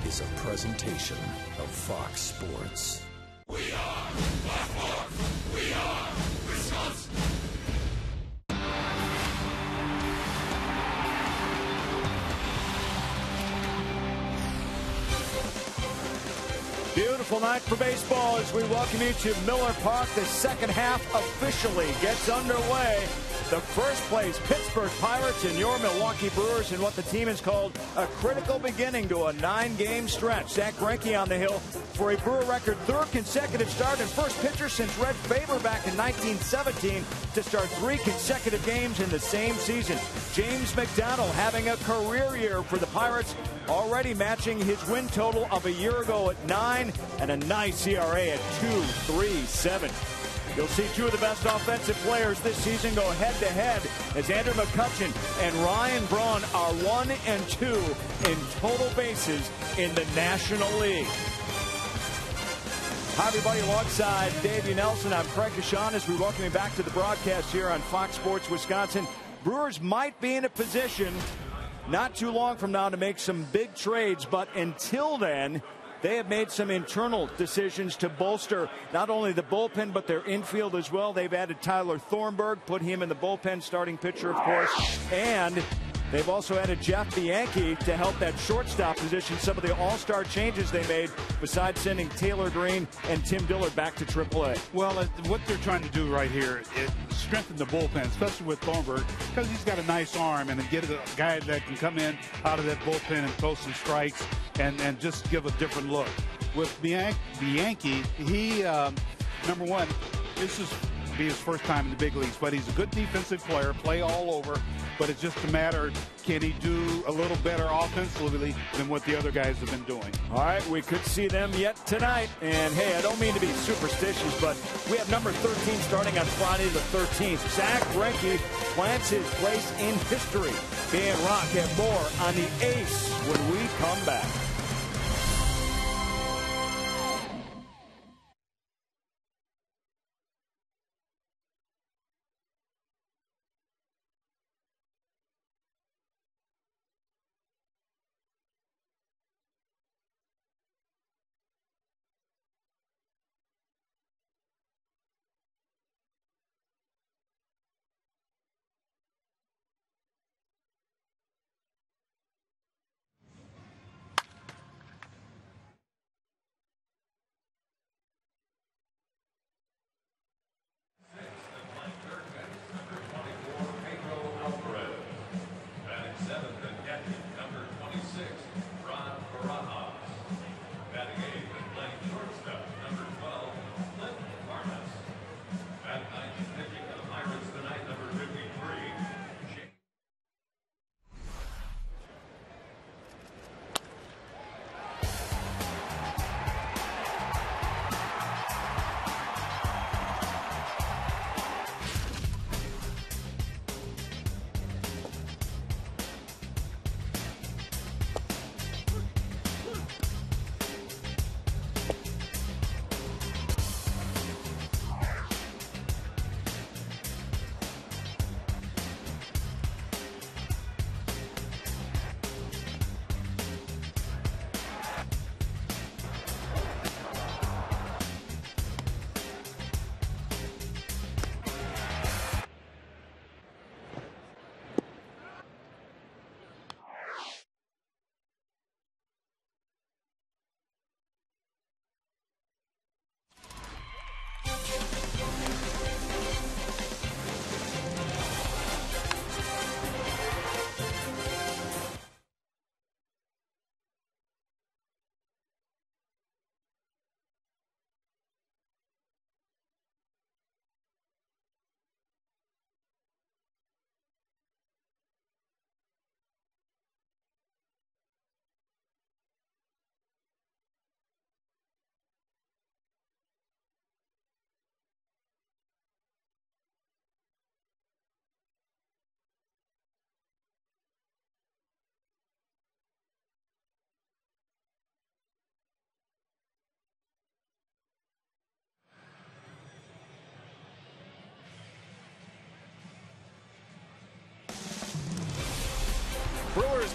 is a presentation of Fox Sports. We are Blackmore. We are Wisconsin. Beautiful night for baseball as we welcome you to Miller Park. The second half officially gets underway. The first place Pittsburgh Pirates and your Milwaukee Brewers in what the team has called a critical beginning to a 9-game stretch. Zach Greinke on the hill for a Brewer record third consecutive start and first pitcher since Red Faber back in 1917 to start 3 consecutive games in the same season. James McDonald having a career year for the Pirates, already matching his win total of a year ago at 9 and a nice ERA at 2.37. You'll see 2 of the best offensive players this season go head-to-head as Andrew McCutchen and Ryan Braun are 1 and 2 in total bases in the National League. Hi, everybody. Alongside Davey Nelson, I'm Craig Kashan as we welcome you back to the broadcast here on Fox Sports Wisconsin. Brewers might be in a position not too long from now to make some big trades, but until then, they have made some internal decisions to bolster not only the bullpen, but their infield as well. They've added Tyler Thornburg, put him in the bullpen, starting pitcher, of course. And they've also added Jeff Bianchi to help that shortstop position. Some of the all-star changes they made, besides sending Taylor Green and Tim Dillard back to AAA. Well, what they're trying to do right here is strengthen the bullpen, especially with Thornburg, because he's got a nice arm and get a guy that can come in out of that bullpen and throw some strikes and just give a different look. With Bianchi, he, number one, this is be his first time in the big leagues, but he's a good defensive player, play all over, but it's just a matter, can he do a little better offensively than what the other guys have been doing? All right, we could see them yet tonight. And, hey, I don't mean to be superstitious, but we have number 13 starting on Friday the 13th. Zach Greinke plants his place in history. Dan Rock have more on the ace when we come back.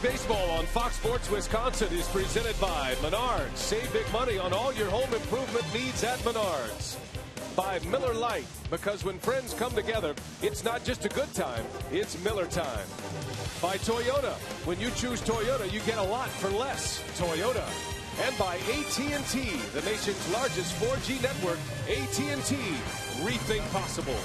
Baseball on Fox Sports Wisconsin is presented by Menards. Save big money on all your home improvement needs at Menards. By Miller Lite, because when friends come together, it's not just a good time, it's Miller time. By Toyota, when you choose Toyota, you get a lot for less. Toyota. And by AT&T, the nation's largest 4G network. AT&T, rethink possible.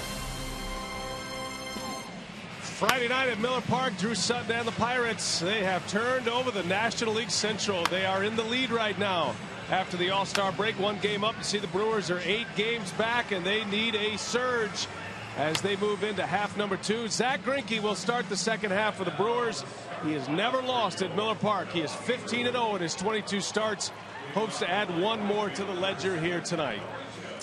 Friday night at Miller Park, Drew Sutton and the Pirates, they have turned over the National League Central. They are in the lead right now. After the All-Star break, 1 game up. You see the Brewers are 8 games back, and they need a surge as they move into half number 2. Zach Greinke will start the second half for the Brewers. He has never lost at Miller Park. He is 15-0 in his 22 starts. Hopes to add 1 more to the ledger here tonight.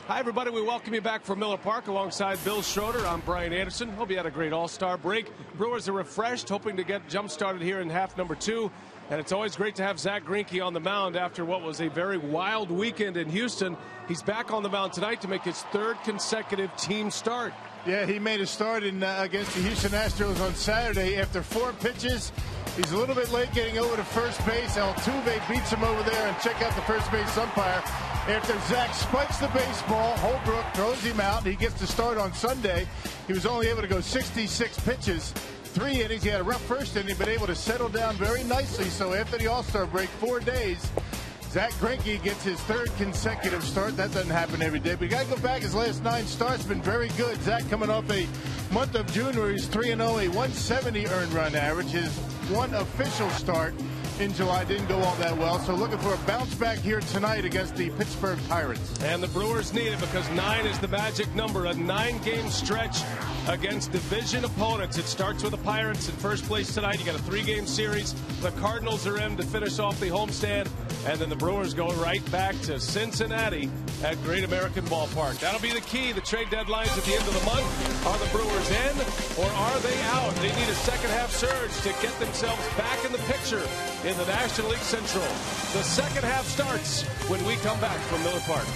Hi, everybody. We welcome you back from Miller Park alongside Bill Schroeder. I'm Brian Anderson. Hope you had a great All-Star break. Brewers are refreshed, hoping to get jump-started here in half number 2. And it's always great to have Zach Greinke on the mound after what was a very wild weekend in Houston. He's back on the mound tonight to make his 3rd consecutive team start. Yeah, he made a start against the Houston Astros on Saturday. After 4 pitches, he's a little bit late getting over to first base. Altuve beats him over there, and check out the first base umpire. After Zach spikes the baseball, Holbrook throws him out, and he gets to start on Sunday. He was only able to go 66 pitches, 3 innings. He had a rough first inning, but able to settle down very nicely. So after the All-Star break, 4 days, Zach Greinke gets his 3rd consecutive start. That doesn't happen every day. But you got to go back. His last 9 starts been very good. Zach coming off a month of June where he's 3-0, a 170 earned run average. His 1 official start in July didn't go all that well. So looking for a bounce back here tonight against the Pittsburgh Pirates. And the Brewers need it because 9 is the magic number. A 9-game stretch against division opponents. It starts with the Pirates in first place tonight. You got a 3-game series. The Cardinals are in to finish off the homestand. And then the Brewers go right back to Cincinnati at Great American Ballpark. That'll be the key. The trade deadline's at the end of the month. Are the Brewers in or are they out? They need a second half surge to get themselves back in the picture in the National League Central. The second half starts when we come back from Miller Park.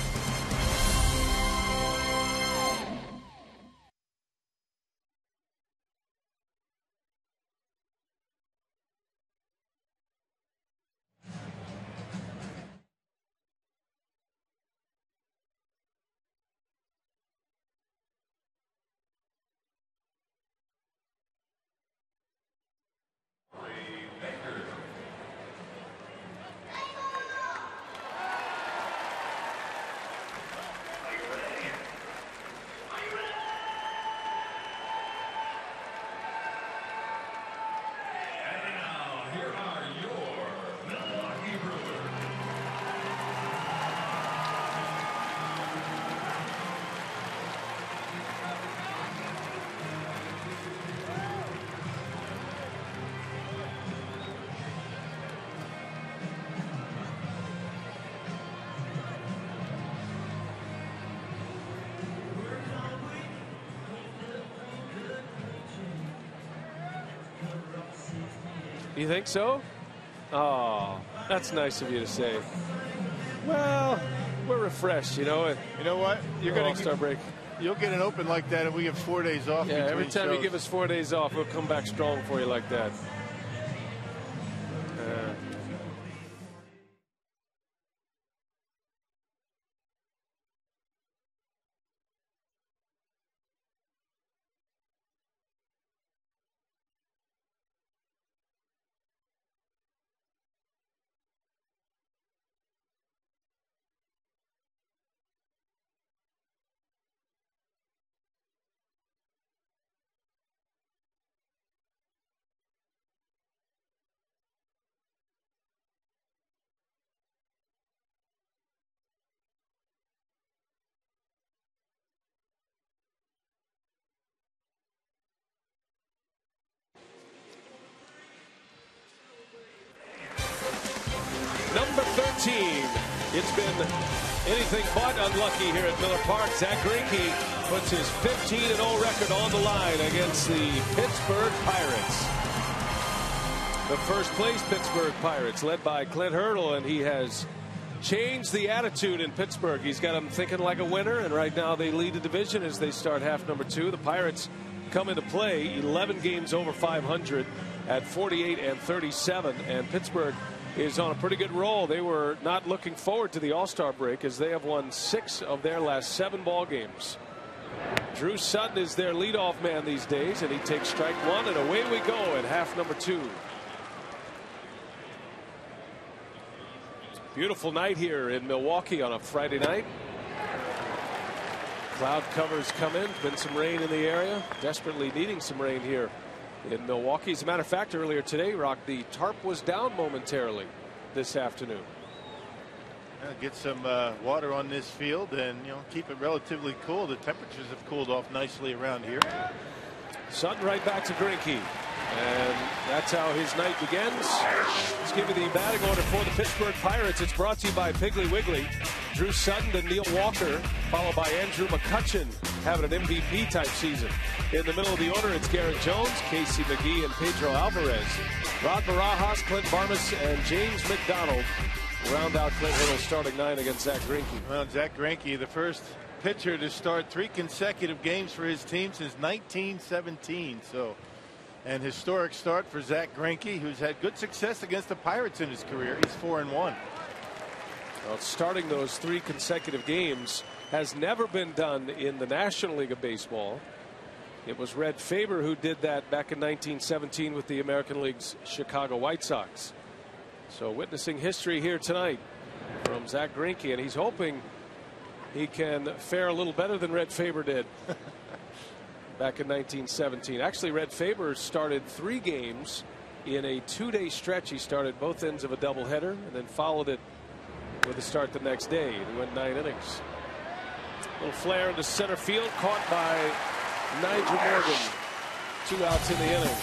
You think so? Oh, that's nice of you to say. Well, we're refreshed, you know. You know what? You're going to All-Star break. You'll get an open like that if we get 4 days off. Yeah, every time shows. you give us 4 days off, we'll come back strong for you like that. Number 13. It's been anything but unlucky here at Miller Park. Zach Greinke puts his 15-0 record on the line against the Pittsburgh Pirates. The first place Pittsburgh Pirates led by Clint Hurdle, and he has changed the attitude in Pittsburgh. He's got them thinking like a winner, and right now they lead the division as they start half number 2. The Pirates come into play 11 games over 500. at 48 and 37. And Pittsburgh is on a pretty good roll. They were not looking forward to the All-Star break as they have won 6 of their last 7 ball games. Drew Sutton is their leadoff man these days, and he takes strike 1, and away we go at half number 2. Beautiful night here in Milwaukee on a Friday night. Cloud covers come in. Been some rain in the area. Desperately needing some rain here in Milwaukee. As a matter of fact, earlier today, Rock, the tarp was down momentarily this afternoon. Get some water on this field and keep it relatively cool. The temperatures have cooled off nicely around here. Sutton right back to Greinke. And that's how his night begins. Let's give you the batting order for the Pittsburgh Pirates. It's brought to you by Piggly Wiggly. Drew Sutton to Neil Walker, followed by Andrew McCutchen, having an MVP type season. In the middle of the order, it's Garrett Jones, Casey McGee, and Pedro Alvarez. Rod Barajas, Clint Varmus, and James McDonald round out Clint Hittle's starting 9 against Zach Greinke. Well, Zach Greinke, the first pitcher to start 3 consecutive games for his team since 1917. So, an historic start for Zach Greinke, who's had good success against the Pirates in his career. He's 4-1. Well, starting those 3 consecutive games has never been done in the National League of Baseball. It was Red Faber who did that back in 1917 with the American League's Chicago White Sox. So witnessing history here tonight from Zach Greinke, and he's hoping he can fare a little better than Red Faber did back in 1917. Actually, Red Faber started 3 games in a 2-day stretch. He started both ends of a doubleheader and then followed it with a start the next day. He went 9 innings. Little flare into center field, caught by Nigel Morgan. 2 outs in the inning.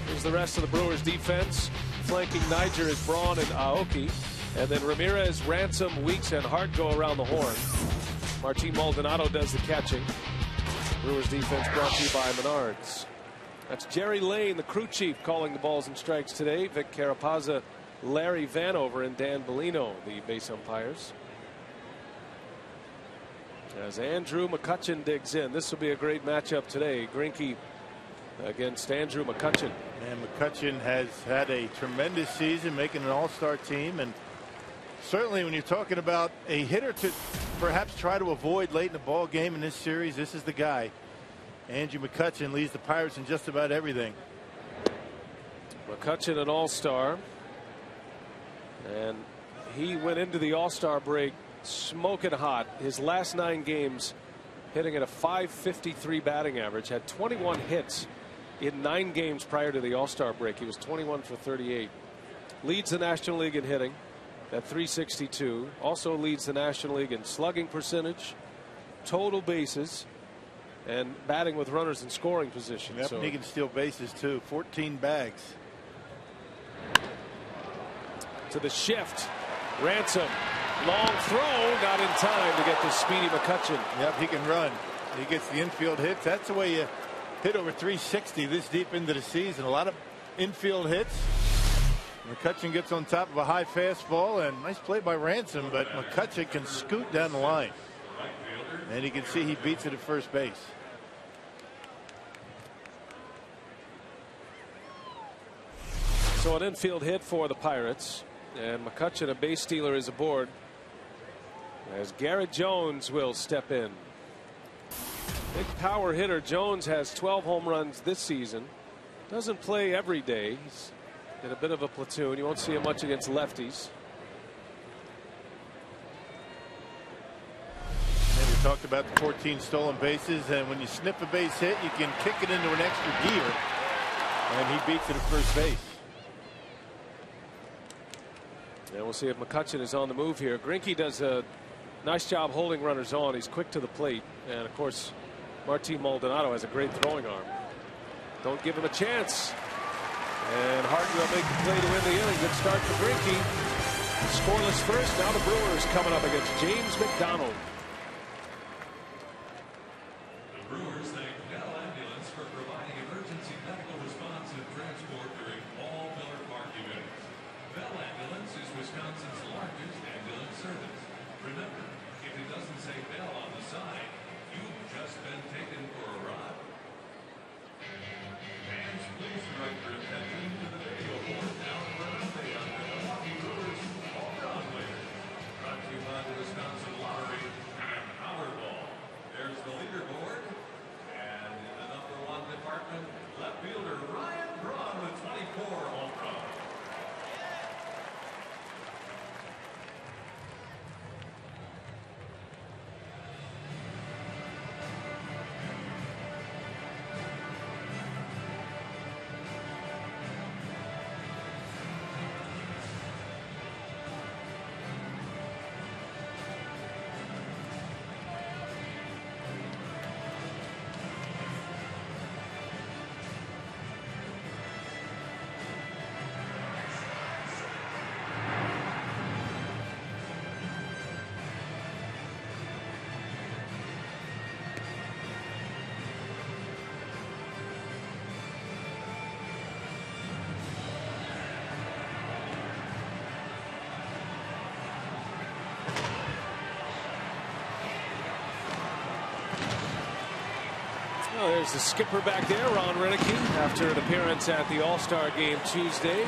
Here's the rest of the Brewers defense. Flanking Niger is Braun and Aoki. And then Ramirez, Ransom, Weeks, and Hart go around the horn. Martin Maldonado does the catching. Brewers defense brought to you by Menards. That's Jerry Lane, the crew chief, calling the balls and strikes today. Vic Carapazza, Larry Vanover, and Dan Bellino, the base umpires. As Andrew McCutchen digs in, this will be a great matchup today. Greinke against Andrew McCutchen. And McCutchen has had a tremendous season, making an all-star team, and certainly when you're talking about a hitter to perhaps try to avoid late in the ball game in this series, this is the guy. Andrew McCutchen leads the Pirates in just about everything. McCutchen, an all-star, and he went into the all-star break smoking hot. His last 9 games hitting at a .553 batting average, had 21 hits in 9 games prior to the all-star break. He was 21 for 38. Leads the National League in hitting at .362. Also leads the National League in slugging percentage, total bases, and batting with runners in scoring position. Yep, so he can steal bases too. 14 bags. To the shift. Ransom. Long throw, not in time to get to speedy McCutchen. Yep, he can run. He gets the infield hits. That's the way you hit over 360 this deep into the season. A lot of infield hits. McCutchen gets on top of a high fastball, and nice play by Ransom, but McCutchen can scoot down the line. And you can see he beats it at first base. So an infield hit for the Pirates, and McCutchen, a base stealer, is aboard as Garrett Jones will step in. Big power hitter. Jones has 12 home runs this season. Doesn't play every day. He's in a bit of a platoon. You won't see him much against lefties. And we talked about the 14 stolen bases, and when you snip a base hit, you can kick it into an extra gear, and he beats it at first base. And we'll see if McCutchen is on the move here. Greinke does a nice job holding runners on. He's quick to the plate, and of course Martin Maldonado has a great throwing arm. Don't give him a chance. And Hart will make the play to win the inning. Good start for Greinke. Scoreless first. Now the Brewers coming up against James McDonald. The Brewers thank Bell Ambulance for providing emergency medical response and transport during all Miller Park events. Bell Ambulance is Wisconsin's largest ambulance service. Remember, if it doesn't say Bell on the side, you've just been taken for a ride. Fans, please direct your attention to the There's the skipper back there, Ron Renicky, after an appearance at the All-Star game Tuesday.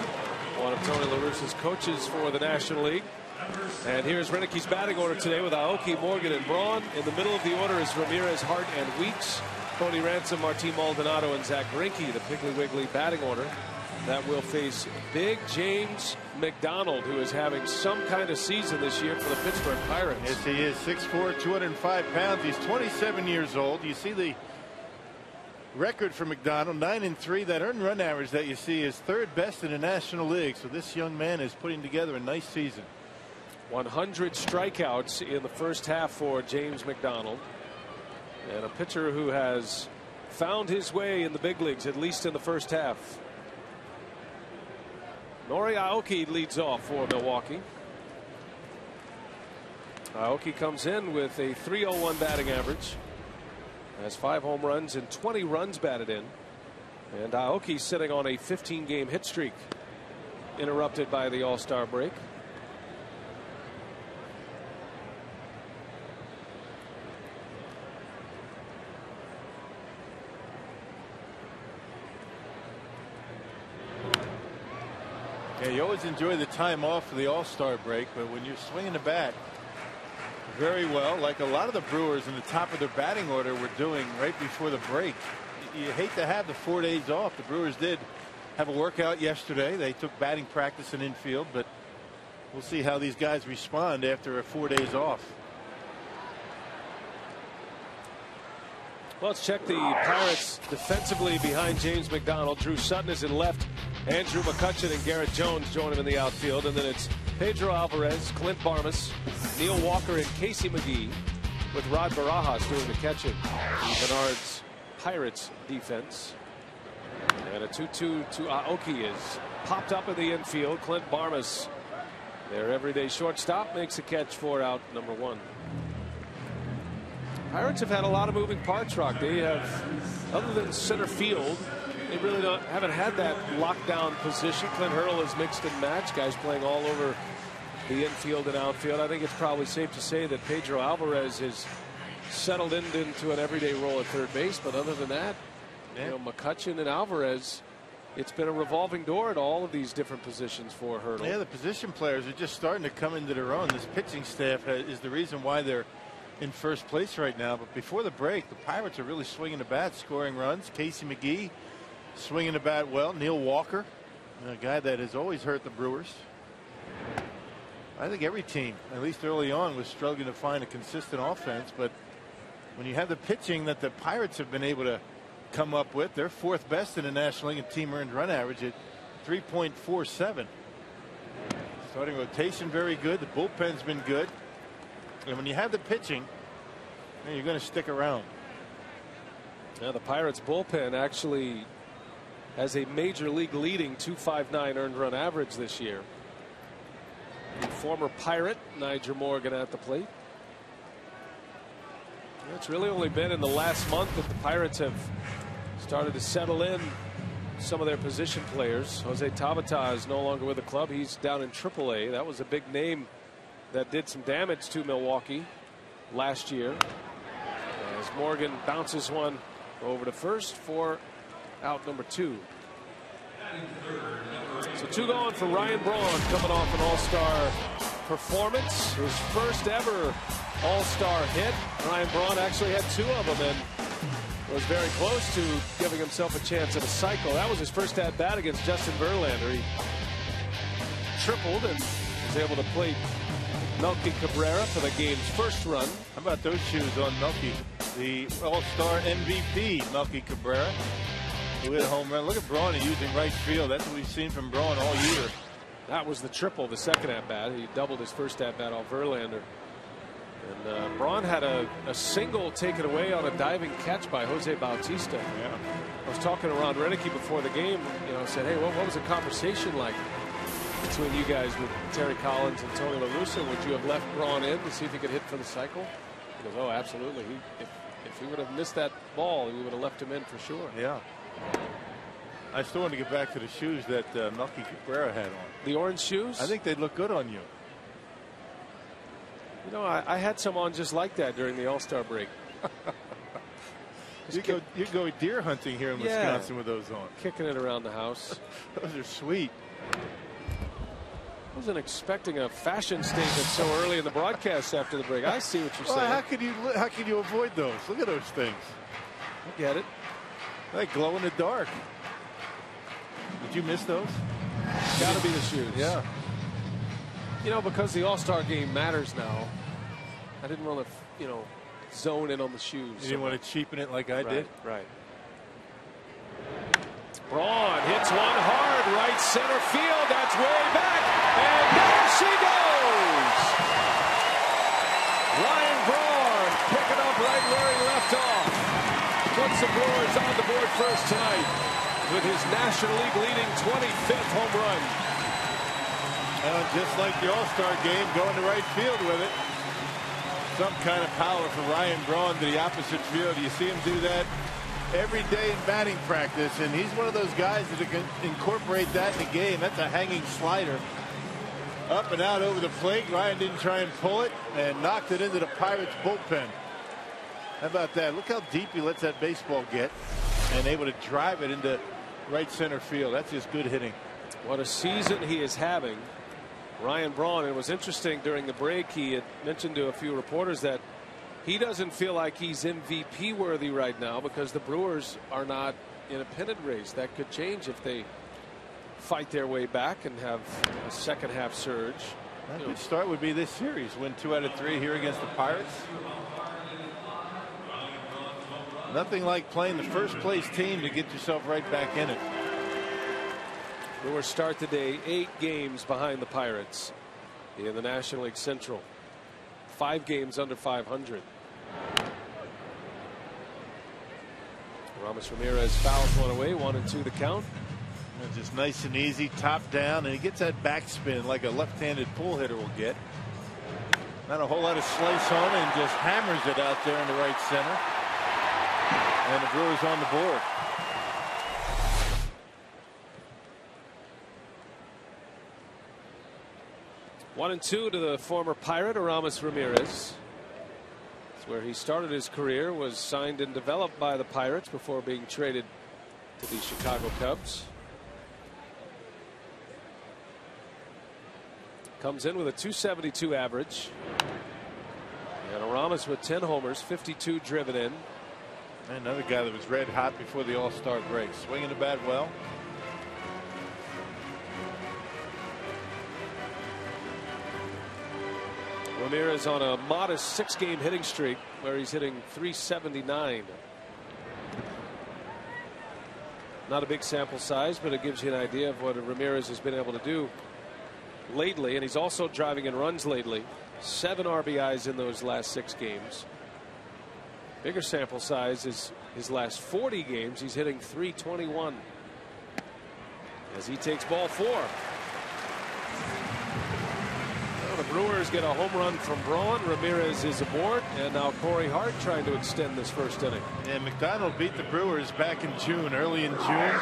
One of Tony La Russa's coaches for the National League. And here's Renicky's batting order today with Aoki, Morgan, and Braun. In the middle of the order is Ramirez, Hart, and Weeks. Cody Ransom, Martin Maldonado, and Zach Greinke, the Piggly Wiggly batting order. That will face big James McDonald, who is having some kind of season this year for the Pittsburgh Pirates. Yes, he is. 6'4", 205 pounds. He's 27 years old. You see the record for McDonald, 9-3. That earned run average that you see is third best in the National League. So this young man is putting together a nice season. 100 strikeouts in the first half for James McDonald. And a pitcher who has found his way in the big leagues, at least in the first half. Nori Aoki leads off for Milwaukee. Aoki comes in with a .301 batting average. Has 5 home runs and 20 runs batted in. And Aoki sitting on a 15-game hit streak, interrupted by the All-Star break. Yeah, you always enjoy the time off for the All-Star break, but when you're swinging the bat very well, like a lot of the Brewers in the top of their batting order were doing right before the break, you hate to have the 4 days off. The Brewers did have a workout yesterday. They took batting practice in infield, but we'll see how these guys respond after 4 days off. Well, let's check the Pirates defensively behind James McDonald. Drew Sutton is in left. Andrew McCutchen and Garrett Jones join him in the outfield. And then it's Pedro Alvarez, Clint Barmas, Neil Walker, and Casey McGee, with Rod Barajas doing the catching. Bernard's Pirates defense. And a 2-2 to Aoki is popped up in the infield. Clint Barmas, their everyday shortstop, makes a catch for out number 1. Pirates have had a lot of moving parts, Rock. They have, other than center field, they really haven't had that lockdown position. Clint Hurdle is mixed and matched, guys playing all over the infield and outfield. I think it's probably safe to say that Pedro Alvarez has settled into an everyday role at third base. But other than that, you know, McCutchen and Alvarez, it's been a revolving door at all of these different positions for Hurdle. Yeah, the position players are just starting to come into their own. This pitching staff is the reason why they're in first place right now. But before the break, the Pirates are really swinging the bat, scoring runs. Casey McGee swinging the bat well. Neil Walker, a guy that has always hurt the Brewers. I think every team, at least early on, was struggling to find a consistent offense. But when you have the pitching that the Pirates have been able to come up with, they're fourth best in the National League in team earned run average at 3.47. Starting rotation very good. The bullpen's been good. And when you have the pitching, you're going to stick around. Now the Pirates bullpen actually has a major league leading 2.59 earned run average this year. The former Pirate Nyjer Morgan at the plate. It's really only been in the last month that the Pirates have started to settle in some of their position players. Jose Tabata is no longer with the club. He's down in AAA. That was a big name that did some damage to Milwaukee last year. As Morgan bounces one over to first for out number 2. So 2 going for Ryan Braun, coming off an all-star performance. His first ever all-star hit. Ryan Braun actually had 2 of them and was very close to giving himself a chance at a cycle. That was his first at-bat against Justin Verlander. He tripled and was able to plate Melky Cabrera for the game's first run. How about those shoes on Melky? The all-star MVP, Melky Cabrera, who hit a home run. Look at Braun using right field. That's what we've seen from Braun all year. That was the triple, the second at-bat. He doubled his first at-bat off Verlander. And Braun had a single taken away on a diving catch by Jose Bautista. Yeah. I was talking to Ron Renicky before the game. You know, said, hey, what was the conversation like between you guys with Terry Collins and Tony La Russa? Would you have left Braun in to see if he could hit for the cycle? He goes, oh, absolutely. If he would have missed that ball, we would have left him in for sure. Yeah. I still want to get back to the shoes that Melky Cabrera had on. The orange shoes? I think they'd look good on you. You know, I had some on just like that during the All-Star break. You go deer hunting here in Wisconsin with those on. Kicking it around the house. Those are sweet. Wasn't expecting a fashion statement so early in the broadcast after the break. I see what you're saying. How could you avoid those? Look at those things. I get it. They glow in the dark. Did you miss those? Got to be the shoes. Yeah. You know, because the All-Star game matters now, I didn't want to, zone in on the shoes. You didn't want to cheapen it like I did? Right. Braun hits one hard, right center field. That's way back. And there she goes. Ryan Braun picking up right where he left off. Puts the Brewers on the board first tonight with his National League leading 25th home run. Just like the All-Star game, going to right field with it. Some kind of power for Ryan Braun to the opposite field. You see him do that every day in batting practice, and he's one of those guys that can incorporate that in the game. That's a hanging slider. Up and out over the plate. Ryan didn't try and pull it and knocked it into the Pirates bullpen. How about that? Look how deep he lets that baseball get and able to drive it into right center field. That's just good hitting. What a season he is having. Ryan Braun. It was interesting during the break. He had mentioned to a few reporters that he doesn't feel like he's MVP worthy right now because the Brewers are not in a pennant race. That could change if they fight their way back and have a second half surge. A good start would be this series. Win 2 out of 3 here against the Pirates. Nothing like playing the first place team to get yourself right back in it. Brewers start the day 8 games behind the Pirates in the National League Central. 5 games under 500. Ramos Ramirez fouls one away. 1-2 the count. And just nice and easy, top down, and he gets that backspin like a left-handed pull hitter will get. Not a whole lot of slice on it, and just hammers it out there in the right center. And the Brewers on the board. One and 2 to the former Pirate, Aramis Ramirez. It's where he started his career, was signed and developed by the Pirates before being traded to the Chicago Cubs. Comes in with a .272 average. And Aramis with 10 homers, 52 driven in. Another guy that was red hot before the All-Star break. Swinging the bat well. Ramirez on a modest 6-game hitting streak where he's hitting .379. Not a big sample size, but it gives you an idea of what Ramirez has been able to do lately. And he's also driving in runs lately. 7 RBIs in those last 6 games. Bigger sample size is his last 40 games. He's hitting .321 as he takes ball 4. The Brewers get a home run from Braun. Ramirez is aboard, and now Corey Hart trying to extend this first inning. And McDonald beat the Brewers back in June, early in June.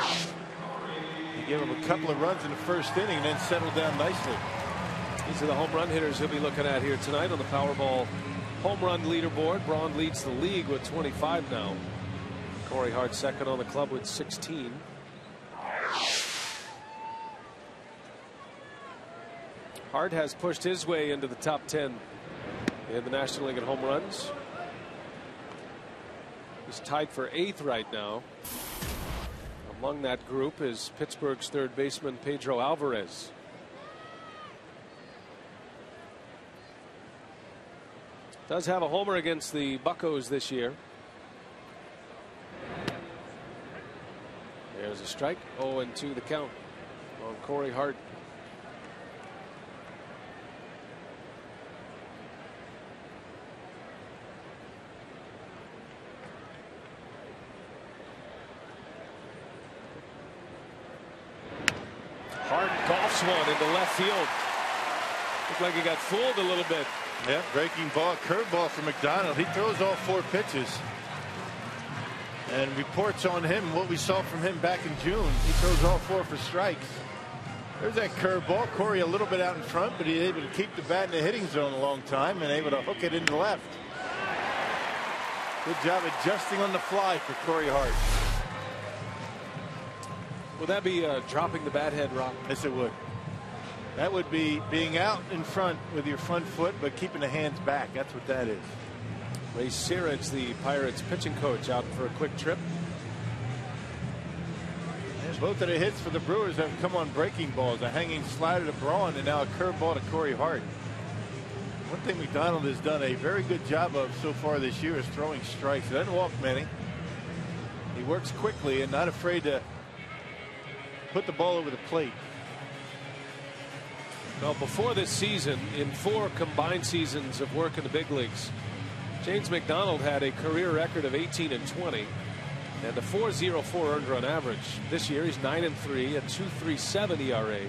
He gave him a couple of runs in the first inning and then settled down nicely. These are the home run hitters he'll be looking at here tonight on the Powerball home run leaderboard. Braun leads the league with 25 now. Corey Hart second on the club with 16. Hart has pushed his way into the top 10 in the National League in home runs. He's tied for 8th right now. Among that group is Pittsburgh's third baseman Pedro Alvarez. Does have a homer against the Buccos this year. There's a strike. 0-2 the count on Corey Hart. Hart golfs one into left field. Looked like he got fooled a little bit. Yeah, breaking ball, curveball for McDonald. He throws all 4 pitches. And reports on him, what we saw from him back in June. He throws all 4 for strikes. There's that curveball. Corey a little bit out in front, but he's able to keep the bat in the hitting zone a long time and able to hook it into left. Good job adjusting on the fly for Corey Hart. Would that be dropping the bat head, Rob? Yes, it would. That would be being out in front with your front foot, but keeping the hands back. That's what that is. Ray Searage, the Pirates pitching coach, out for a quick trip. And both of the hits for the Brewers have come on breaking balls. A hanging slider to Braun and now a curveball to Corey Hart. One thing McDonald has done a very good job of so far this year is throwing strikes. He doesn't walk many. He works quickly and not afraid to put the ball over the plate. Well, before this season, in 4 combined seasons of work in the big leagues, James McDonald had a career record of 18-20 and a .404 earned run average. This year he's 9-3, a 2.37 ERA.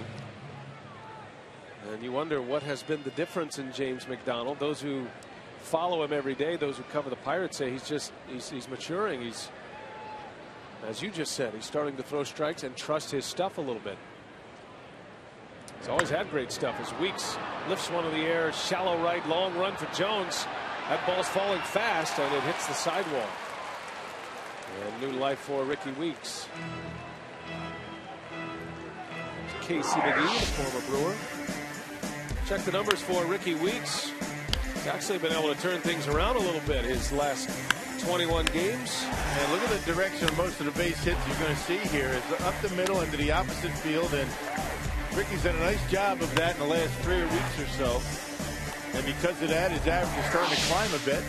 And you wonder what has been the difference in James McDonald. Those who follow him every day, those who cover the Pirates, say he's maturing. He's, as you just said, he's starting to throw strikes and trust his stuff a little bit. He's always had great stuff. As Weeks lifts one in the air, shallow right, long run for Jones. That ball's falling fast and it hits the sidewall. And new life for Ricky Weeks. Casey McGee, the former Brewer. Check the numbers for Ricky Weeks. He's actually been able to turn things around a little bit his last 21 games. And look at the direction of most of the base hits you're going to see here is up the middle into the opposite field. And Ricky's done a nice job of that in the last 3 weeks or so. And because of that, his average is starting to climb a bit.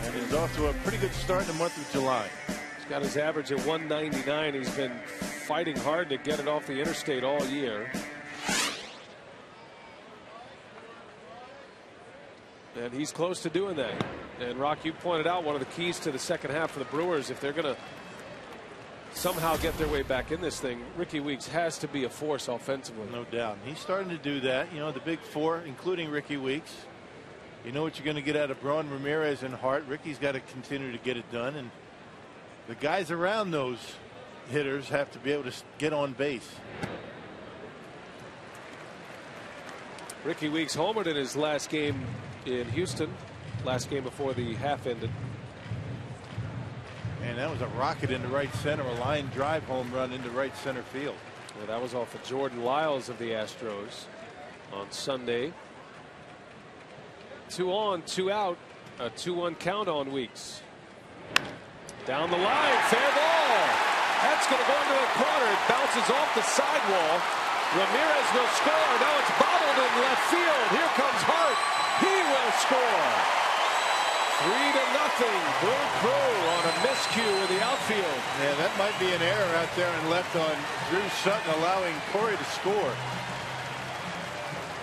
And is off to a pretty good start in the month of July. He's got his average at 199. He's been fighting hard to get it off the interstate all year. And he's close to doing that. And Rock, you pointed out one of the keys to the second half for the Brewers, if they're going to somehow get their way back in this thing, Ricky Weeks has to be a force offensively. No doubt. He's starting to do that. You know, the big 4, including Ricky Weeks. You know what you're going to get out of Braun, Ramirez, and Hart. Ricky's got to continue to get it done. And the guys around those hitters have to be able to get on base. Ricky Weeks homered in his last game in Houston, last game before the half ended. And that was a rocket into right center, a line drive home run into right center field. Well, that was off of Jordan Lyles of the Astros on Sunday. 2 on, 2 out, a 2-1 count on Weeks. Down the line, fair ball. That's going to go into the corner. It bounces off the sidewall. Ramirez will score. Now it's bobbled in left field. Here comes Hart. He will score. 3-0. Brew Crew on a miscue in the outfield. Yeah, that might be an error out there and left on Drew Sutton, allowing Corey to score.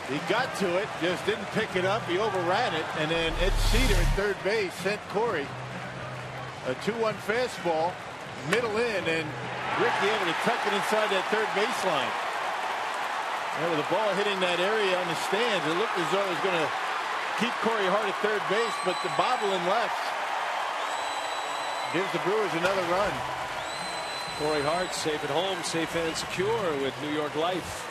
He got to it, just didn't pick it up. He overran it, and then Ed Cedar at third base sent Corey a 2-1 fastball, middle in, and Ricky able to tuck it inside that third baseline. And with the ball hitting that area on the stands, it looked as though it was going to keep Corey Hart at third base, but the bobble in left gives the Brewers another run. Corey Hart safe at home, safe and secure with New York Life.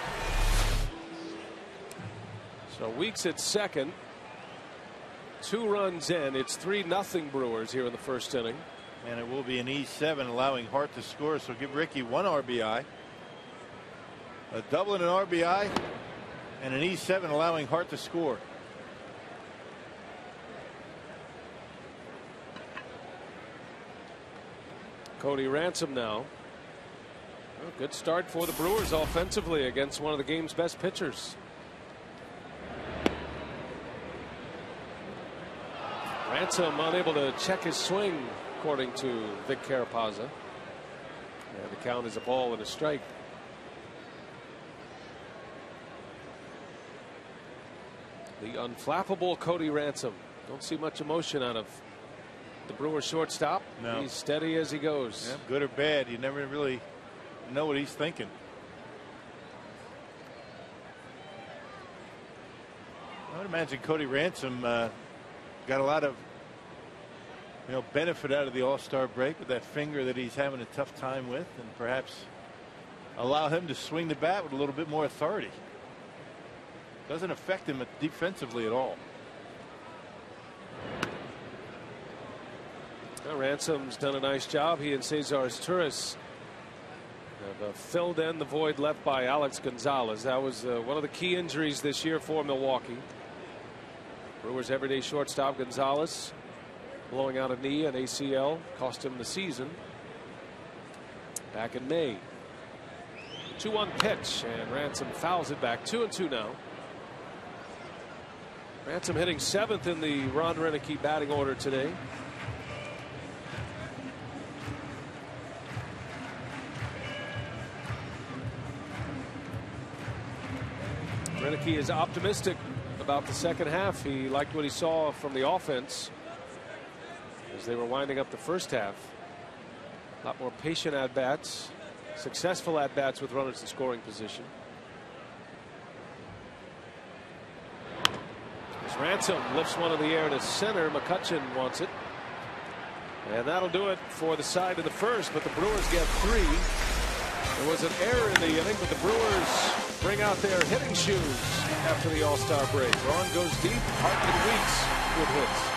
So Weeks at second. 2 runs in. It's 3-0 Brewers here in the first inning. And it will be an E7, allowing Hart to score. So give Ricky 1 RBI. A double and an RBI. And an E7 allowing Hart to score. Cody Ransom now. Well, good start for the Brewers offensively against one of the game's best pitchers. Ransom unable to check his swing, according to Vic Carapazza. And the count is a ball and a strike. The unflappable Cody Ransom. Don't see much emotion out of the Brewers shortstop. No. He's steady as he goes. Yeah, good or bad, you never really know what he's thinking. I would imagine Cody Ransom got a lot of benefit out of the All-Star break with that finger that he's having a tough time with, and perhaps allow him to swing the bat with a little bit more authority. Doesn't affect him defensively at all. Ransom's done a nice job. He and Cesar Izturis have filled in the void left by Alex Gonzalez. That was one of the key injuries this year for Milwaukee. Brewers' everyday shortstop Gonzalez blowing out a knee, an ACL, cost him the season back in May. 2-1 pitch, and Ransom fouls it back. 2-2 now. Ransom hitting 7th in the Ron Roenicke batting order today. Roenicke is optimistic about the second half. He liked what he saw from the offense as they were winding up the first half. A lot more patient at-bats, successful at-bats with runners in scoring position. As Ransom lifts one in the air to center, McCutchen wants it. And that'll do it for the side of the first, but the Brewers get 3. There was an error in the inning, but the Brewers bring out their hitting shoes after the All-Star break. Braun goes deep, Hart and Weeks with hits.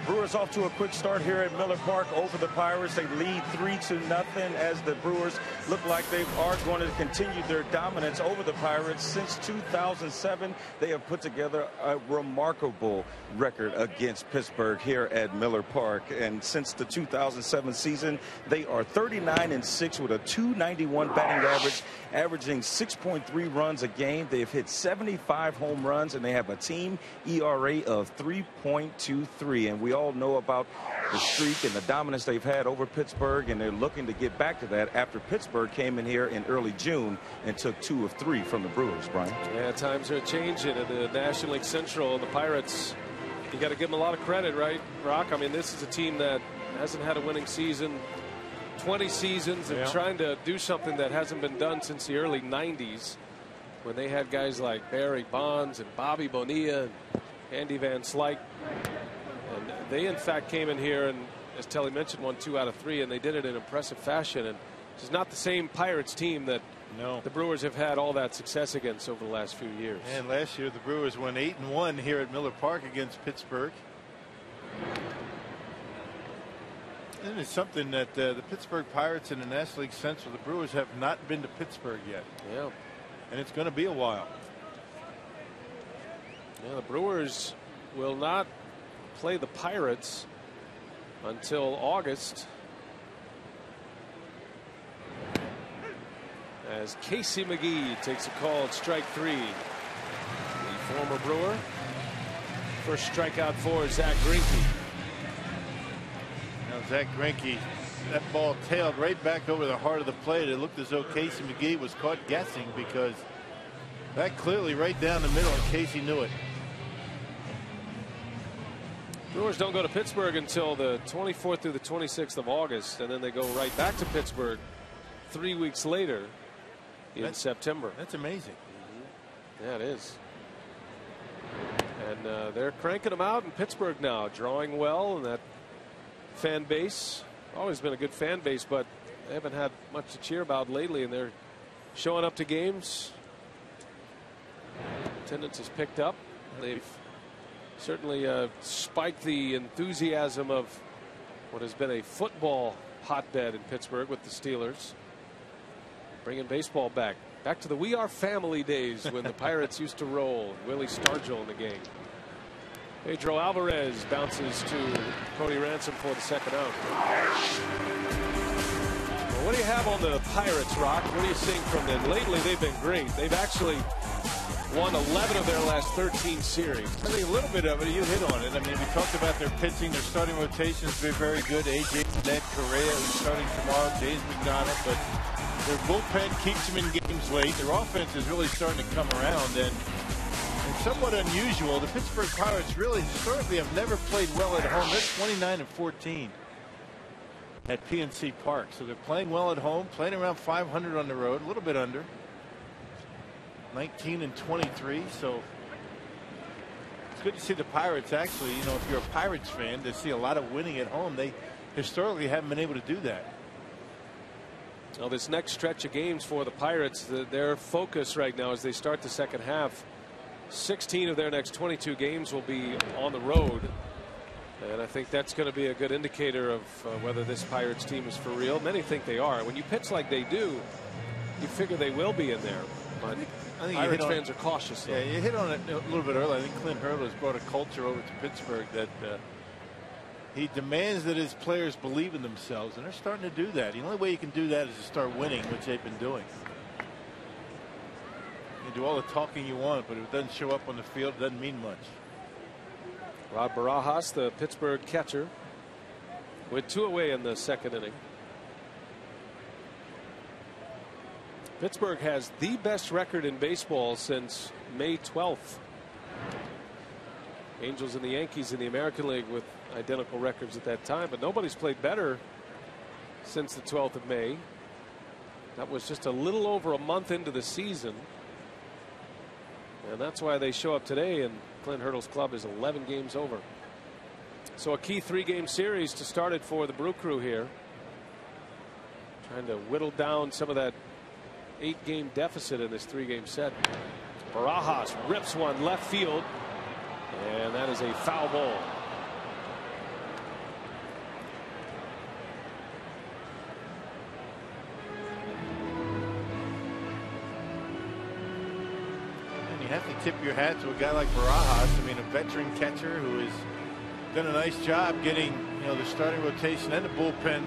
Brewers off to a quick start here at Miller Park over the Pirates. They lead 3-0 as the Brewers look like they are going to continue their dominance over the Pirates. Since 2007, they have put together a remarkable record against Pittsburgh here at Miller Park. And since the 2007 season, they are 39-6 with a .291 batting average, averaging 6.3 runs a game. They've hit 75 home runs, and they have a team ERA of 3.23. And we all know about the streak and the dominance they've had over Pittsburgh, and they're looking to get back to that after Pittsburgh came in here in early June and took 2 of 3 from the Brewers, Brian. Yeah, times are changing in the National League Central. The Pirates, you got to give them a lot of credit, right, Rock? I mean, this is a team that hasn't had a winning season 20 seasons and trying to do something that hasn't been done since the early 90s when they had guys like Barry Bonds and Bobby Bonilla and Andy Van Slyke. And they, in fact, came in here and, as Telly mentioned, won 2 out of 3, and they did it in impressive fashion. And it's not the same Pirates team that the Brewers have had all that success against over the last few years. And last year, the Brewers won 8-1 here at Miller Park against Pittsburgh. And it's something that the Pittsburgh Pirates in the National League Central, the Brewers have not been to Pittsburgh yet. Yeah. And it's going to be a while. Yeah, the Brewers will not play the Pirates until August, as Casey McGee takes a call at strike 3. The former Brewer. First strikeout for Zach Greinke. Now Zach Greinke, that ball tailed right back over the heart of the plate. It looked as though Casey McGee was caught guessing, because that clearly right down the middle, and Casey knew it. Brewers don't go to Pittsburgh until the 24th through the 26th of August, and then they go right back to Pittsburgh 3 weeks later in September. That's amazing. Yeah, it is. And they're cranking them out in Pittsburgh now, drawing well, and that fan base, always been a good fan base, but they haven't had much to cheer about lately, and they're showing up to games. Attendance has picked up. They've certainly spiked the enthusiasm of what has been a football hotbed in Pittsburgh with the Steelers. Bringing baseball back to the We Are Family days when the Pirates used to roll. Willie Stargell in the game. Pedro Alvarez bounces to Cody Ransom for the second out. Well, what do you have on the Pirates, Rock? What are you seeing from them? Lately, they've been great. They've actually won 11 of their last 13 series. I think a little bit of it, you hit on it. I mean, we talked about their pitching, their starting rotations been very good. A.J. Ned Correa, who's starting tomorrow, James McDonald, but their bullpen keeps them in games late. Their offense is really starting to come around, and somewhat unusual. The Pittsburgh Pirates really historically have never played well at home. They're 29-14 at PNC Park, so they're playing well at home, playing around 500 on the road, a little bit under. 19-23, so it's good to see the Pirates actually, you know, if you're a Pirates fan, to see a lot of winning at home. They historically haven't been able to do that. Well, this next stretch of games for the Pirates, their focus right now as they start the second half, 16 of their next 22 games will be on the road. And I think that's going to be a good indicator of whether this Pirates team is for real. Many think they are. When you pitch like they do, you figure they will be in there. But I think Pirates fans are cautious, though. Yeah, you hit on it a little bit earlier. I think Clint Hurdle has brought a culture over to Pittsburgh that he demands that his players believe in themselves, and they're starting to do that. The only way you can do that is to start winning, which they've been doing. You can do all the talking you want, but if it doesn't show up on the field, it doesn't mean much. Rod Barajas, the Pittsburgh catcher, with 2 away in the second inning. Pittsburgh has the best record in baseball since May 12th. Angels and the Yankees in the American League with identical records at that time, but nobody's played better since the 12th of May. That was just a little over a month into the season, and that's why they show up today, and Clint Hurdle's club is 11 games over. So a key 3-game series to start it for the Brew Crew here, trying to whittle down some of that 8-game deficit in this 3-game set. Barajas rips one left field, and that is a foul ball. And you have to tip your hat to a guy like Barajas. I mean, a veteran catcher who has done a nice job getting, you know, the starting rotation and the bullpen,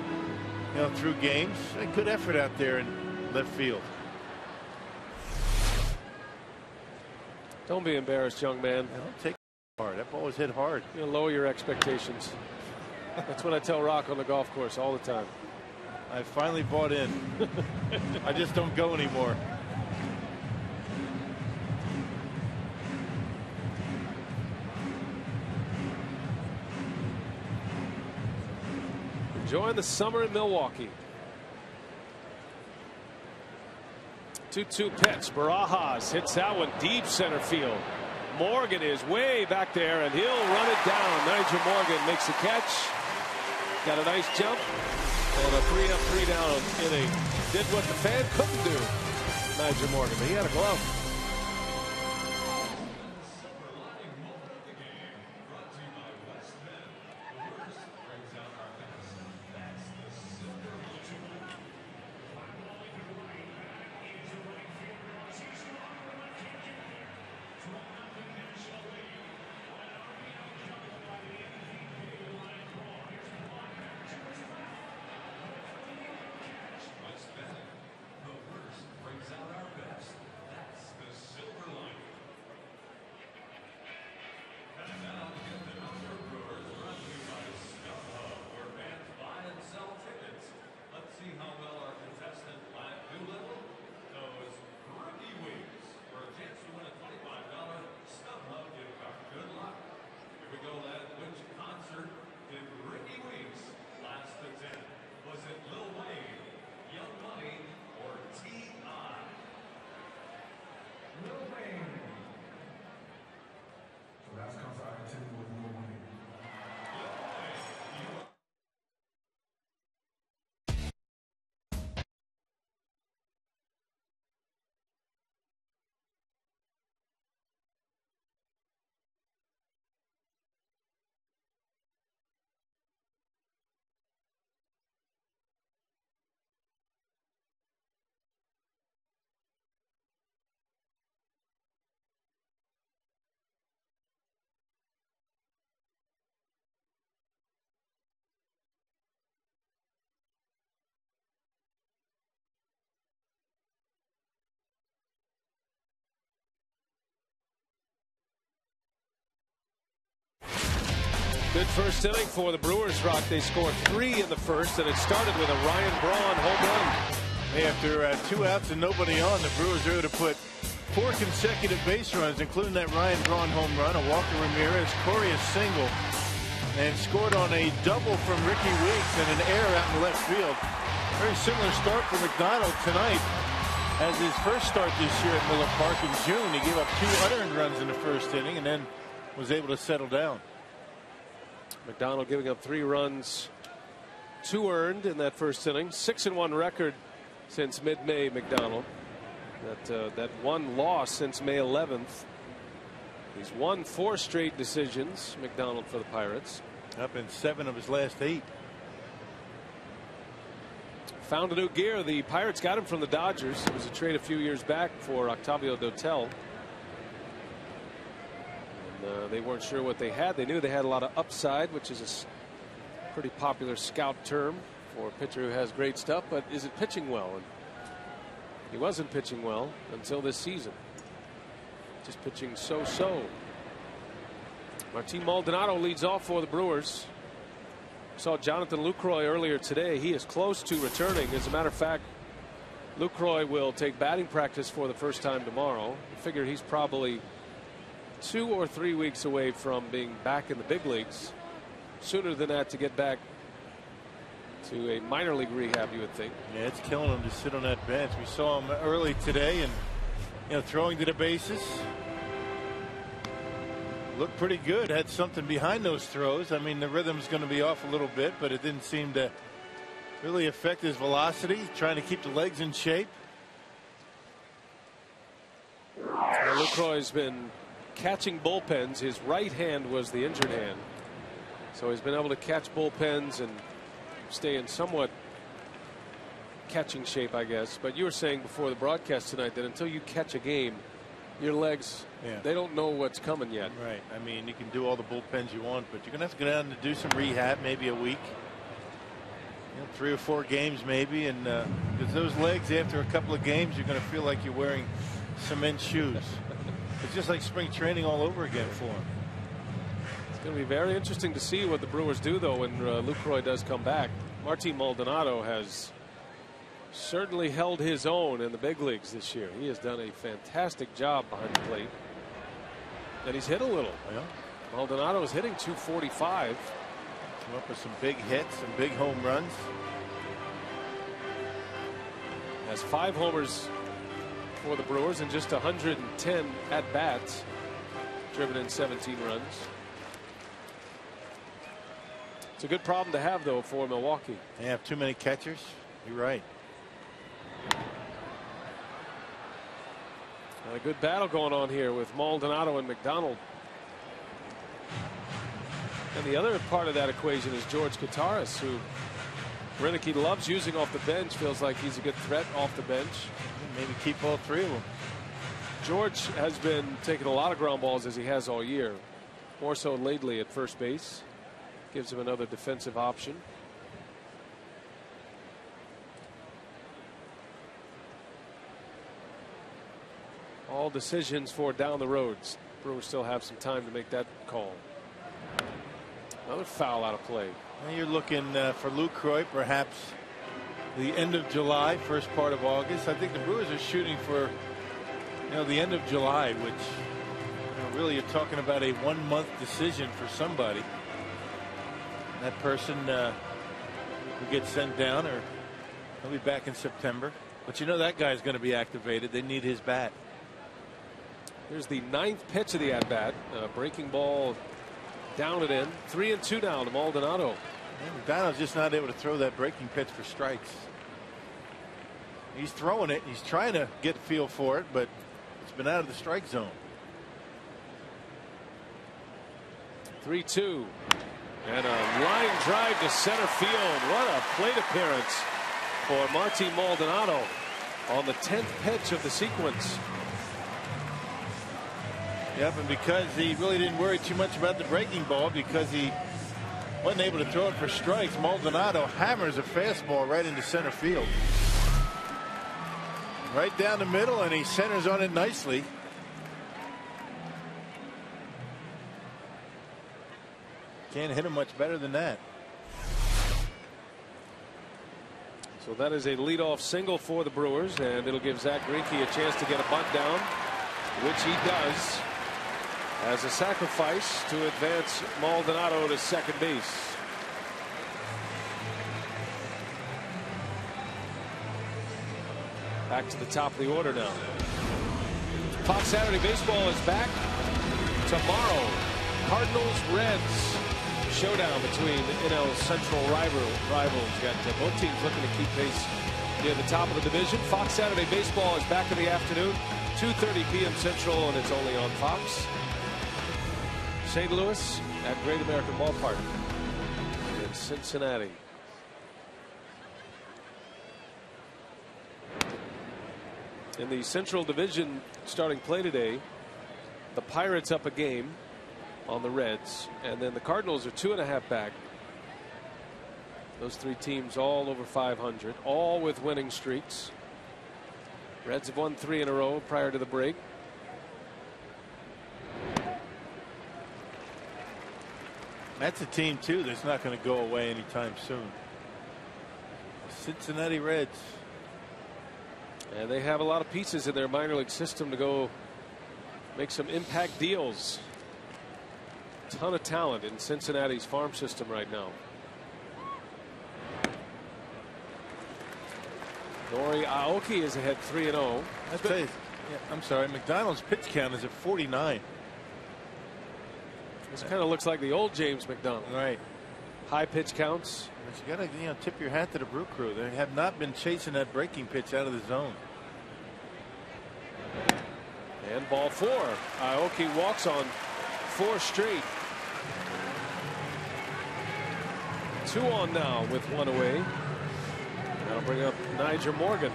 you know, through games. A good effort out there in left field. Don't be embarrassed, young man. Don't take it hard. That ball was hit hard. You know, lower your expectations. That's what I tell Rock on the golf course all the time. I finally bought in. I just don't go anymore. Enjoying the summer in Milwaukee. 2-2 pitch. Barajas hits that one deep center field. Morgan is way back there, and he'll run it down. Nigel Morgan makes the catch. Got a nice jump. And a 3-up, 3-down inning. Did what the fan couldn't do. Nigel Morgan, but he had a glove. Good first inning for the Brewers, Rock. They scored 3 in the first, and it started with a Ryan Braun home run. After 2 outs and nobody on, the Brewers are able to put 4 consecutive base runs, including that Ryan Braun home run, a Walker Ramirez, Correa single, and scored on a double from Ricky Weeks and an error out in left field. Very similar start for McDonald tonight. As his first start this year at Miller Park in June, he gave up 2 unearned runs in the first inning and then was able to settle down. McDonald giving up 3 runs, 2 earned in that first inning. 6-1 record since mid-May. McDonald, that 1 loss since May 11th. He's won 4 straight decisions, McDonald, for the Pirates. Up in 7 of his last 8. Found a new gear. The Pirates got him from the Dodgers. It was a trade a few years back for Octavio Dotel. And, they weren't sure what they had. They knew they had a lot of upside, which is a pretty popular scout term for a pitcher who has great stuff, but is it pitching well? And he wasn't pitching well until this season. Just pitching so-so. Martin Maldonado leads off for the Brewers. Saw Jonathan Lucroy earlier today. He is close to returning. As a matter of fact, Lucroy will take batting practice for the first time tomorrow. I figure he's probably 2 or 3 weeks away from being back in the big leagues. Sooner than that to get back to a minor league rehab, you would think. Yeah, it's killing him to sit on that bench. We saw him early today, and throwing to the bases. Looked pretty good. Had something behind those throws. I mean, the rhythm's going to be off a little bit, but it didn't seem to really affect his velocity. Trying to keep the legs in shape. Well, Lucroy's been catching bullpens. His right hand was the injured hand, so he's been able to catch bullpens and stay in somewhat catching shape, I guess. But you were saying before the broadcast tonight that until you catch a game, your legs, they don't know what's coming yet. Right. I mean, you can do all the bullpens you want, but you're going to have to go down and do some rehab, maybe a week. 3 or 4 games maybe, and because those legs after a couple of games, you're going to feel like you're wearing cement shoes. It's just like spring training all over again for him. It's going to be very interesting to see what the Brewers do, though, when Lucroy does come back. Martin Maldonado has certainly held his own in the big leagues this year. He has done a fantastic job behind the plate, and he's hit a little. Yeah. Maldonado is hitting .245. Came up with some big hits, some big home runs. Has 5 homers for the Brewers and just 110 at bats. Driven in 17 runs. It's a good problem to have, though, for Milwaukee. They have too many catchers. You're right. A good battle going on here with Maldonado and McDonald. And the other part of that equation is George Kottaras, who Roenicke loves using off the bench. Feels like he's a good threat off the bench. Maybe keep all 3 of them. George has been taking a lot of ground balls, as he has all year. More so lately at first base. Gives him another defensive option. All decisions for down the roads. Brewers still have some time to make that call. Another foul out of play. Now you're looking for Lucroy, perhaps the end of July, first part of August. I think the Brewers are shooting for the end of July, which really you're talking about a 1-month decision for somebody. That person who gets sent down, or he'll be back in September. But that guy's going to be activated. They need his bat. Here's the 9th pitch of the at-bat. Breaking ball down and in. 3-2 now to Maldonado. McDonald's just not able to throw that breaking pitch for strikes. He's throwing it. He's trying to get a feel for it, but it's been out of the strike zone. 3-2. And a line drive to center field. What a plate appearance for Martin Maldonado on the 10th pitch of the sequence. Yep, and because he really didn't worry too much about the breaking ball, because he wasn't able to throw it for strikes, Maldonado hammers a fastball right into center field. Right down the middle, and he centers on it nicely. Can't hit him much better than that. So that is a leadoff single for the Brewers, and it'll give Zach Greinke a chance to get a bunt down, which he does, as a sacrifice to advance Maldonado to second base. Back to the top of the order now. Fox Saturday Baseball is back tomorrow. Cardinals Reds showdown between NL Central rivals. Got both teams looking to keep pace near the top of the division. Fox Saturday Baseball is back in the afternoon, 2:30 p.m. Central, and it's only on Fox. St. Louis at Great American Ballpark in Cincinnati. In the Central Division starting play today, the Pirates up a game on the Reds, and then the Cardinals are 2.5 back. Those three teams all over 500, all with winning streaks. Reds have won 3 in a row prior to the break. That's a team too that's not going to go away anytime soon. Cincinnati Reds. And they have a lot of pieces in their minor league system to go make some impact deals. Ton of talent in Cincinnati's farm system right now. Nori Aoki is ahead 3-0. I'm sorry, McDonald's pitch count is at 49. This kind of looks like the old James McDonald. Right. High pitch counts. But you got to tip your hat to the Brew Crew. They have not been chasing that breaking pitch out of the zone. And ball 4. Aoki walks on 4 straight. 2 on now with 1 away. That'll bring up Nyjer Morgan.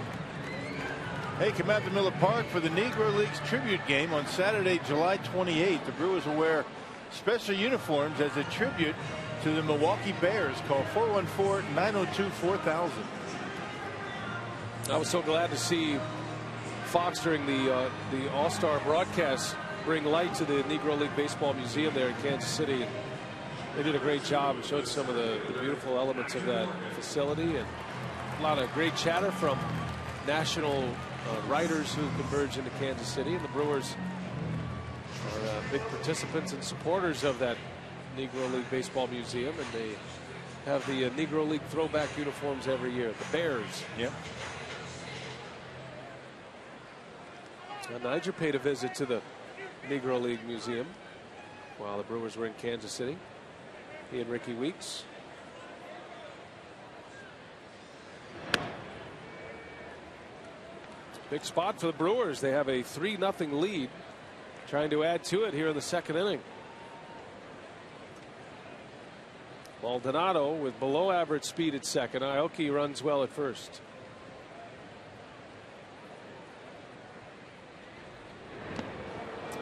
Hey, come out to Miller Park for the Negro Leagues tribute game on Saturday, July 28th. The Brewers will wear special uniforms as a tribute to the Milwaukee Bears. Call 414-902-4000. I was so glad to see Fox during the All-Star broadcast bring light to the Negro League Baseball Museum there in Kansas City. They did a great job and showed some of the beautiful elements of that facility, and a lot of great chatter from national writers who converge into Kansas City. And the Brewers are big participants and supporters of that Negro League Baseball Museum, and they have the Negro League throwback uniforms every year. The Bears. Yep. Nyjer paid a visit to the Negro League Museum while the Brewers were in Kansas City. He and Ricky Weeks. Big spot for the Brewers. They have a 3-0 lead, trying to add to it here in the second inning. Maldonado with below average speed at second. Aoki runs well at first.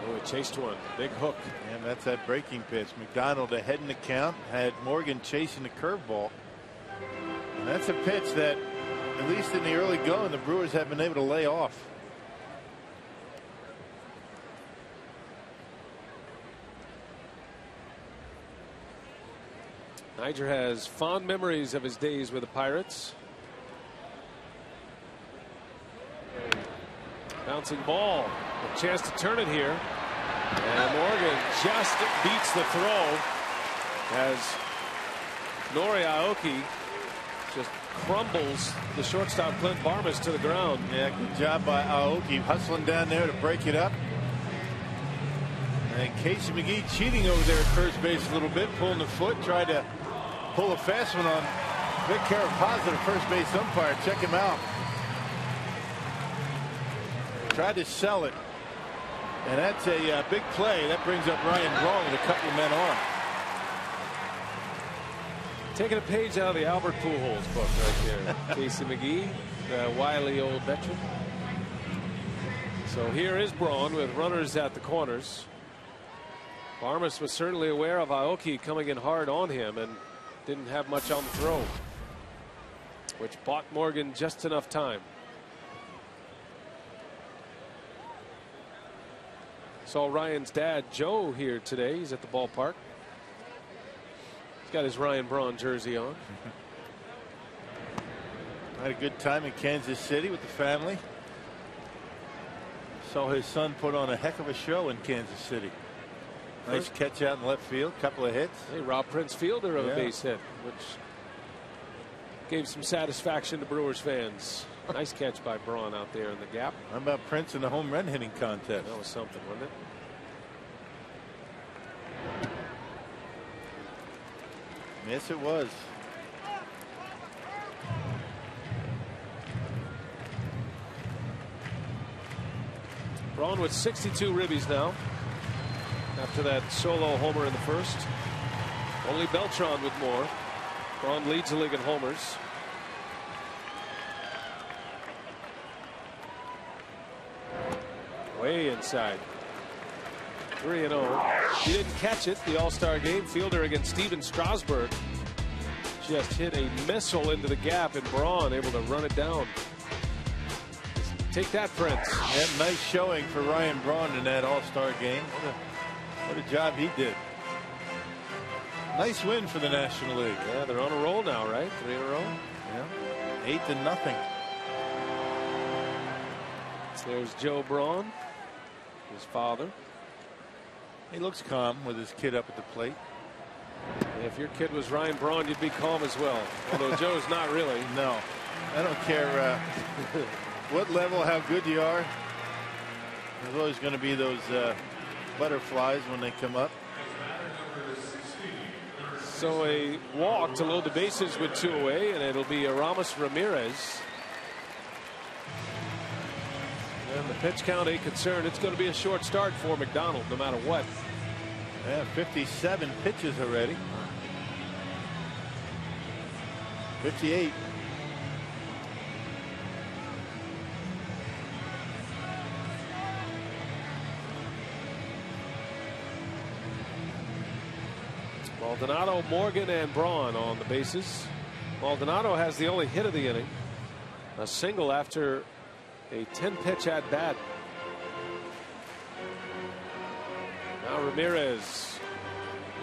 Oh, he chased one. Big hook. And that's that breaking pitch. McDonald ahead in the count, had Morgan chasing the curveball. And that's a pitch that, at least in the early going, the Brewers have been able to lay off. Nyjer has fond memories of his days with the Pirates. Bouncing ball. A chance to turn it here. And Morgan just beats the throw as Nori Aoki just crumbles the shortstop Clint Barmes to the ground. Yeah, good job by Aoki hustling down there to break it up. And Casey McGee cheating over there at first base a little bit, pulling the foot, tried to pull a fast one on Vic Carapazza, the first base umpire. Check him out. Tried to sell it. And that's a big play. That brings up Ryan Braun with a couple of men on. Taking a page out of the Albert Pujols book right here. Casey McGee, the wily old veteran. So here is Braun with runners at the corners. Barmes was certainly aware of Aoki coming in hard on him and didn't have much on the throw, which bought Morgan just enough time. Saw Ryan's dad Joe here today. He's at the ballpark. Got his Ryan Braun jersey on. Had a good time in Kansas City with the family. Saw his son put on a heck of a show in Kansas City. Nice catch out in left field, couple of hits. Hey, Rob Prince fielder of a base hit, which gave some satisfaction to Brewers fans. Nice catch by Braun out there in the gap. How about Prince in the home run hitting contest? That was something, wasn't it? Yes, it was. Braun with 62 ribbies now after that solo homer in the first. Only Beltran with more. Braun leads the league in homers. Way inside. 3-0. He didn't catch it. The All-Star game fielder against Steven Strasburg just hit a missile into the gap, and Braun able to run it down. Take that, Prince. Yeah, nice showing for Ryan Braun in that All-Star game. What a job he did. Nice win for the National League. Yeah, they're on a roll now, right? 3 in a row. Yeah, 8-0. So there's Joe Braun, his father. He looks calm with his kid up at the plate. If your kid was Ryan Braun, you'd be calm as well. Although Joe's not really. No, I don't care what level, how good you are. There's always going to be those butterflies when they come up. So a walk to load the bases with 2 away, and it'll be Aramis Ramirez. And the pitch count ain't concerned. It's going to be a short start for McDonald no matter what. Yeah, 57 pitches already. 58. Maldonado, Morgan, and Braun on the bases. Maldonado has the only hit of the inning. A single after a 10-pitch at bat. Now Ramirez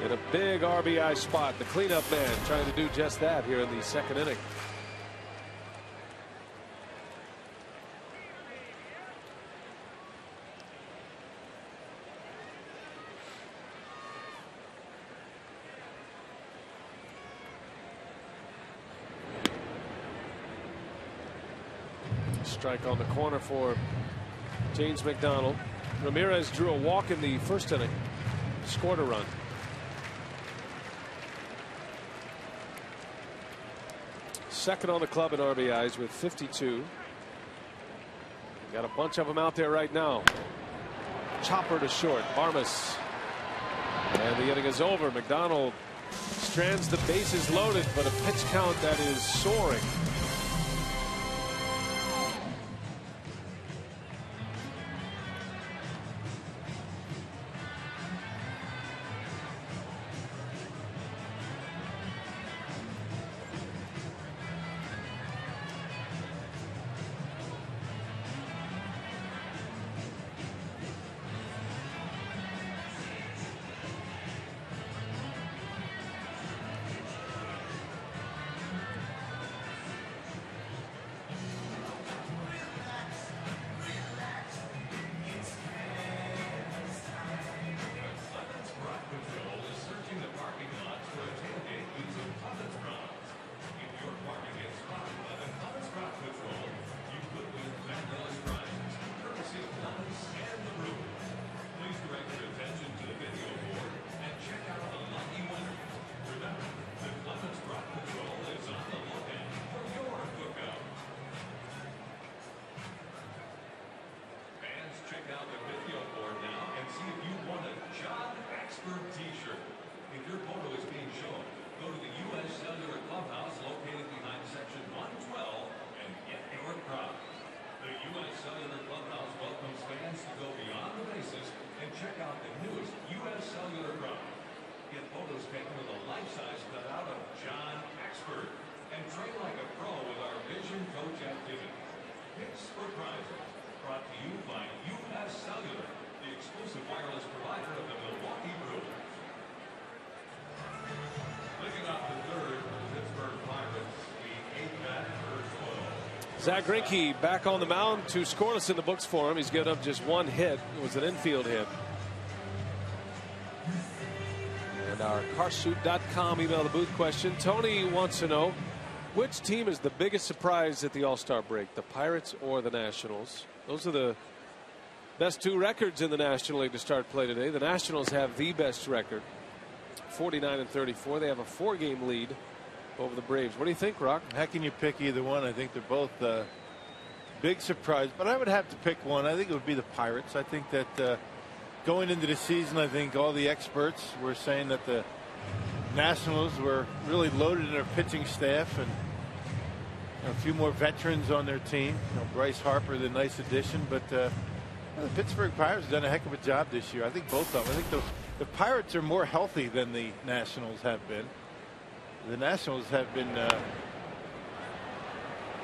in a big RBI spot. The cleanup man trying to do just that here in the second inning. Strike on the corner for James McDonald. Ramirez drew a walk in the first inning, scored a run. Second on the club in RBIs with 52. Got a bunch of them out there right now. Chopper to short. Armas. And the inning is over. McDonald strands the bases loaded, but a pitch count that is soaring. Zach Greinke back on the mound, 2 scoreless in the books for him. He's given up just 1 hit. It was an infield hit. And our carshoot.com email the booth question. Tony wants to know, which team is the biggest surprise at the All-Star break, the Pirates or the Nationals? Those are the best 2 records in the National League to start play today. The Nationals have the best record, 49-34. They have a 4-game lead over the Braves. What do you think, Rock? How can you pick either one? I think they're both big surprise, but I would have to pick one. I think it would be the Pirates. I think that going into the season, I think all the experts were saying that the Nationals were really loaded in their pitching staff and a few more veterans on their team. Bryce Harper, the nice addition, but the Pittsburgh Pirates have done a heck of a job this year. I think both of them. I think the Pirates are more healthy than the Nationals have been. The Nationals have been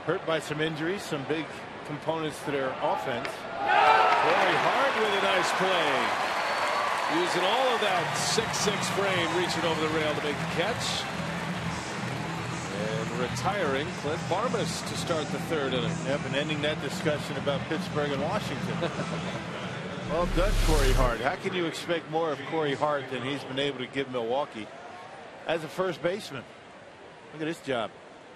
hurt by some injuries, some big components to their offense. Corey Hart with a nice play. Using all of that 6'6" frame, reaching over the rail to make the catch. And retiring Clint Barmes to start the 3rd inning. Yep, and ending that discussion about Pittsburgh and Washington. Well done, Corey Hart. How can you expect more of Corey Hart than he's been able to give Milwaukee as a first baseman? Look at his job.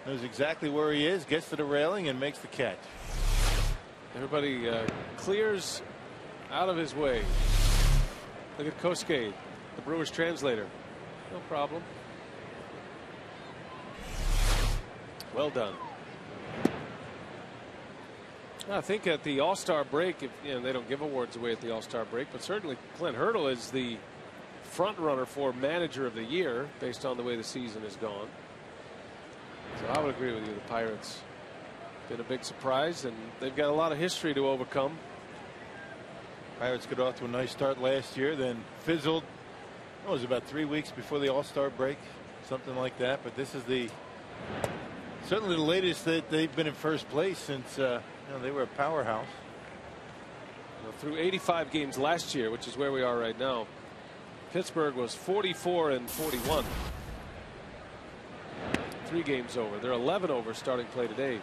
Knows exactly where he is, gets to the railing, and makes the catch. Everybody clears out of his way. Look at Kosuke, the Brewers translator. No problem. Well done. I think at the All-Star break, if they don't give awards away at the All-Star break, but certainly Clint Hurdle is the front runner for Manager of the Year based on the way the season has gone. So I would agree with you. The Pirates been a big surprise, and they've got a lot of history to overcome. Pirates got off to a nice start last year, then fizzled. It was about 3 weeks before the All-Star break, something like that. But this is certainly the latest that they've been in first place since they were a powerhouse. Through 85 games last year, which is where we are right now, Pittsburgh was 44-41. 3 games over. They're 11 over starting play today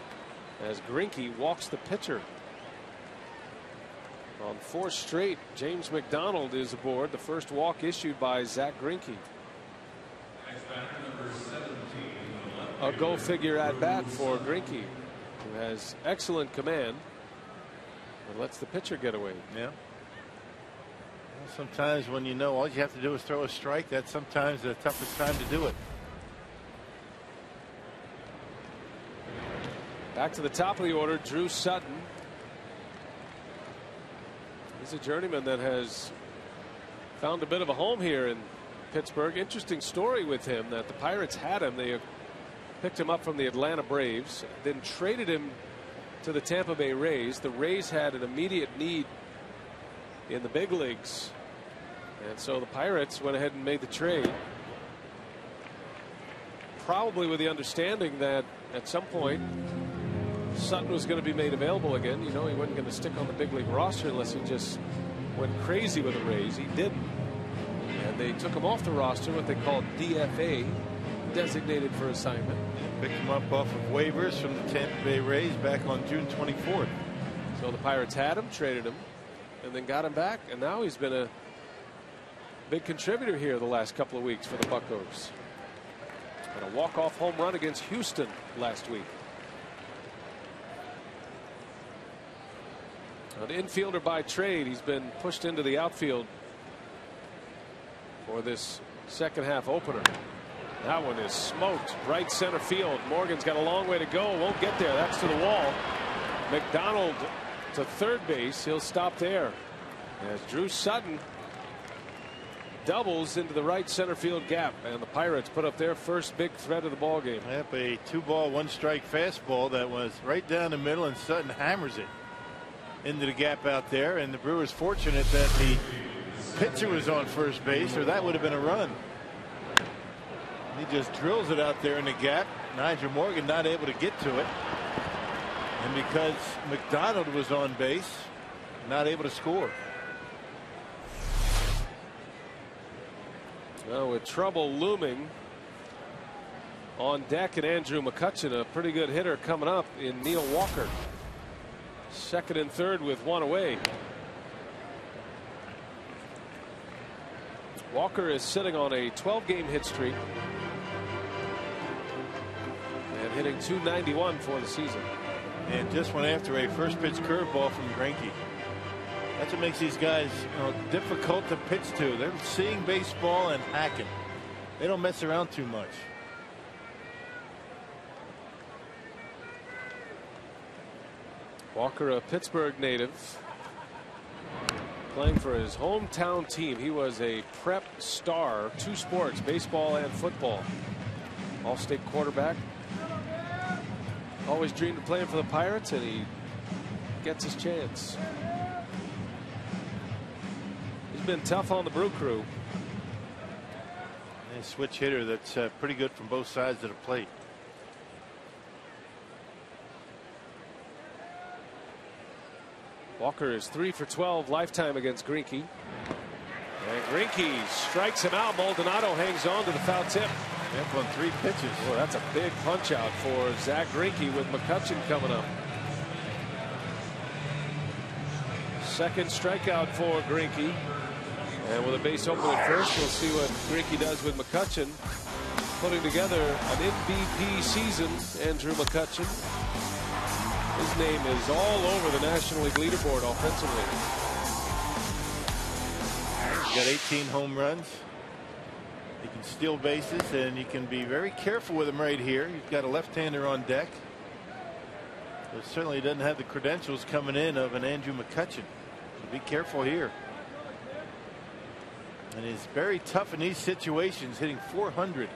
as Greinke walks the pitcher. On 4 straight, James McDonald is aboard. The first walk issued by Zach Greinke. A go figure at bat for Greinke, who has excellent command and lets the pitcher get away. Yeah. Well, sometimes when all you have to do is throw a strike, that's sometimes the toughest time to do it. Back to the top of the order, Drew Sutton. He's a journeyman that has found a bit of a home here in Pittsburgh. Interesting story with him that the Pirates had him. They picked him up from the Atlanta Braves, then traded him to the Tampa Bay Rays. The Rays had an immediate need in the big leagues, and so the Pirates went ahead and made the trade, probably with the understanding that at some point Sutton was going to be made available again. He wasn't going to stick on the big league roster unless he just went crazy with the Rays. He didn't, and they took him off the roster, what they called DFA, designated for assignment. Picked him up off of waivers from the Tampa Bay Rays back on June 24th. So the Pirates had him, traded him, and then got him back, and now he's been a big contributor here the last couple of weeks for the Buccos. And a walk-off home run against Houston last week. An infielder by trade. He's been pushed into the outfield for this second half opener. That one is smoked right center field. Morgan's got a long way to go. Won't get there. That's to the wall. McDonald to third base. He'll stop there as Drew Sutton doubles into the right center field gap, and the Pirates put up their first big threat of the ball game. Yep, a 2-ball 1-strike fastball that was right down the middle, and Sutton hammers it into the gap out there, and the Brewers fortunate that the pitcher was on first base, or that would have been a run. He just drills it out there in the gap. Nyjer Morgan not able to get to it, and because McDonald was on base, not able to score. Well, with trouble looming on deck, and Andrew McCutchen, a pretty good hitter, coming up in Neil Walker. Second and third with one away. Walker is sitting on a 12-game hit streak and hitting .291 for the season. And just went after a first pitch curveball from Greinke. That's what makes these guys, difficult to pitch to. They're seeing baseball and hacking. They don't mess around too much. Walker, a Pittsburgh native, playing for his hometown team. He was a prep star, 2 sports, baseball and football. All-state quarterback. Always dreamed of playing for the Pirates, and he gets his chance. He's been tough on the Brew Crew. A switch hitter that's pretty good from both sides of the plate. Walker is 3 for 12 lifetime against Greinke. And Greinke strikes him out. Maldonado hangs on to the foul tip. Yep, on 3 pitches. Boy, that's a big punch out for Zach Greinke with McCutchen coming up. Second strikeout for Greinke. And with a base open at first, we'll see what Greinke does with McCutchen. Putting together an MVP season, Andrew McCutchen. His name is all over the National League leaderboard offensively. He's got 18 home runs. He can steal bases, and you can be very careful with him right here. You've got a left-hander on deck. But certainly doesn't have the credentials coming in of an Andrew McCutchen. So be careful here. And he's very tough in these situations, hitting .400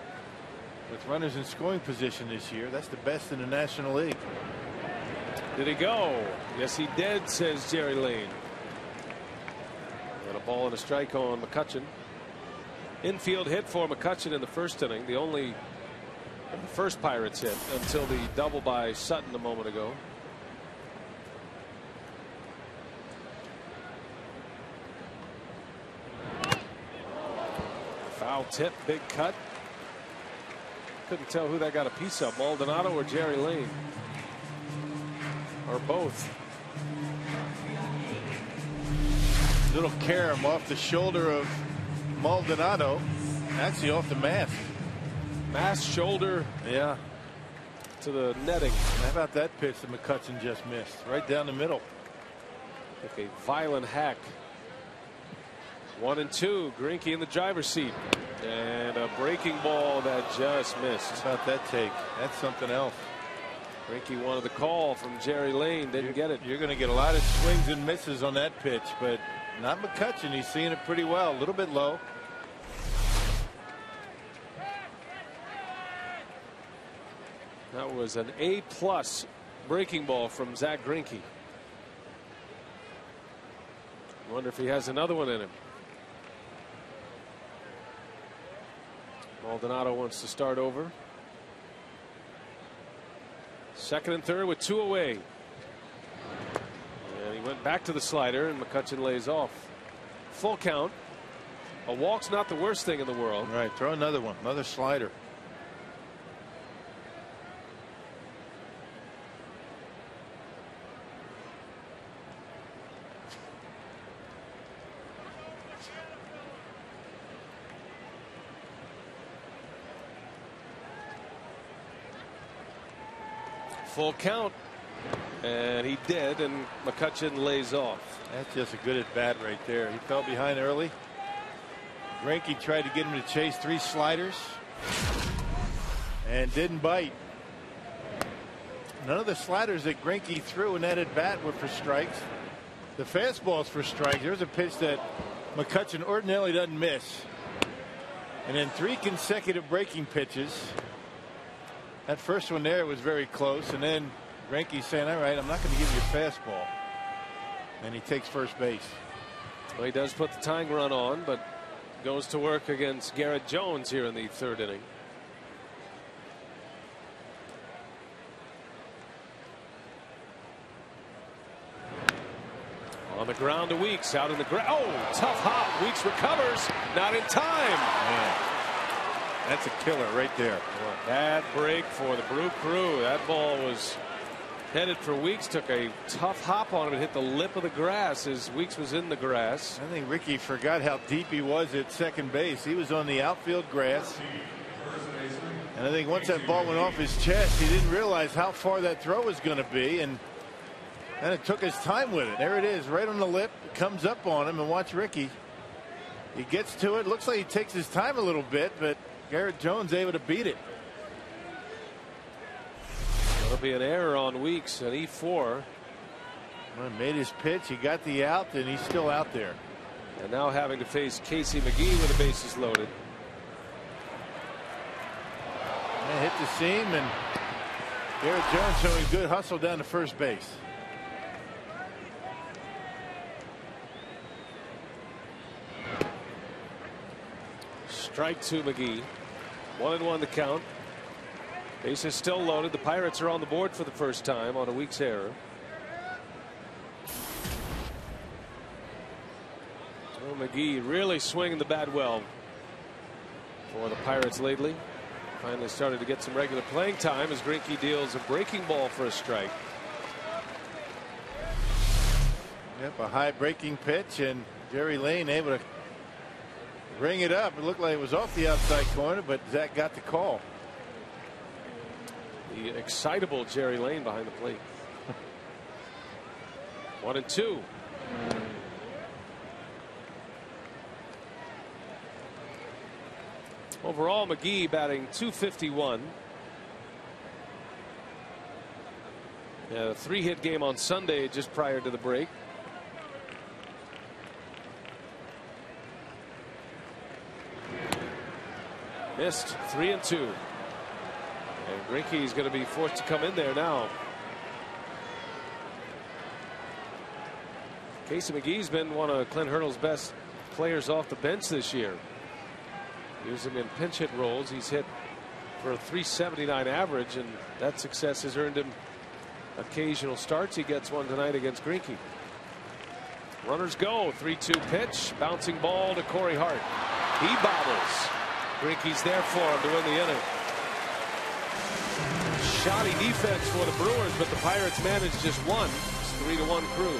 with runners in scoring position this year. That's the best in the National League. Did he go? Yes, he did, says Jerry Lane. And a ball and a strike on McCutchen. Infield hit for McCutchen in the first inning. The first Pirates hit until the double by Sutton a moment ago. Foul tip, big cut. Couldn't tell who that got a piece of, Maldonado or Jerry Lane. Or both. Little carom off the shoulder of Maldonado. Actually off the mask. Mask shoulder. Yeah. To the netting. How about that pitch that McCutchen just missed? Right down the middle. Like a violent hack. 1-2. Greinke in the driver's seat. And a breaking ball that just missed. How about that take? That's something else. Greinke wanted the call from Jerry Lane. Didn't get it. You're going to get a lot of swings and misses on that pitch, but not McCutchen. He's seeing it pretty well. A little bit low. That was an A+ breaking ball from Zach Greinke. Wonder if he has another one in him. Maldonado wants to start over. Second and third with 2 away. And he went back to the slider, and McCutchen lays off. Full count. A walk's not the worst thing in the world. Right. Throw another one. Another slider. Full count, and he did, and McCutchen lays off. That's just a good at bat right there. He fell behind early. Greinke tried to get him to chase 3 sliders and didn't bite. None of the sliders that Greinke threw in that at bat were for strikes. The fastball's for strikes. There's a pitch that McCutchen ordinarily doesn't miss, and then 3 consecutive breaking pitches. That first one there was very close, and then Greinke saying, all right, I'm not going to give you a fastball. And he takes first base. Well, he does put the tying run on, but goes to work against Garrett Jones here in the 3rd inning. On the ground to Weeks, out in the ground. Oh, tough hop. Weeks recovers, not in time. Man. That's a killer right there. Bad break for the Brew Crew. That ball was headed for Weeks. Took a tough hop on him and hit the lip of the grass as Weeks was in the grass. I think Ricky forgot how deep he was at second base. He was on the outfield grass. And I think once that ball went off his chest, he didn't realize how far that throw was going to be. And it took his time with it. There it is, right on the lip. It comes up on him, and watch Ricky. He gets to it. Looks like he takes his time a little bit, but Garrett Jones able to beat it. That'll be an error on Weeks, an E4. Well, made his pitch. He got the out, and he's still out there. And now having to face Casey McGee with the bases loaded. And hit the seam, and Garrett Jones showing good hustle down to first base. Strike to McGee. 1-1 the count. Base is still loaded. The Pirates are on the board for the first time on a Weeks error. So McGee really swinging the bat well for the Pirates lately. Finally started to get some regular playing time as Greinke deals a breaking ball for a strike. Yep, a high breaking pitch, and Jerry Lane able to bring it up. It looked like it was off the outside corner, but Zach got the call. The excitable Jerry Lane behind the plate. 1-2. Overall, McGee batting .251. A 3-hit game on Sunday just prior to the break. Missed 3-2. And Greinke is going to be forced to come in there now. Casey McGee's been one of Clint Hurdle's best players off the bench this year. Use him in pinch hit roles. He's hit for a .379 average, and that success has earned him occasional starts. He gets one tonight against Greinke. Runners go. 3-2 pitch. Bouncing ball to Corey Hart. He bobbles. Greinke's there for him to win the inning. Shoddy defense for the Brewers, but the Pirates managed just one. It's 3-1 Crew.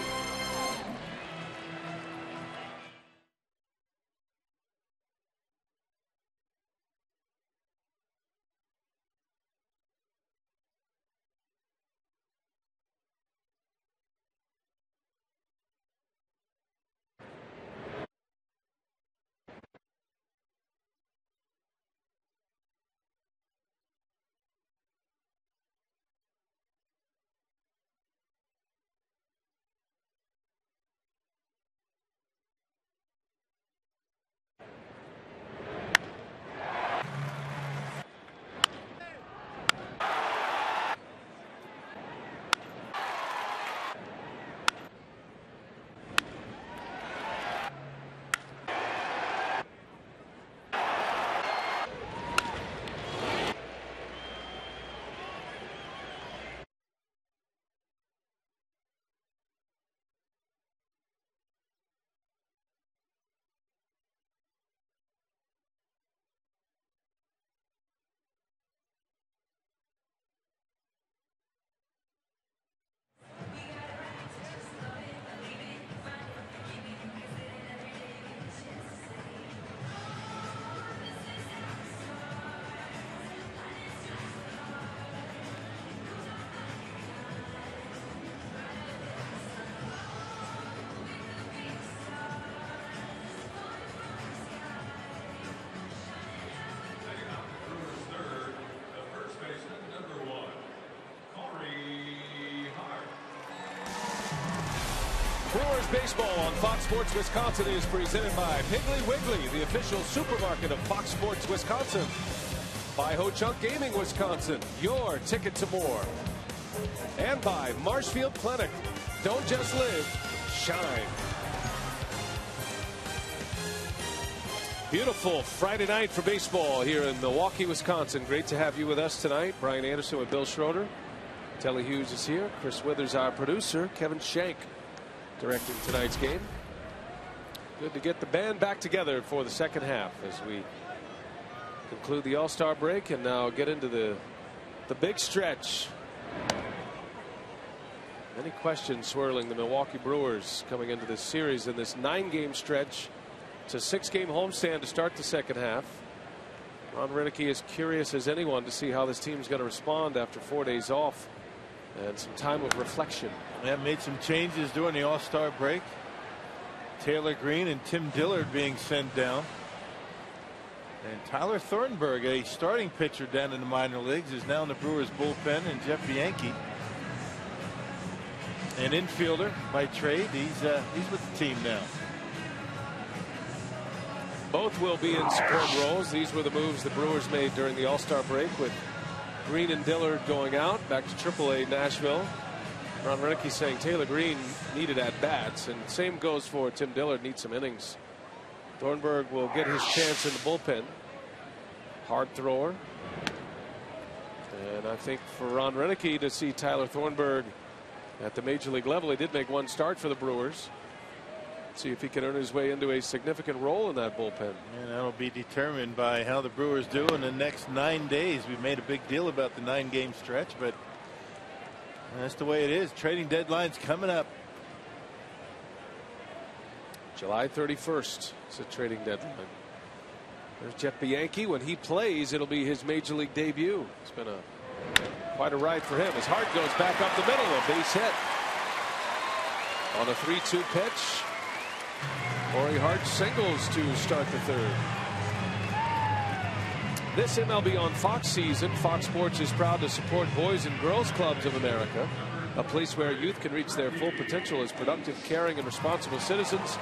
Brewers baseball on Fox Sports Wisconsin is presented by Piggly Wiggly, the official supermarket of Fox Sports Wisconsin. By Ho Chunk Gaming Wisconsin, your ticket to more. And by Marshfield Clinic. Don't just live, shine. Beautiful Friday night for baseball here in Milwaukee, Wisconsin. Great to have you with us tonight. Brian Anderson with Bill Schroeder. Telly Hughes is here. Chris Withers, our producer. Kevin Shank directing tonight's game. Good to get the band back together for the second half as we conclude the All-Star break and now get into the big stretch. Many questions swirling the Milwaukee Brewers coming into this series in this 9-game stretch. It's a 6-game homestand to start the second half. Ron Roenicke is curious as anyone to see how this team's going to respond after 4 days off and some time of reflection. Yeah, made some changes during the All-Star break. Taylor Green and Tim Dillard being sent down. And Tyler Thornburg, a starting pitcher down in the minor leagues, is now in the Brewers bullpen, and Jeff Bianchi, an infielder by trade, he's with the team now. Both will be in support roles. These were the moves the Brewers made during the All-Star break, with Green and Dillard going out back to AAA Nashville. Ron Roenicke saying Taylor Green needed at-bats, and same goes for Tim Dillard, needs some innings. Thornburg will get his chance in the bullpen. Hard thrower. And I think for Ron Roenicke to see Tyler Thornburg at the major league level, he did make one start for the Brewers. See if he can earn his way into a significant role in that bullpen. And that'll be determined by how the Brewers do in the next 9 days. We've made a big deal about the 9-game stretch, but that's the way it is. Trading deadline's coming up. July 31st is a trading deadline. There's Jeff Bianchi. When he plays, it'll be his major league debut. It's been quite a ride for him. His heart goes back up the middle. A base hit on a 3-2 pitch. Corey Hart singles to start the third. This MLB on Fox season, Fox Sports is proud to support Boys and Girls Clubs of America, a place where youth can reach their full potential as productive, caring, and responsible citizens.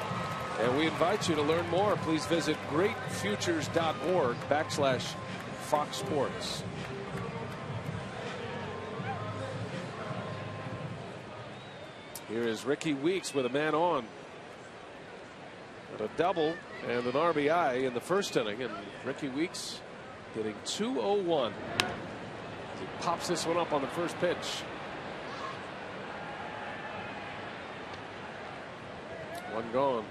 And we invite you to learn more. Please visit greatfutures.org/Fox Sports. Here is Ricky Weeks with a man on. A double and an RBI in the first inning, and Ricky Weeks hitting .201. He pops this one up on the first pitch. One gone.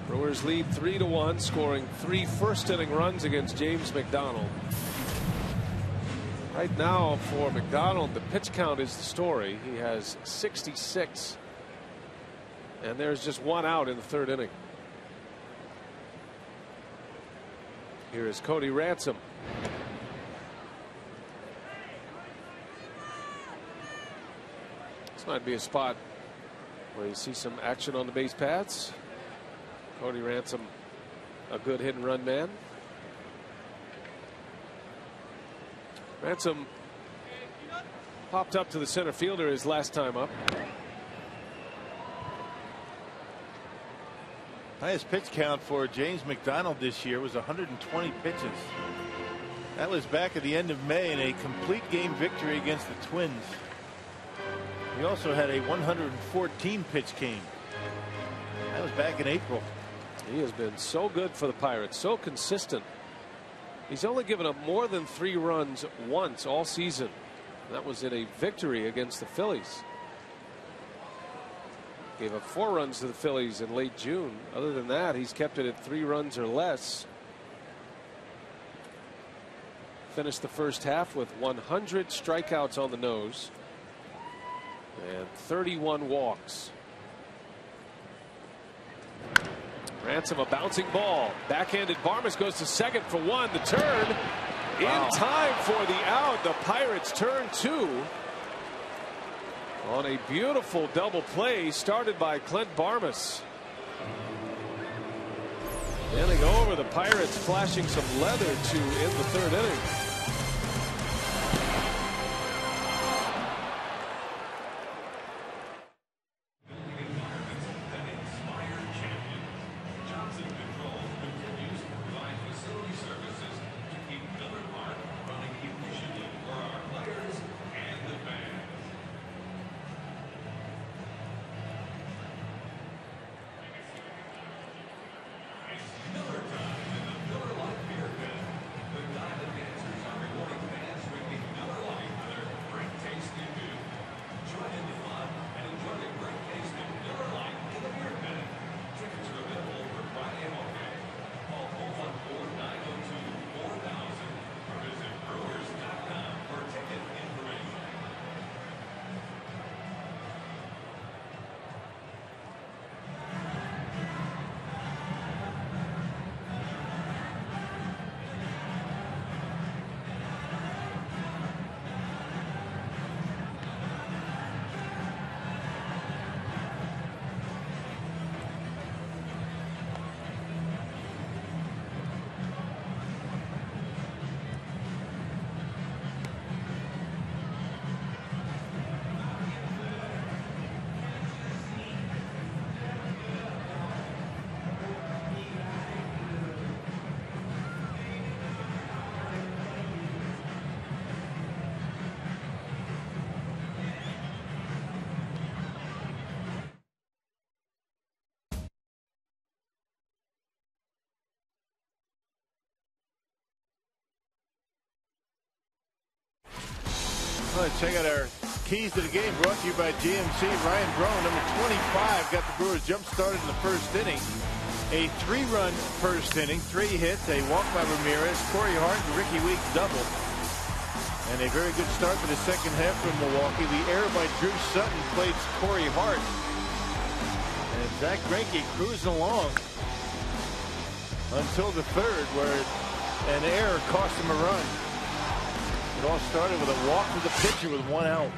Brewers lead 3-1, scoring 3 first-inning runs against James McDonald. Right now for McDonald, the pitch count is the story. He has 66, and there's just one out in the third inning. Here is Cody Ransom. This might be a spot where you see some action on the base paths. Cody Ransom, a good hit and run man. Ransom popped up to the center fielder his last time up. Highest pitch count for James McDonald this year was 120 pitches. That was back at the end of May in a complete game victory against the Twins. He also had a 114 pitch game. That was back in April. He has been so good for the Pirates, so consistent. He's only given up more than 3 runs once all season. That was in a victory against the Phillies. Gave up 4 runs to the Phillies in late June. Other than that, he's kept it at 3 runs or less. Finished the first half with 100 strikeouts on the nose and 31 walks. Ransom, a bouncing ball. Backhanded Barmes goes to second for 1. The turn in time for the out. The Pirates turn 2 on a beautiful double play started by Clint Barmes. Standing over, the Pirates flashing some leather to end the third inning. Well, check out our keys to the game brought to you by GMC. Ryan Braun, number 25, got the Brewers jump started in the first inning. A 3-run first inning, 3 hits, a walk by Ramirez, Corey Hart, and Ricky Weeks double. And a very good start to the second half from Milwaukee. The error by Drew Sutton plays Corey Hart. And Zach Greinke cruising along until the third, where an error cost him a run. It all started with a walk to the pitcher with 1 out.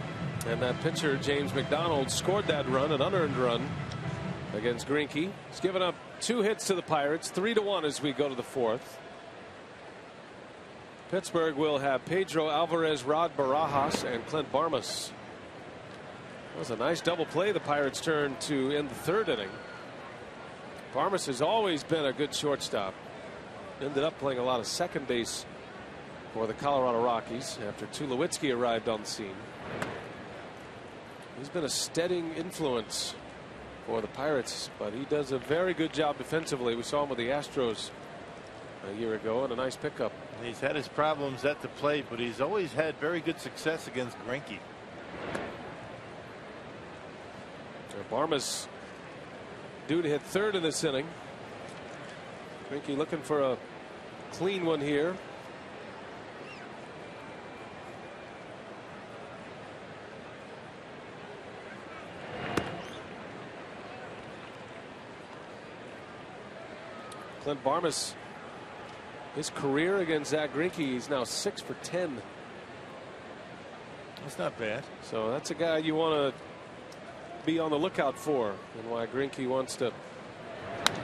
And that pitcher, James McDonald, scored that run, an unearned run against Greinke. He's given up 2 hits to the Pirates, 3-1 as we go to the 4th. Pittsburgh will have Pedro Alvarez, Rod Barajas, and Clint Barmas. That was a nice double play the Pirates turned to in the 3rd inning. Barmas has always been a good shortstop. Ended up playing a lot of second base for the Colorado Rockies after Tulowitzki arrived on the scene. He's been a steadying influence for the Pirates, but he does a very good job defensively. We saw him with the Astros a year ago, and a nice pickup. He's had his problems at the plate, but he's always had very good success against Greinke. Barmas due to hit 3rd in this inning. Greinke looking for a clean one here. Clint Barmas, his career against Zach Greinke, he's now 6 for 10. That's not bad. So that's a guy you want to be on the lookout for, and why Greinke wants to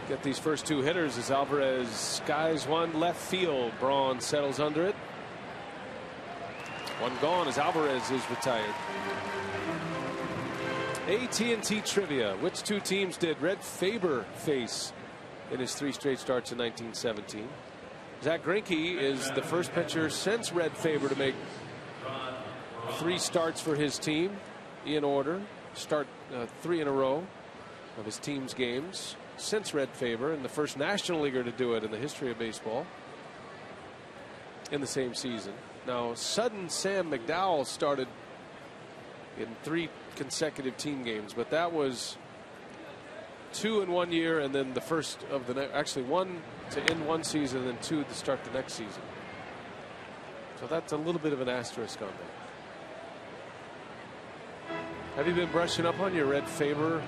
get these first 2 hitters as Alvarez skies one left field. Braun settles under it. 1 gone as Alvarez is retired. AT&T trivia. Which 2 teams did Red Faber face in his 3 straight starts in 1917? Zach Greinke is the first pitcher since Red Faber to make 3 starts for his team in order. Start 3 in a row of his team's games since Red Faber, and the first National Leaguer to do it in the history of baseball in the same season. Now, Sudden Sam McDowell started in 3 consecutive team games, but that was 2 in 1 year, and then the first of the actually 1 to end 1 season, and then 2 to start the next season. So that's a little bit of an asterisk on that. Have you been brushing up on your Red Faber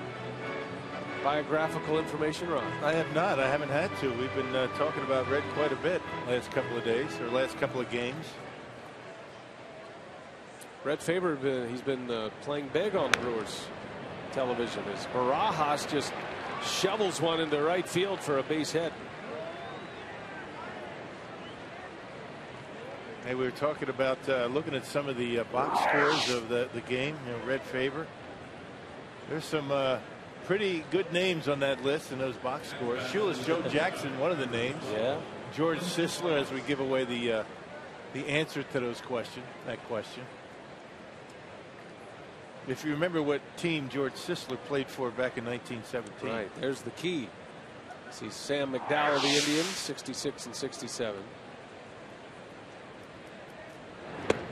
biographical information, Ron? I have not. I haven't had to. We've been talking about Red quite a bit last couple of days, or last couple of games. Red Faber, he's been playing big on Brewers television as Barajas just shovels one into right field for a base hit. Hey, we were talking about looking at some of the box scores of the game. You know, Red Faber. There's some pretty good names on that list in those box scores. Shoeless Joe Jackson, one of the names. Yeah. George Sisler, as we give away the answer to that question. If you remember what team George Sisler played for back in 1917. Right. There's the key. See Sam McDowell of the Indians, 66 and 67.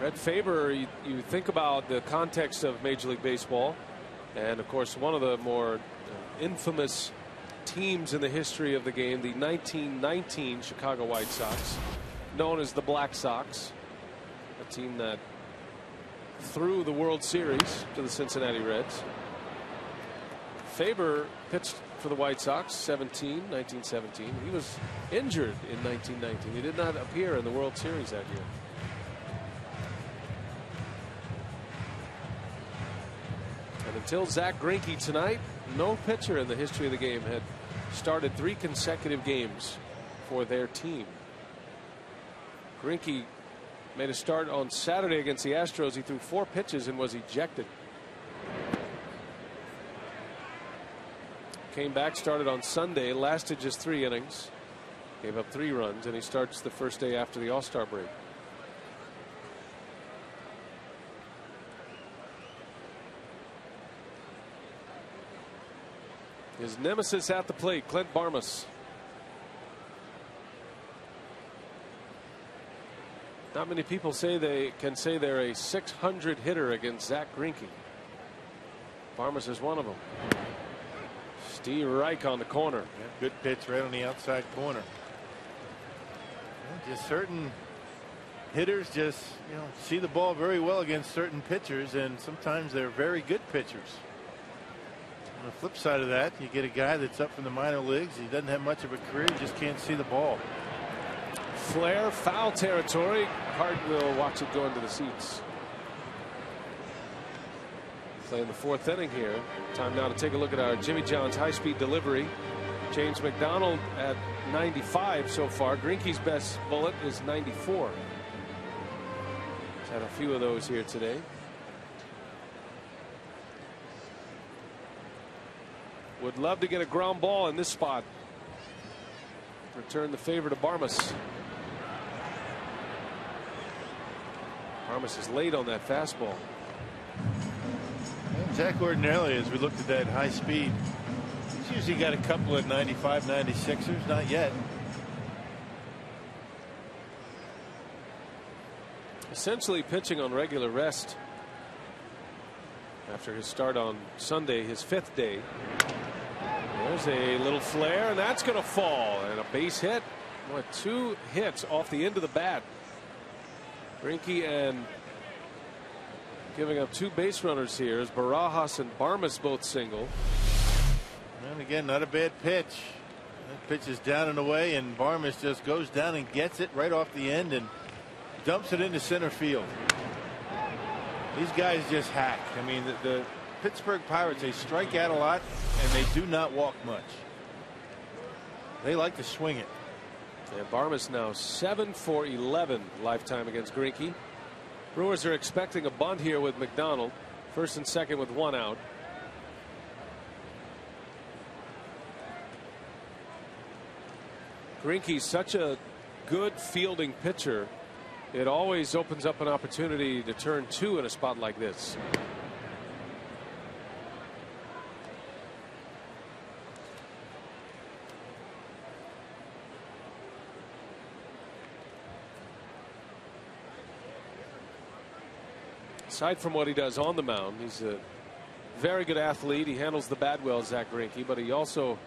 Red Faber, you think about the context of Major League Baseball, and of course one of the more infamous teams in the history of the game, the 1919 Chicago White Sox, known as the Black Sox, a team that threw the World Series to the Cincinnati Reds. Faber pitched for the White Sox 1917. He was injured in 1919. He did not appear in the World Series that year. And until Zach Greinke tonight, no pitcher in the history of the game had started 3 consecutive games for their team. Greinke made a start on Saturday against the Astros. He threw 4 pitches and was ejected. Came back, started on Sunday, lasted just 3 innings, gave up 3 runs, and he starts the first day after the All-Star break. His nemesis at the plate, Clint Barmas. Not many people say they're a 600 hitter against Zach Greinke. Barmes is one of them. Steve Reich on the corner. Yeah, good pitch right on the outside corner. Just certain hitters just see the ball very well against certain pitchers, and sometimes they're very good pitchers. On the flip side of that, you get a guy that's up from the minor leagues. He doesn't have much of a career. He just can't see the ball. Flair, foul territory. Hart will watch it go into the seats. Playing the 4th inning here. Time now to take a look at our Jimmy John's high-speed delivery. James McDonald at 95 so far. Greinke's best bullet is 94. He's had a few of those here today. Would love to get a ground ball in this spot. Return the favor to Barmes. Barmes is late on that fastball. Zach ordinarily, as we looked at that high speed, he's usually got a couple of 95, 96ers. Not yet. Essentially pitching on regular rest after his start on Sunday, his 5th day. There's a little flare, and that's going to fall, and a base hit. What, 2 hits off the end of the bat. Greinke and giving up 2 base runners here as Barajas and Barmes both single. And again, not a bad pitch. That pitch is down and away, and Barmes just goes down and gets it right off the end and dumps it into center field. These guys just hack. I mean, the Pittsburgh Pirates, they strike out a lot and they do not walk much. They like to swing it. And Barmes now 7 for 11 lifetime against Greinke. Brewers are expecting a bunt here with McDonald. 1st and 2nd with 1 out. Greinke's such a good fielding pitcher. It always opens up an opportunity to turn 2 in a spot like this. Aside from what he does on the mound, he's a very good athlete. He handles the bat well, Zach Greinke, but he also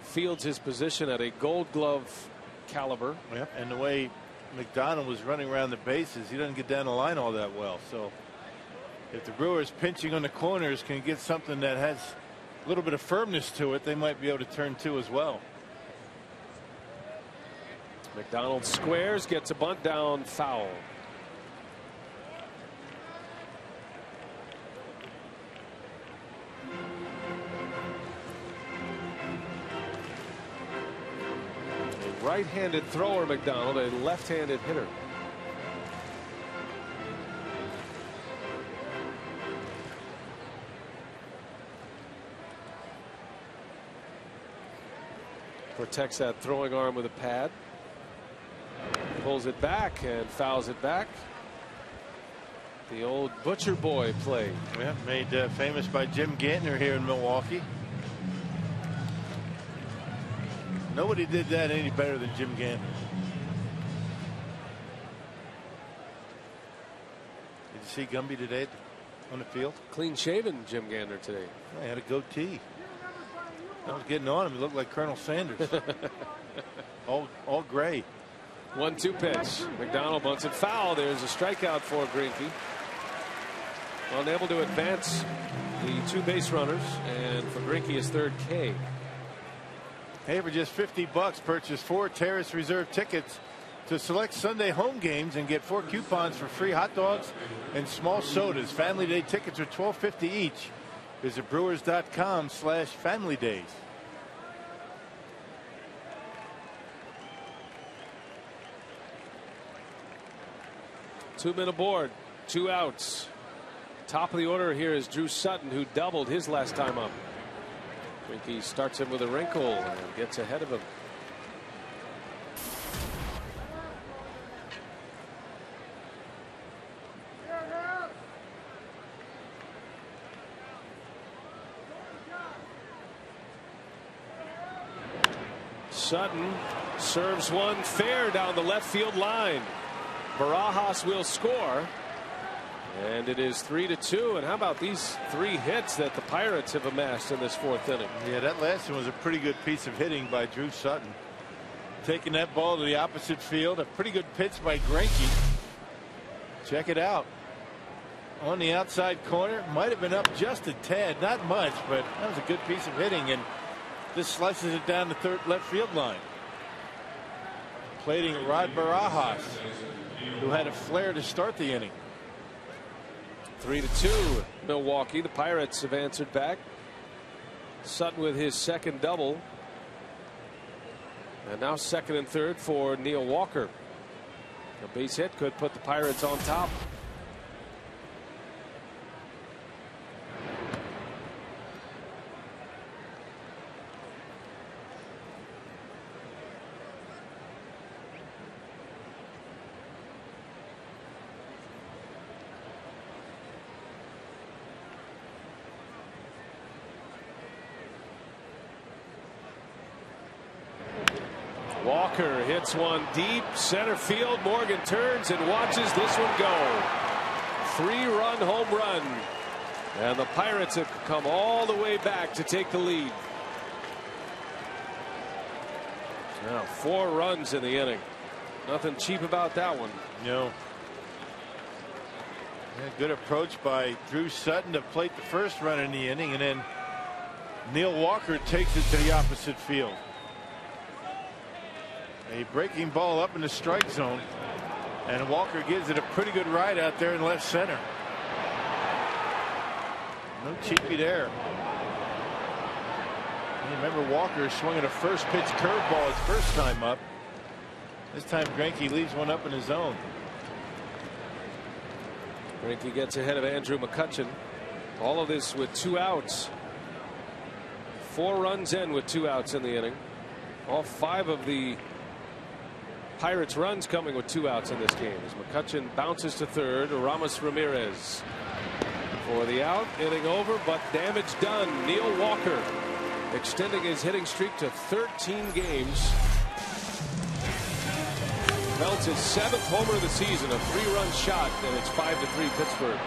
fields his position at a Gold Glove caliber. Yep. And the way McDonald was running around the bases, he doesn't get down the line all that well. So if the Brewers pinching on the corners can get something that has a little bit of firmness to it, they might be able to turn 2 as well. McDonald squares, gets a bunt down, foul. Right-handed thrower McDonald, a left-handed hitter. Protects that throwing arm with a pad. Pulls it back and fouls it back. The old Butcher Boy play. Yeah, made famous by Jim Gantner here in Milwaukee. Nobody did that any better than Jim Gantner. Did you see Gumby today on the field? Clean shaven Jim Gantner today. He had a goatee. I was getting on him. He looked like Colonel Sanders. all gray. 1-2 pitch. McDonald bunts it foul. There's a strikeout for Greinke. Unable to advance the 2 base runners, and for Greinke his 3rd K. Hey, for just $50, purchase 4 Terrace Reserve tickets to select Sunday home games and get 4 coupons for free hot dogs and small sodas. Family Day tickets are $12.50 each. Visit Brewers.com/FamilyDays. Two men aboard, 2 outs. Top of the order here is Drew Sutton, who doubled his last time up. Greinke starts him with a wrinkle and gets ahead of him. Sutton serves one fair down the left field line. Barajas will score. And it is 3-2. And how about these 3 hits that the Pirates have amassed in this 4th inning? Yeah, that last one was a pretty good piece of hitting by Drew Sutton. Taking that ball to the opposite field. A pretty good pitch by Greinke. Check it out. On the outside corner. Might have been up just a tad. Not much, but that was a good piece of hitting. And this slices it down the left field line. Plating Rod Barajas, who had a flare to start the inning. 3-2 Milwaukee. The Pirates have answered back. Sutton with his 2nd double. And now 2nd and 3rd for Neil Walker. A base hit could put the Pirates on top. Walker hits one deep center field. Morgan turns and watches this one go. 3-run home run. And the Pirates have come all the way back to take the lead. Now 4 runs in the inning. Nothing cheap about that one. No. Yeah, good approach by Drew Sutton to plate the 1st run in the inning, and then Neil Walker takes it to the opposite field. A breaking ball up in the strike zone, and Walker gives it a pretty good ride out there in left center. No cheapie there. You remember Walker swinging a first pitch curveball his first time up. This time Greinke leaves one up in his zone. Greinke gets ahead of Andrew McCutchen. All of this with 2 outs. 4 runs in with 2 outs in the inning. All 5 of the Pirates runs coming with 2 outs in this game as McCutchen bounces to 3rd. Ramos Ramirez for the out. Inning over, but damage done. Neil Walker extending his hitting streak to 13 games. Melts his 7th homer of the season, a 3-run shot, and it's 5-3 Pittsburgh.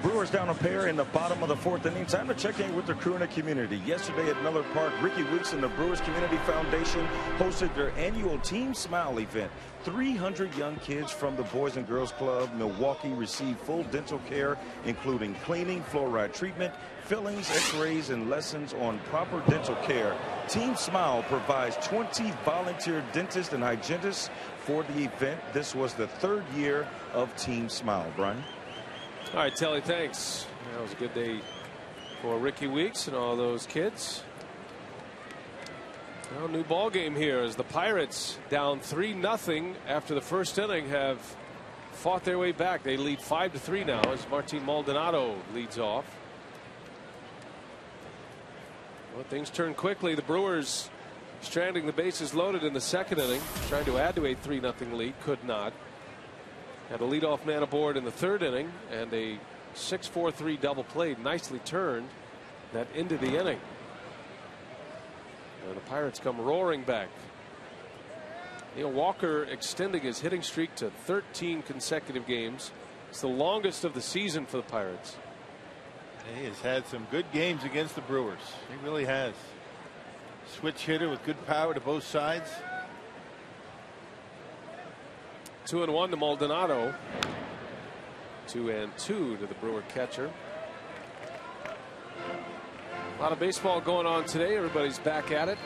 Brewers down a pair in the bottom of the 4th inning. Time to check in with the crew in the community. Yesterday at Miller Park, Ricky Weeks and the Brewers Community Foundation hosted their annual Team Smile event. 300 young kids from the Boys and Girls Club Milwaukee received full dental care, including cleaning, fluoride treatment, fillings, x-rays, and lessons on proper dental care. Team Smile provides 20 volunteer dentists and hygienists for the event. This was the 3rd year of Team Smile. Brian? All right, Telly, thanks. That was a good day for Ricky Weeks and all those kids. Now, new ball game here as the Pirates down 3-0 after the 1st inning have fought their way back. They lead 5-3 now as Martin Maldonado leads off. Well, things turn quickly. The Brewers stranding the bases loaded in the second inning, trying to add to a 3-0 lead, could not. Had a leadoff man aboard in the third inning, and a 6-4-3 double play nicely turned that into the inning. And the Pirates come roaring back. Neil Walker extending his hitting streak to 13 consecutive games. It's the longest of the season for the Pirates. He has had some good games against the Brewers. He really has. Switch hitter with good power to both sides. 2-1 to Maldonado. 2-2 to the Brewer catcher. A lot of baseball going on today. Everybody's back at it.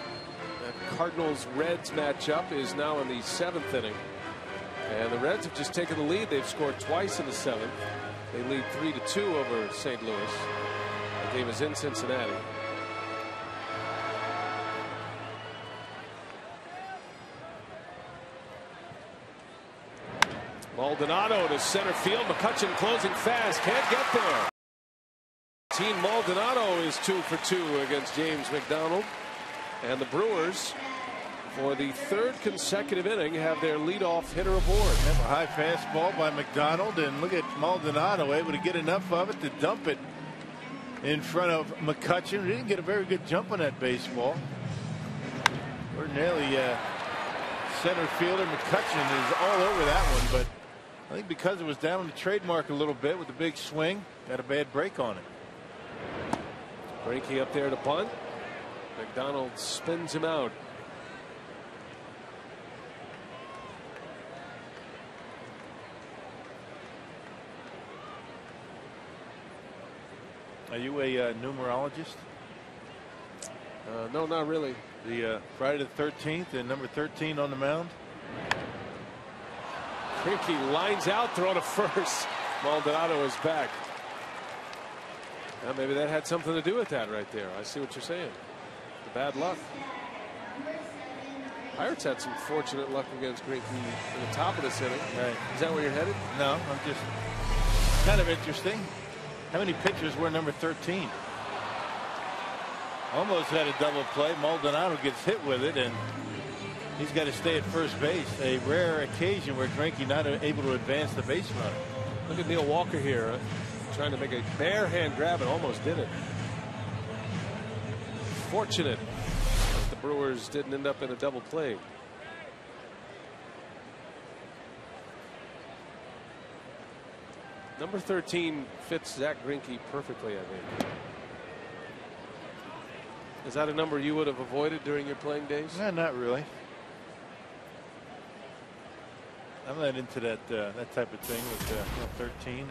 That Cardinals-Reds matchup is now in the 7th inning. And the Reds have just taken the lead. They've scored twice in the 7th. They lead 3-2 over St. Louis. The game is in Cincinnati. Maldonado to center field. McCutchen closing fast. Can't get there. Team Maldonado is 2 for 2 against James McDonald. And the Brewers, for the 3rd consecutive inning, have their leadoff hitter aboard. Have a high fastball by McDonald, and look at Maldonado able to get enough of it to dump it in front of McCutchen. He didn't get a very good jump on that baseball. Ordinarily, center fielder McCutchen is all over that one, but I think because it was down on the trademark a little bit with the big swing, got a bad break on it. Greinke up there to bunt. McDonald spins him out. Are you a numerologist? No, not really. The Friday the 13th and number 13 on the mound. Greinke lines out, throw to first. Maldonado is back. Well, maybe that had something to do with that right there. I see what you're saying. The bad luck. Pirates had some fortunate luck against Greinke in the top of this inning. Right. Is that where you're headed? No, I'm just kind of interesting. How many pitchers were number 13? Almost had a double play. Maldonado gets hit with it, and he's got to stay at first base. A rare occasion where Greinke not able to advance the base runner. Look at Neil Walker here, trying to make a bare hand grab and almost did it. Fortunate that the Brewers didn't end up in a double play. Number 13 fits Zach Greinke perfectly, I think. Is that a number you would have avoided during your playing days? No, not really. I'm not into that that type of thing with 13,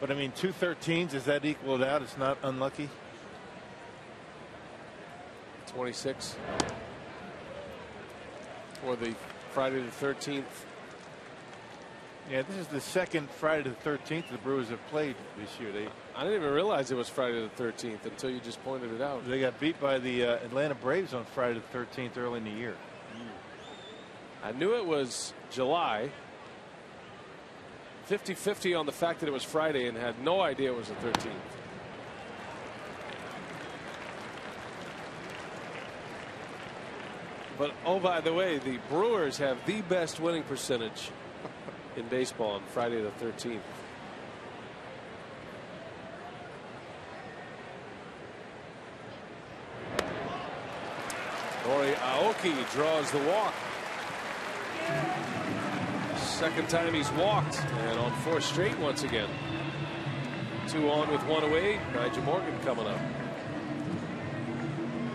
but I mean 2 13s, is that equal it out? It's not unlucky. 26 for the Friday the 13th. Yeah, this is the second Friday the 13th the Brewers have played this year. I didn't even realize it was Friday the 13th until you just pointed it out. They got beat by the Atlanta Braves on Friday the 13th early in the year. I knew it was July. 50-50 on the fact that it was Friday and had no idea it was the 13th. But oh, by the way, the Brewers have the best winning percentage in baseball on Friday the 13th. Nori Aoki draws the walk. Second time he's walked, and on 4 straight once again. 2 on with 1 away. Nigel Morgan coming up.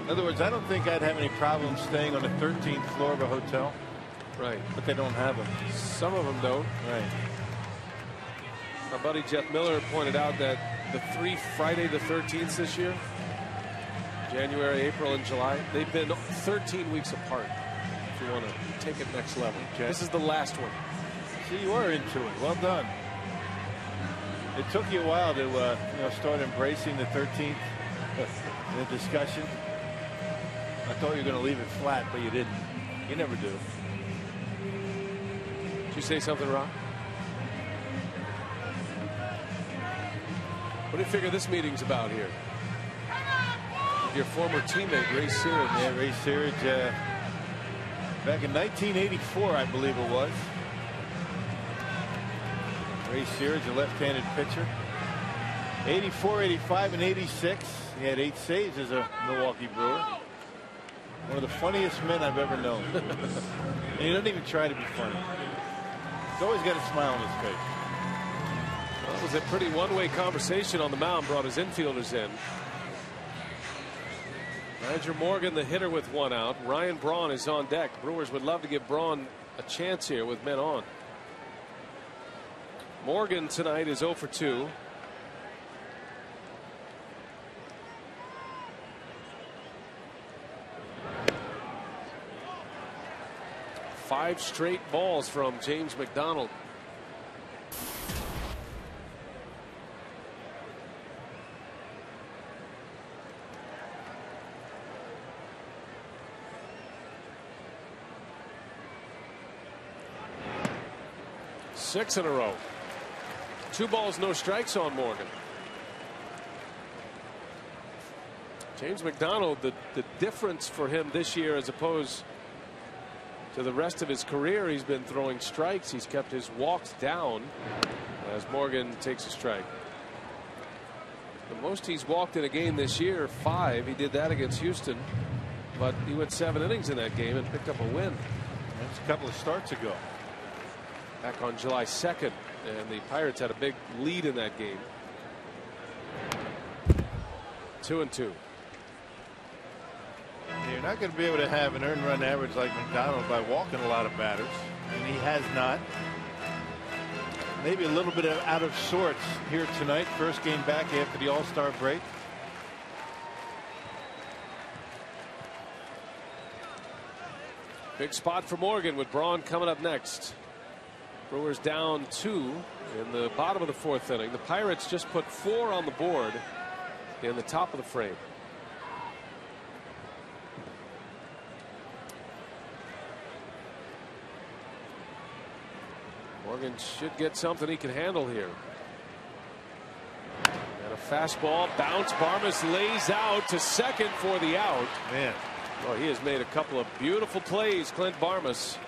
In other words, I don't think I'd have any problems staying on the 13th floor of a hotel. Right. But they don't have them. Some of them don't. Right. My buddy Jeff Miller pointed out that the 3 Friday the 13th this year, January, April, and July, they've been 13 weeks apart. If you want to take it next level. This is the last one. See, you are into it. Well done. It took you a while to start embracing the 13th the discussion. I thought you were going to leave it flat, but you didn't. You never do. Did you say something wrong? What do you figure this meeting's about here? Your former teammate, Ray Searage. Yeah, Ray Searage, back in 1984, I believe it was. Ray Searage, a left-handed pitcher. 84, 85, and 86. He had 8 saves as a Milwaukee Brewer. One of the funniest men I've ever known. And he doesn't even try to be funny. He's always got a smile on his face. Well, it was a pretty one-way conversation on the mound. Brought his infielders in. Andrew Morgan, the hitter, with 1 out. Ryan Braun is on deck. Brewers would love to give Braun a chance here with men on. Morgan tonight is 0 for 2. Five straight balls from James McDonald. Six in a row. 2 balls, no strikes on Morgan. James McDonald, the difference for him this year as opposed to the rest of his career, he's been throwing strikes. He's kept his walks down as Morgan takes a strike. The most he's walked in a game this year, 5. He did that against Houston, but he went 7 innings in that game and picked up a win. That's a couple of starts ago. Back on July 2nd, and the Pirates had a big lead in that game. 2-2. You're not going to be able to have an earned run average like McDonald by walking a lot of batters, and he has not. Maybe a little bit out of sorts here tonight. First game back after the All-Star break. Big spot for Morgan with Braun coming up next. Brewers down 2 in the bottom of the 4th inning. The Pirates just put 4 on the board in the top of the frame. Morgan should get something he can handle here. And a fastball bounce. Barmes lays out to second for the out. Man, oh, he has made a couple of beautiful plays, Clint Barmes.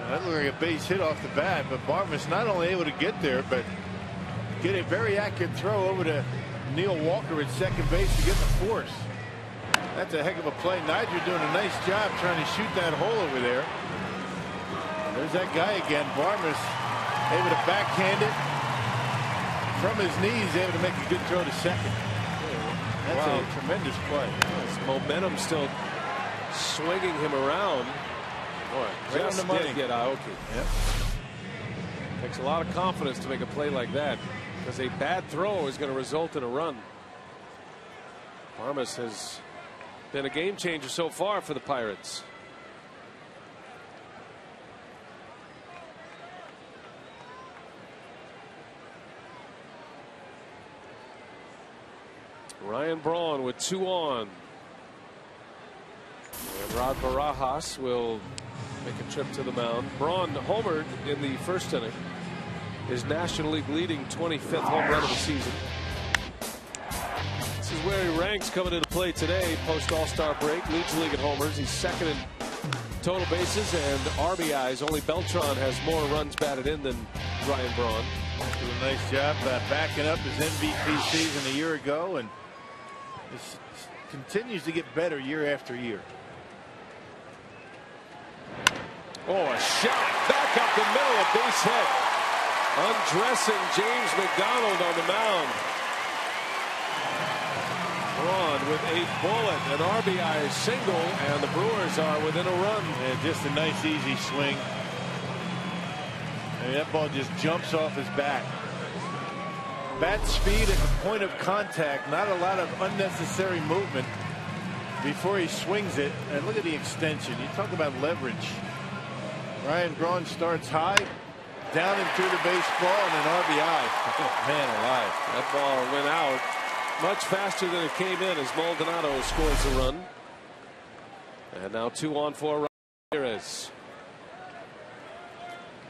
that looked like a base hit off the bat, but Barmes not only able to get there, but get a very accurate throw over to Neil Walker at second base to get the force. That's a heck of a play. Niger doing a nice job trying to shoot that hole over there. There's that guy again. Barmes able to backhand it from his knees, able to make a good throw to second. That's a tremendous play. His momentum still swinging him around. Boy, Right just on the money. did get Aoki. Yep. Takes a lot of confidence to make a play like that, because a bad throw is going to result in a run. Barmes has been a game changer so far for the Pirates. Ryan Braun with 2 on. And Rod Barajas will make a trip to the mound. Braun homered in the 1st inning. His National League leading 25th home run of the season. This is where he ranks coming into play today post All-Star break. Leads the league in homers. He's 2nd in total bases and RBIs. Only Beltran has more runs batted in than Ryan Braun. Doing a nice job backing up his MVP season a year ago, and this continues to get better year after year. Oh, a shot back up the middle, a base hit. Undressing James McDonald on the mound. Braun with a bullet, an RBI single, and the Brewers are within a run. Yeah, just a nice easy swing. I mean, that ball just jumps off his bat. Bat speed at the point of contact, not a lot of unnecessary movement before he swings it. And look at the extension. You talk about leverage. Ryan Braun starts high, down and through the baseball, and an RBI. Man alive. That ball went out much faster than it came in as Maldonado scores a run. And now 2 on for Ramirez.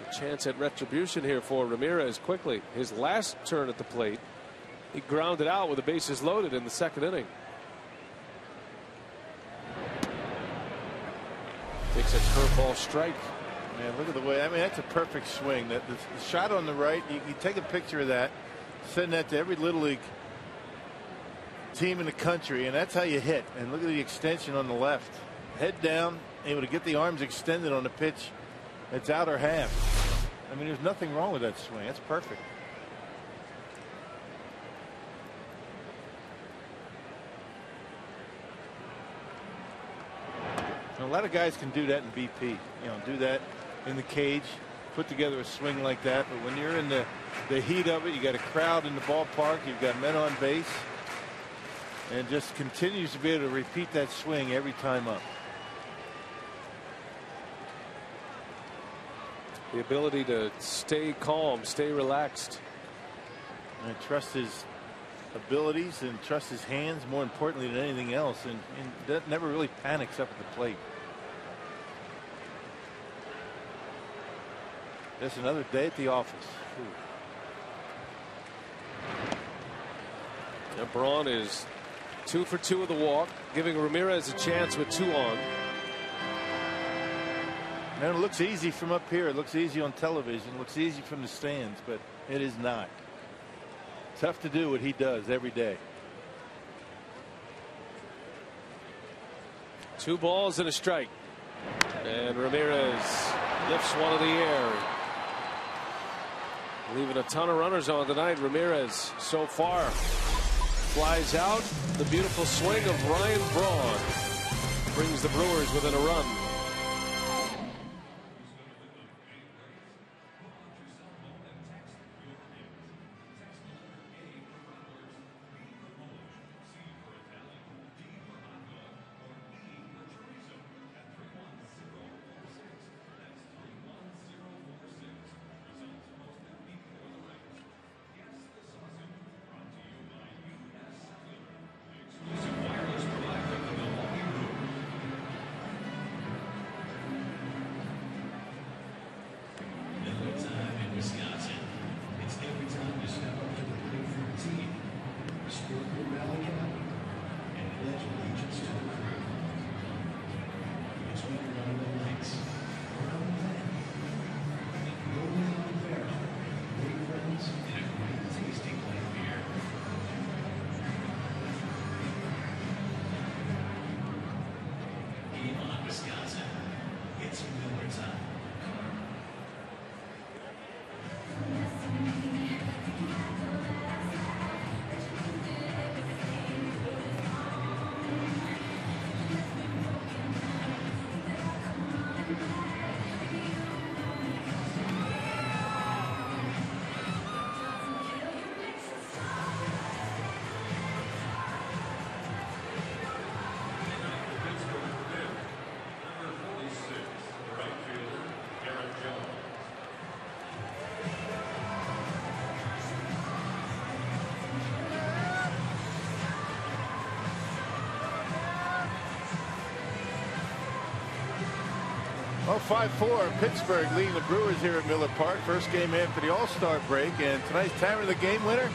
A chance at retribution here for Ramirez quickly. His last turn at the plate He grounded out with the bases loaded in the second inning. Takes a curveball strike. Man, look at the way. I mean, that's a perfect swing. The shot on the right, you take a picture of that, send that to every Little League team in the country, and that's how you hit. And look at the extension on the left. Head down, able to get the arms extended on the pitch. It's outer half. I mean, there's nothing wrong with that swing. That's perfect. And a lot of guys can do that in BP. You know, do that in the cage, put together a swing like that. But when you're in the heat of it, you got a crowd in the ballpark, you've got men on base, and just continues to be able to repeat that swing every time up. The ability to stay calm, stay relaxed. And trust his abilities and trust his hands more importantly than anything else, and that never really panics up at the plate. Just another day at the office. Now Braun is 2 for 2 with the walk, giving Ramirez a chance with 2 on. And it looks easy from up here. It looks easy on television. It looks easy from the stands, but it is not. Tough to do what he does every day. 2 balls and a strike. And Ramirez lifts one in the air. Leaving a ton of runners on tonight. Ramirez so far flies out. The beautiful swing of Ryan Braun brings the Brewers within a run. Well, 5-4, Pittsburgh leading the Brewers here at Miller Park. First game after the All-Star break, and tonight's time of the game winner,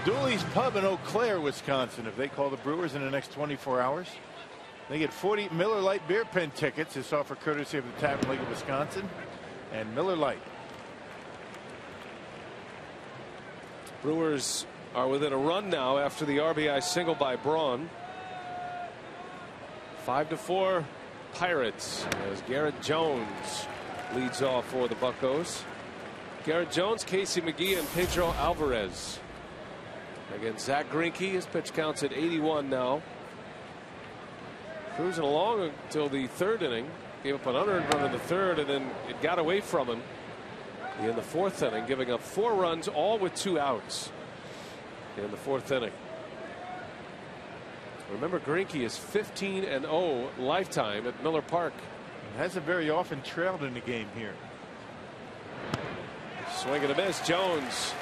Dooley's Pub in Eau Claire, Wisconsin. If they call the Brewers in the next 24 hours, they get 40 Miller Lite beer pen tickets. It's offered courtesy of the Tavern League of Wisconsin and Miller Lite. Brewers are within a run now after the RBI single by Braun. 5-4 Pirates as Garrett Jones leads off for the Buccos. Garrett Jones, Casey McGee, and Pedro Alvarez. Again, Zach Greinke. His pitch counts at 81 now. Cruising along until the 3rd inning. Gave up an unearned run in the 3rd, and then it got away from him in the 4th inning, giving up 4 runs, all with 2 outs in the 4th inning. Remember, Greinke is 15-0 lifetime at Miller Park. Hasn't very often trailed in the game here. Swing and a miss. Jones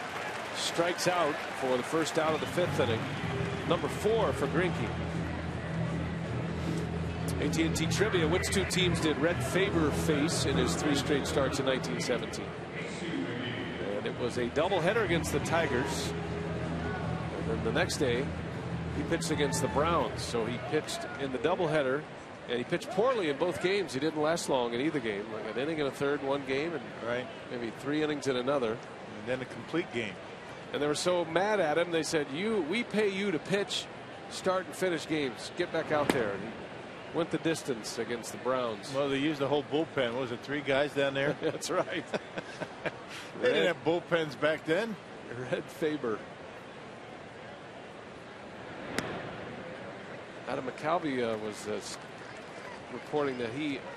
strikes out for the first out of the 5th inning. Number 4 for Greinke. AT&T trivia: which 2 teams did Red Faber face in his 3 straight starts in 1917? And it was a doubleheader against the Tigers. Then the next day, he pitched against the Browns. So he pitched in the doubleheader, and he pitched poorly in both games. He didn't last long in either game. Like an inning in a third in one game, and maybe 3 innings in another. And then a complete game. And they were so mad at him, they said, we pay you to pitch, start and finish games. Get back out there. And he went the distance against the Browns. Well, they used the whole bullpen. What was it, 3 guys down there? That's right. They didn't have bullpens back then. Red Faber. Adam McCalvey was reporting that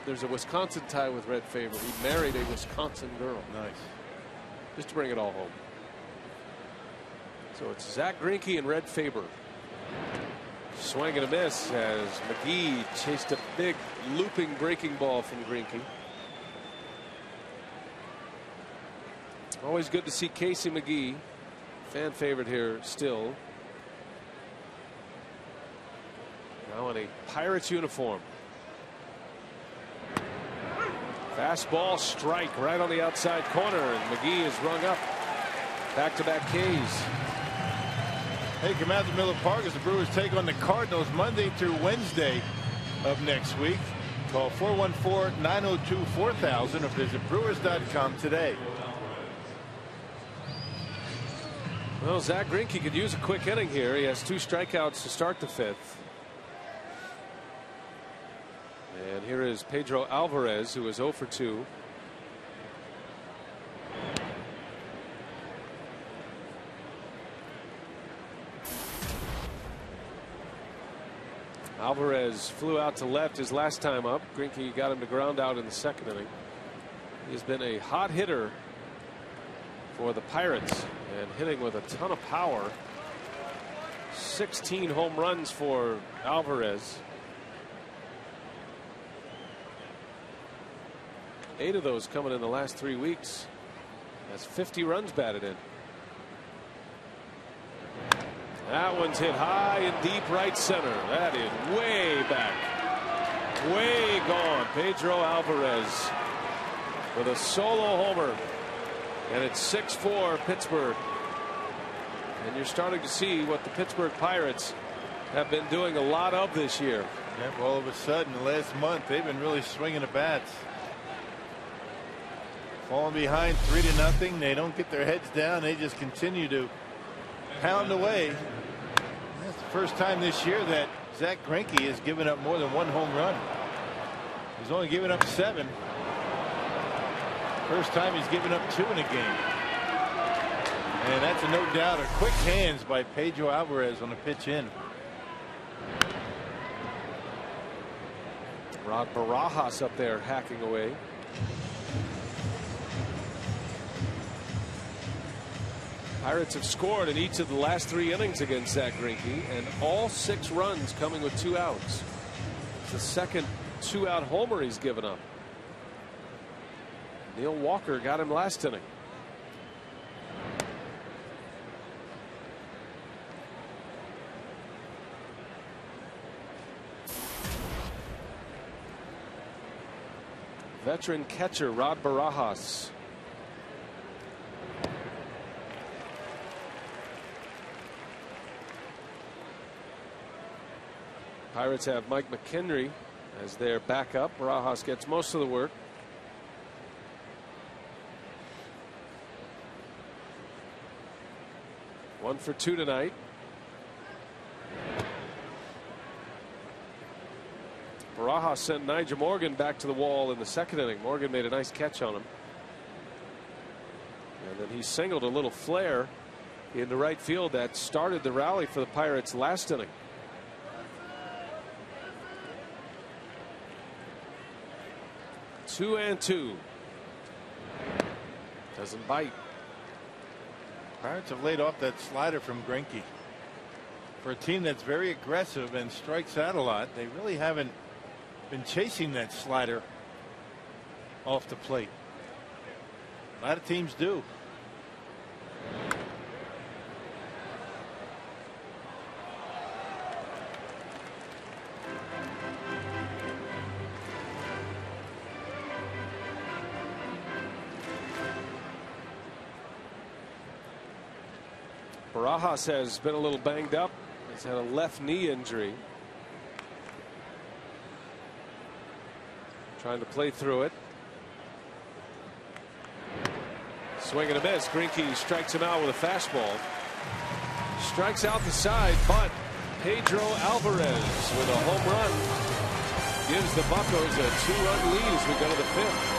there's a Wisconsin tie with Red Faber. He married a Wisconsin girl. Nice. Just to bring it all home. So it's Zach Greinke and Red Faber. Swing and a miss as McGee chased a big looping breaking ball from Greinke. Always good to see Casey McGee, fan favorite here still. Now in a Pirates uniform. Fastball strike right on the outside corner, and McGee is rung up. Back-to-back Ks. Hey, come out to Miller Park as the Brewers take on the Cardinals Monday through Wednesday of next week. Call 414-902-4000 or visit Brewers.com today. Well, Zach Greinke could use a quick inning here. He has 2 strikeouts to start the 5th. And here is Pedro Alvarez, who is 0 for 2. Alvarez flew out to left his last time up. Greinke got him to ground out in the 2nd inning. He has been a hot hitter for the Pirates and hitting with a ton of power. 16 home runs for Alvarez. 8 of those coming in the last 3 weeks. That's 50 runs batted in. That one's hit high and deep right center. That is way back. Way gone. Pedro Alvarez with a solo homer. And it's 6-4 Pittsburgh. And you're starting to see what the Pittsburgh Pirates have been doing a lot of this year. Yep, all of a sudden, the last month, they've been really swinging the bats. Falling behind 3-0. They don't get their heads down. They just continue to pound away. That's the first time this year that Zach Greinke has given up more than 1 home run. He's only given up 7. First time he's given up 2 in a game. And that's a no doubt quick hands by Pedro Alvarez on the pitch in. Rod Barajas up there hacking away. Pirates have scored in each of the last 3 innings against Zach Greinke, and all 6 runs coming with 2 outs. It's the second 2-out homer he's given up. Neil Walker got him last inning. Veteran catcher Rod Barajas. Pirates have Mike McHenry as their backup. Barajas gets most of the work. One for 2 tonight. Barajas sent Nigel Morgan back to the wall in the 2nd inning. Morgan made a nice catch on him. And then he singled a little flare into right field that started the rally for the Pirates last inning. Two and 2. Doesn't bite. Pirates have laid off that slider from Greinke. For a team that's very aggressive and strikes out a lot, they really haven't been chasing that slider off the plate. A lot of teams do. Barajas has been a little banged up. He's had a left knee injury. Trying to play through it. Swing and a miss. Greinke strikes him out with a fastball. Strikes out the side, but Pedro Alvarez with a home run gives the Buccos a 2-run lead as we go to the 5th.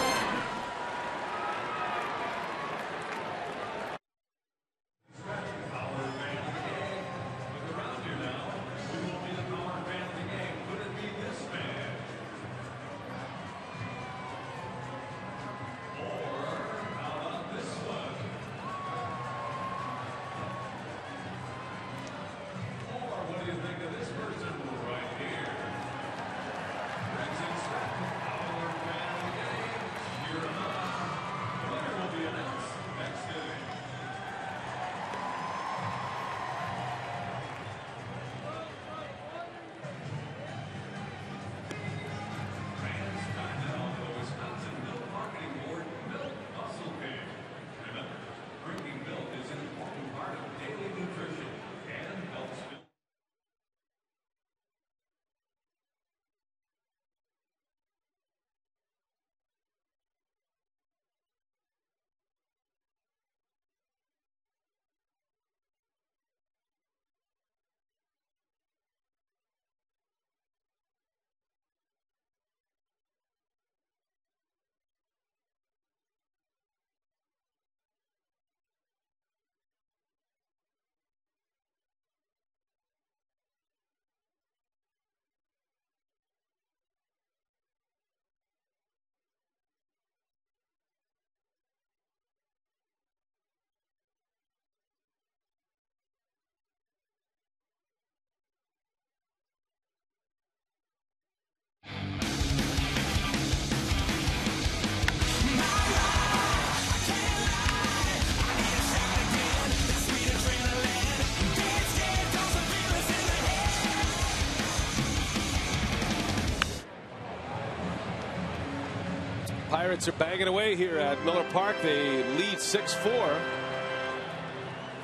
Pirates are banging away here at Miller Park. They lead 6-4.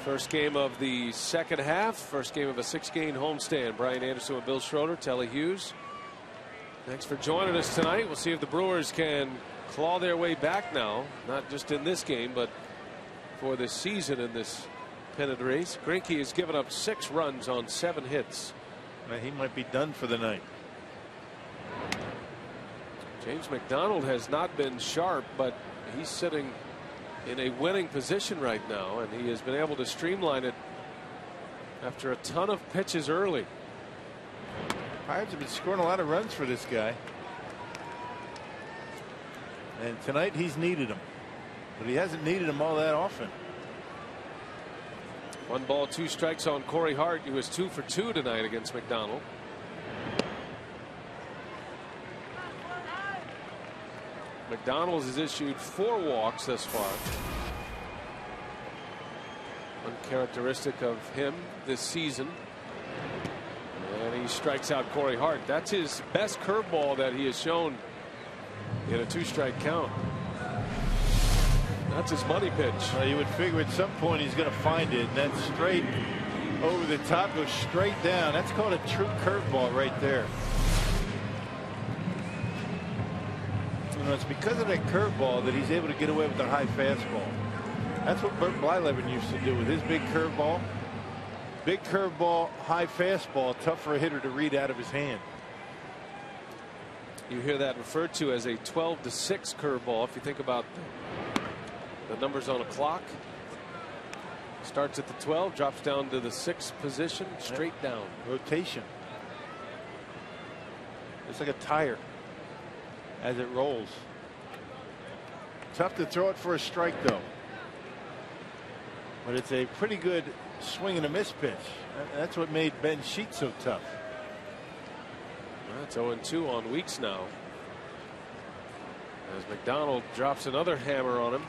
First game of the second half. First game of a 6-game homestand. Brian Anderson with Bill Schroeder, Telly Hughes. Thanks for joining us tonight. We'll see if the Brewers can claw their way back now. Not just in this game, but for this season in this pennant race. Greinke has given up 6 runs on 7 hits. He might be done for the night. James McDonald has not been sharp, but he's sitting in a winning position right now, and he has been able to streamline it after a ton of pitches early. Pirates have been scoring a lot of runs for this guy, and tonight he's needed them, but he hasn't needed them all that often. 1 ball 2 strikes on Corey Hart, who was 2 for 2 tonight against McDonald. McDonald has issued 4 walks thus far. Uncharacteristic of him this season. And he strikes out Corey Hart. That's his best curveball that he has shown in a 2-strike count. That's his money pitch. Well, you would figure at some point he's going to find it, and that's straight over the top, goes straight down. That's called a true curveball right there. It's because of that curveball that he's able to get away with the high fastball. That's what Bert Blyleven used to do with his big curveball. Big curveball, high fastball, tough for a hitter to read out of his hand. You hear that referred to as a 12-6 curveball. If you think about the numbers on a clock, starts at the 12, drops down to the 6th position, straight down. Rotation. It's like a tire as it rolls. Tough to throw it for a strike, though. But it's a pretty good swing and a miss pitch. That's what made Ben Sheets so tough. That's 0-2 on Weeks now, as McDonald drops another hammer on him.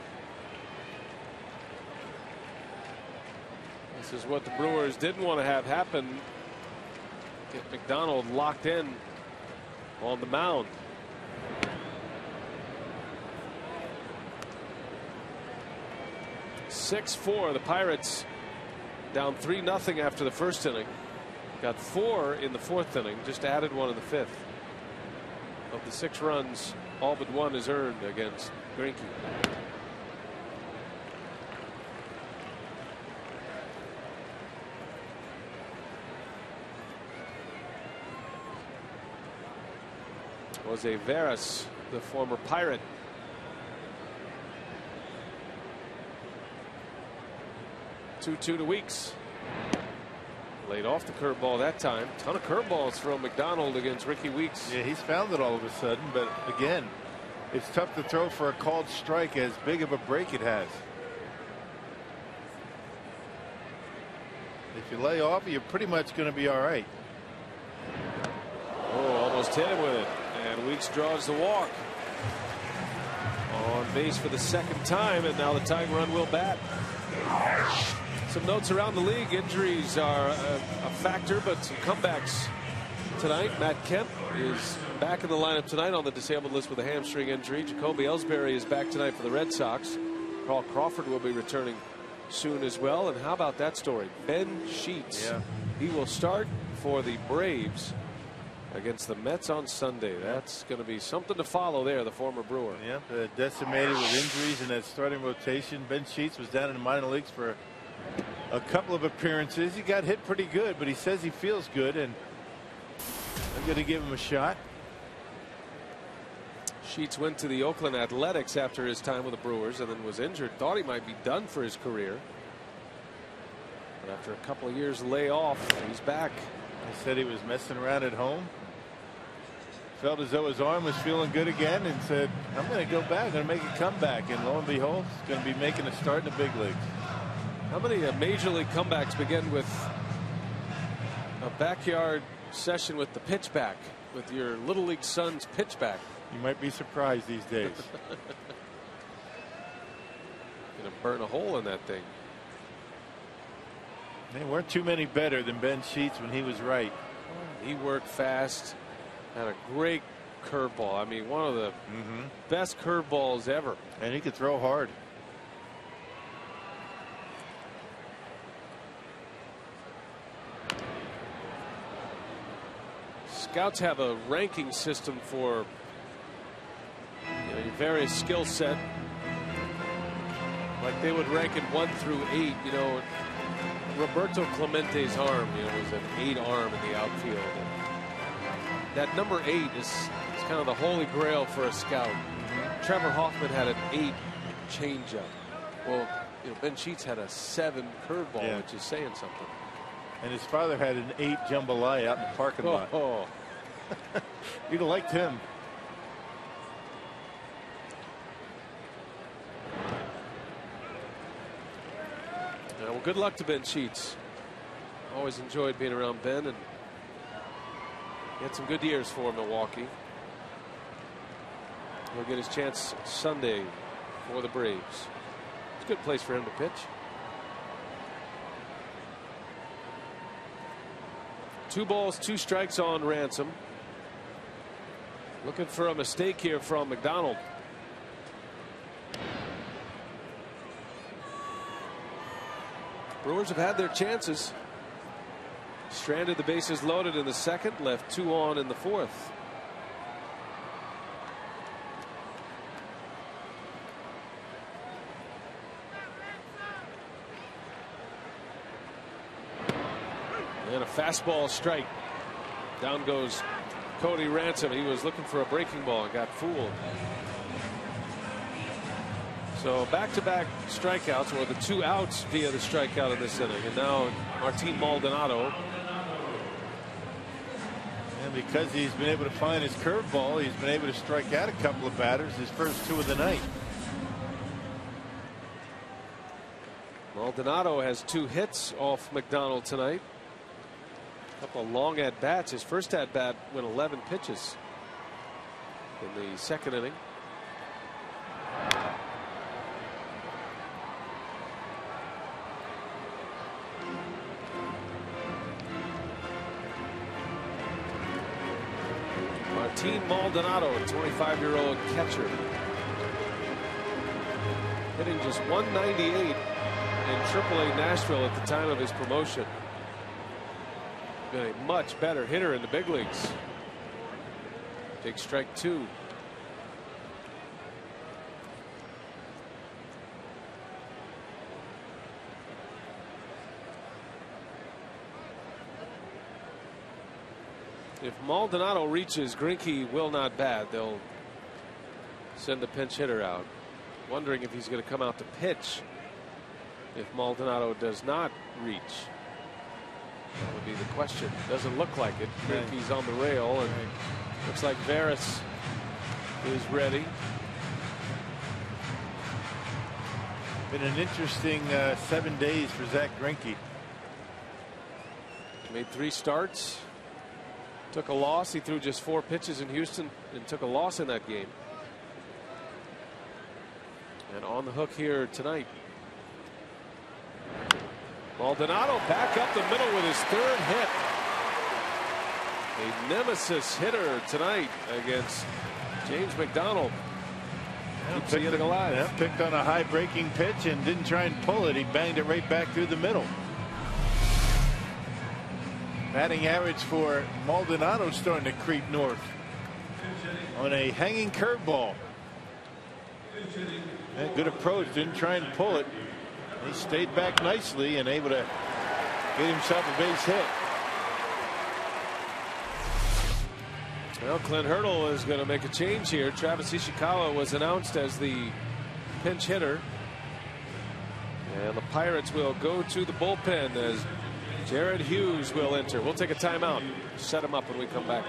This is what the Brewers didn't want to have happen. Get McDonald locked in on the mound. (6-4). The Pirates down 3-0 after the first inning. Got 4 in the 4th inning, just added 1 in the 5th. Of the 6 runs, all but 1 is earned against Greinke. Jose Veras, the former Pirate. Two to Weeks. Laid off the curveball that time. Ton of curveballs from McDonald against Ricky Weeks. Yeah, he's found it all of a sudden, but again, it's tough to throw for a called strike as big of a break it has. If you lay off, you're pretty much going to be all right. Oh, almost hit him with it. And Weeks draws the walk. On base for the 2nd time, and now the tying run will bat. Some notes around the league. Injuries are a factor, but some comebacks tonight. Matt Kemp is back in the lineup tonight on the disabled list with a hamstring injury. Jacoby Ellsbury is back tonight for the Red Sox. Carl Crawford will be returning soon as well. And how about that story? Ben Sheets. Yeah. He will start for the Braves against the Mets on Sunday. That's going to be something to follow there, the former Brewer. Yeah, decimated with injuries in that starting rotation. Ben Sheets was down in the minor leagues for a couple of appearances. He got hit pretty good, but he says he feels good, and I'm going to give him a shot. Sheets went to the Oakland Athletics after his time with the Brewers and then was injured. Thought he might be done for his career. But after a couple of years layoff, he's back. He said he was messing around at home. Felt as though his arm was feeling good again and said, I'm going to go back. I'm going to make a comeback. And lo and behold, he's going to be making a start in the big leagues. How many major league comebacks begin with a backyard session with the pitchback, with your little league son's pitchback? You might be surprised these days. Gonna burn a hole in that thing. There weren't too many better than Ben Sheets when he was right. He worked fast, had a great curveball. I mean, one of the best curveballs ever. And he could throw hard. Scouts have a ranking system for your various skill set. Like they would rank it 1 through 8. You know, Roberto Clemente's arm, was an 8 arm in the outfield. And that number 8 is kind of the holy grail for a scout. Trevor Hoffman had an 8 changeup. Well, Ben Sheets had a 7 curveball, which is saying something. And his father had an 8 jambalaya out in the parking lot. You'd have liked him. Well, good luck to Ben Sheets. Always enjoyed being around Ben, and he had some good years for Milwaukee. He'll get his chance Sunday for the Braves. It's a good place for him to pitch. 2 balls, 2 strikes on Ransom. Looking for a mistake here from McDonald. Brewers have had their chances. Stranded the bases loaded in the 2nd, left 2 on in the 4th. And a fastball strike. Down goes Cody Ransom. He was looking for a breaking ball and got fooled. So back-to-back strikeouts, or the 2 outs via the strikeout in this inning. And now Martin Maldonado. And because he's been able to find his curveball, he's been able to strike out a couple of batters, his first 2 of the night. Maldonado has 2 hits off McDonald tonight. A couple of long at bats. His first at bat went 11 pitches in the 2nd inning. Martin Maldonado, a 25-year-old catcher, hitting just 198 in AAA Nashville at the time of his promotion. Been a much better hitter in the big leagues. Take strike 2. If Maldonado reaches, Greinke will not bat. They'll send the pinch hitter out. Wondering if he's going to come out to pitch if Maldonado does not reach. That would be the question. Doesn't look like it. Greinke's on the rail, and looks like Veras is ready. Been an interesting 7 days for Zach Greinke. Made 3 starts. Took a loss. He threw just 4 pitches in Houston and took a loss in that game. And on the hook here tonight. Maldonado back up the middle with his 3rd hit. A nemesis hitter tonight against James McDonald. Keeps the inning alive. Yeah, picked on a high breaking pitch and didn't try and pull it. He banged it right back through the middle. Batting average for Maldonado starting to creep north on a hanging curveball. Good approach. Didn't try and pull it. He stayed back nicely and able to get himself a base hit. Well, Clint Hurdle is going to make a change here. Travis Ishikawa was announced as the pinch hitter. And the Pirates will go to the bullpen as Jared Hughes will enter. We'll take a timeout. Set him up when we come back.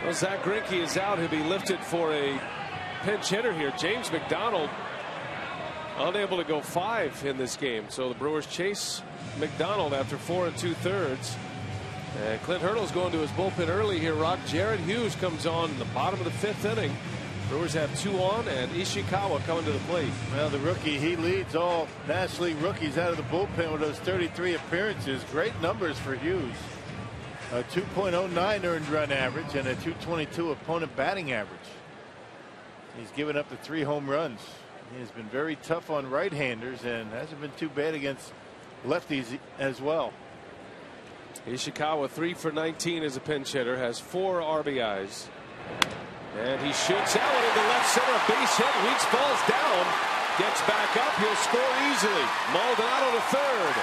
Well, Zach Greinke is out. He'll be lifted for a pinch hitter here. James McDonald unable to go 5 in this game. So the Brewers chase McDonald after 4 2/3. And Clint Hurdle's going to his bullpen early here. Rock. Jared Hughes comes on in the bottom of the 5th inning. Brewers have 2 on, and Ishikawa coming to the plate. Well, the rookie, he leads all National League rookies out of the bullpen with those 33 appearances. Great numbers for Hughes. A 2.09 earned run average and a 222 opponent batting average. He's given up the 3 home runs. He has been very tough on right-handers and hasn't been too bad against lefties as well. Ishikawa 3 for 19 as a pinch hitter, has 4 RBIs. And he shoots out into left center. A base hit. Weeks falls down. Gets back up. He'll score easily. Maldonado to third.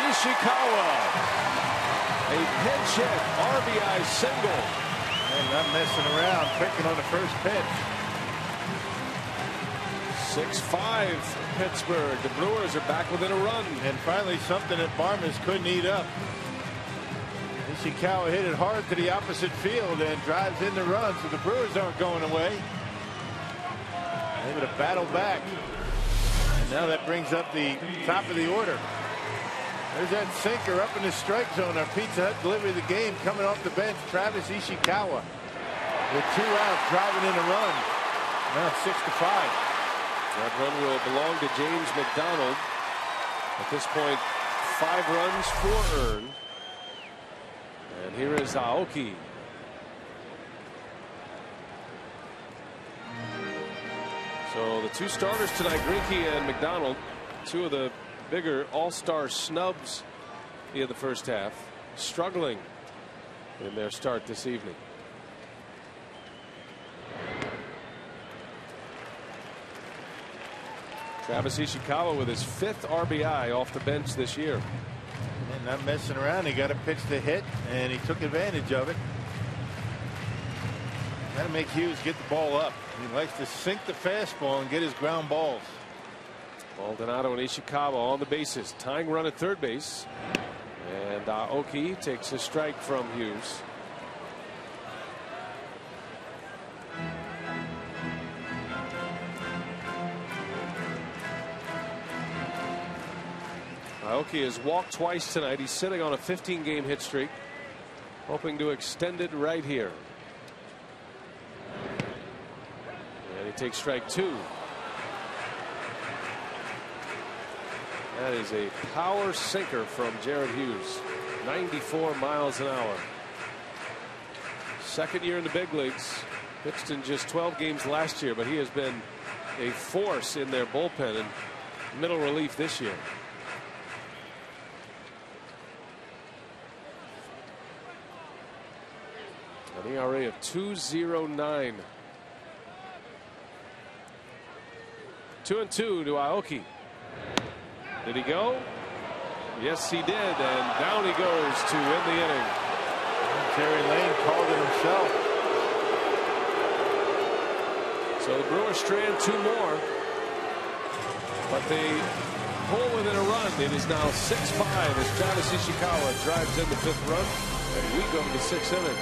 Ishikawa. A pinch hit, RBI single. And not messing around, picking on the first pitch. 6-5 Pittsburgh. The Brewers are back within a run. And finally something that Barmes couldn't eat up. Ishikawa hit it hard to the opposite field and drives in the run, so the Brewers aren't going away. Able to battle back. And now that brings up the top of the order. There's that sinker up in the strike zone. Our Pizza Hut delivery of the game coming off the bench. Travis Ishikawa with 2 outs, driving in a run. Now it's 6-5. That run will belong to James McDonald. At this point, 5 runs, 4 earned. And here is Aoki. So the 2 starters tonight, Greinke and McDonald, 2 of the bigger all-star snubs in the first half, struggling in their start this evening. Travis Ishikawa with his 5th RBI off the bench this year. And not messing around. He got a pitch to hit, and he took advantage of it. Got to make Hughes get the ball up. He likes to sink the fastball and get his ground balls. Maldonado and Ishikawa on the bases. Tying run at third base. And Aoki takes a strike from Hughes. Aoki has walked twice tonight. He's sitting on a 15-game hit streak, hoping to extend it right here. And he takes strike 2. That is a power sinker from Jared Hughes. 94 miles an hour. Second year in the big leagues. Pitched in just 12 games last year, but he has been a force in their bullpen and middle relief this year. An ERA of 2.09. 2-2 to Aoki. Did he go? Yes, he did. And down he goes to end the inning. Terry Lane called it himself. So the Brewers strand 2 more. But they pull within a run. It is now 6-5 as Travis Ishikawa drives in the 5th run. And we go to the 6th inning.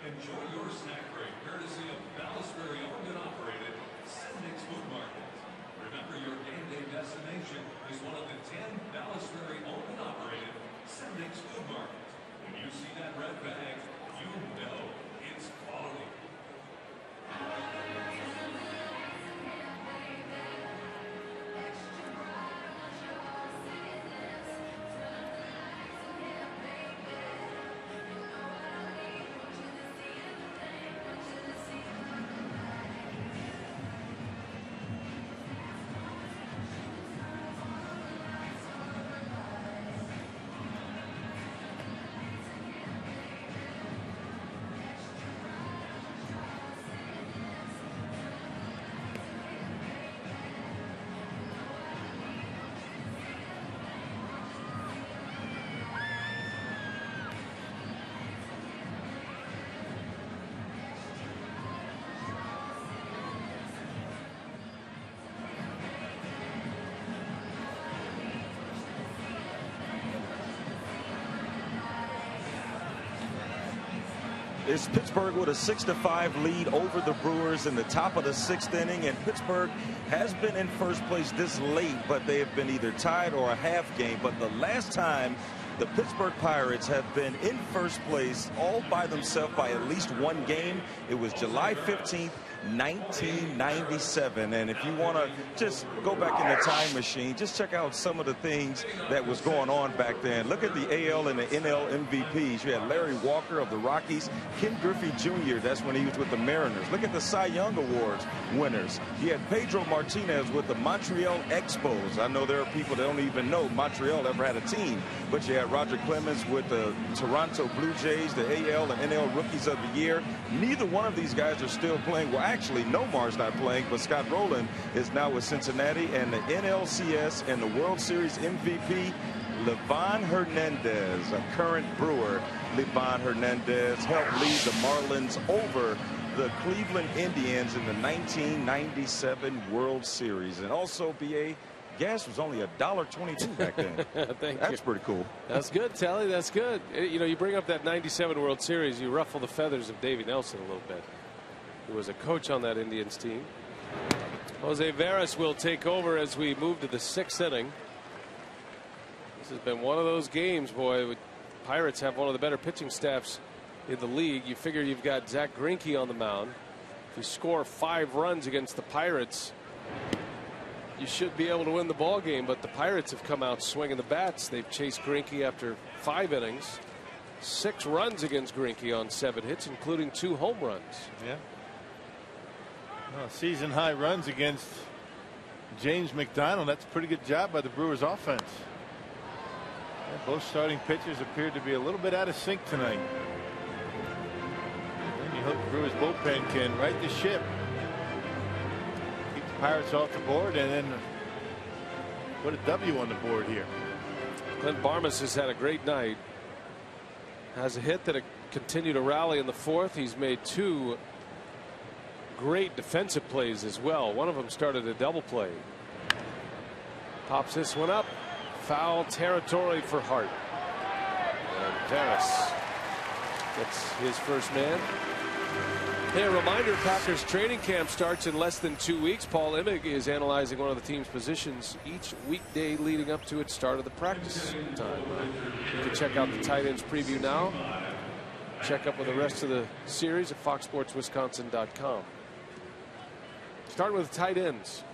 Enjoy your snack break courtesy of Salisbury owned and operated Sendik's Food Market. Remember, your game day destination is one of the 10 Salisbury owned and operated Sendik's Food Market. When you see that red bag, you know it's quality. It's Pittsburgh with a 6-5 lead over the Brewers in the top of the 6th inning, and Pittsburgh has been in first place this late, but they have been either tied or a half game. But the last time the Pittsburgh Pirates have been in first place all by themselves by at least 1 game, it was July 15th, 1997. And if you want to just go back in the time machine, just check out some of the things that was going on back then. Look at the AL and the NL MVPs. You had Larry Walker of the Rockies, Ken Griffey Jr. That's when he was with the Mariners. Look at the Cy Young Awards winners. You had Pedro Martinez with the Montreal Expos. I know there are people that don't even know Montreal ever had a team, but you had Roger Clemens with the Toronto Blue Jays, the AL and NL Rookies of the Year. Neither one of these guys are still playing. Well, actually, Nomar's not playing, but Scott Rowland is now with Cincinnati, and the NLCS and the World Series MVP, Livan Hernandez, a current Brewer. Livan Hernandez helped lead the Marlins over the Cleveland Indians in the 1997 World Series. And also, BA, gas was only $1.22 back then. That's pretty cool. That's good, Telly. That's good. You know, you bring up that 97 World Series, you ruffle the feathers of Davey Nelson a little bit, who was a coach on that Indians team. Jose Veras will take over as we move to the 6th inning. This has been one of those games, boy. Pirates have one of the better pitching staffs in the league. You figure you've got Zach Greinke on the mound. If you score 5 runs against the Pirates, you should be able to win the ball game. But the Pirates have come out swinging the bats. They've chased Greinke after 5 innings. 6 runs against Greinke on 7 hits, including 2 home runs. Yeah. Well, season high runs against James McDonald. That's a pretty good job by the Brewers offense. Yeah, both starting pitchers appeared to be a little bit out of sync tonight. And you hope the Brewers bullpen can right the ship, keep the Pirates off the board, and then put a W on the board here. Clint Barmas has had a great night. Has a hit that continued to rally in the 4th. He's made 2 great defensive plays as well. One of them started a double play. Pops this one up. Foul territory for Hart. And Veras gets his first man. Hey, a reminder, Packers training camp starts in less than 2 weeks. Paul Imig is analyzing one of the team's positions each weekday leading up to its start of the practice time. You can check out the tight ends preview now. Check up with the rest of the series at foxsportswisconsin.com. Start with tight ends.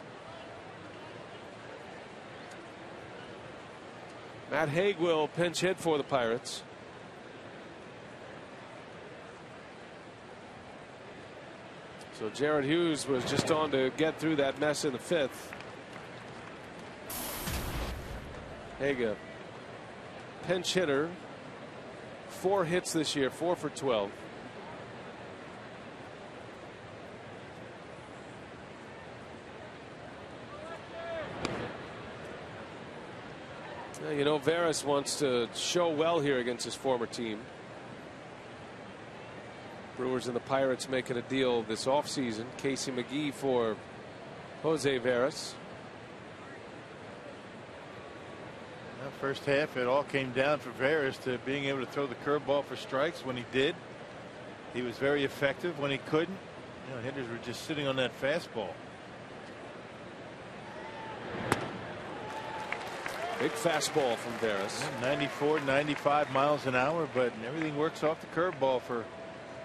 Matt Hague will pinch hit for the Pirates. So Jared Hughes was just on to get through that mess in the 5th. Hague, pinch hitter. 4 hits this year, 4 for 12. You know, Veras wants to show well here against his former team. Brewers and the Pirates making a deal this offseason. Casey McGee for Jose Veras. Well, first half, it all came down for Veras to being able to throw the curveball for strikes. When he did, he was very effective. When he couldn't, you know, hitters were just sitting on that fastball. Big fastball from Veras. 94, 95 miles an hour, but everything works off the curveball for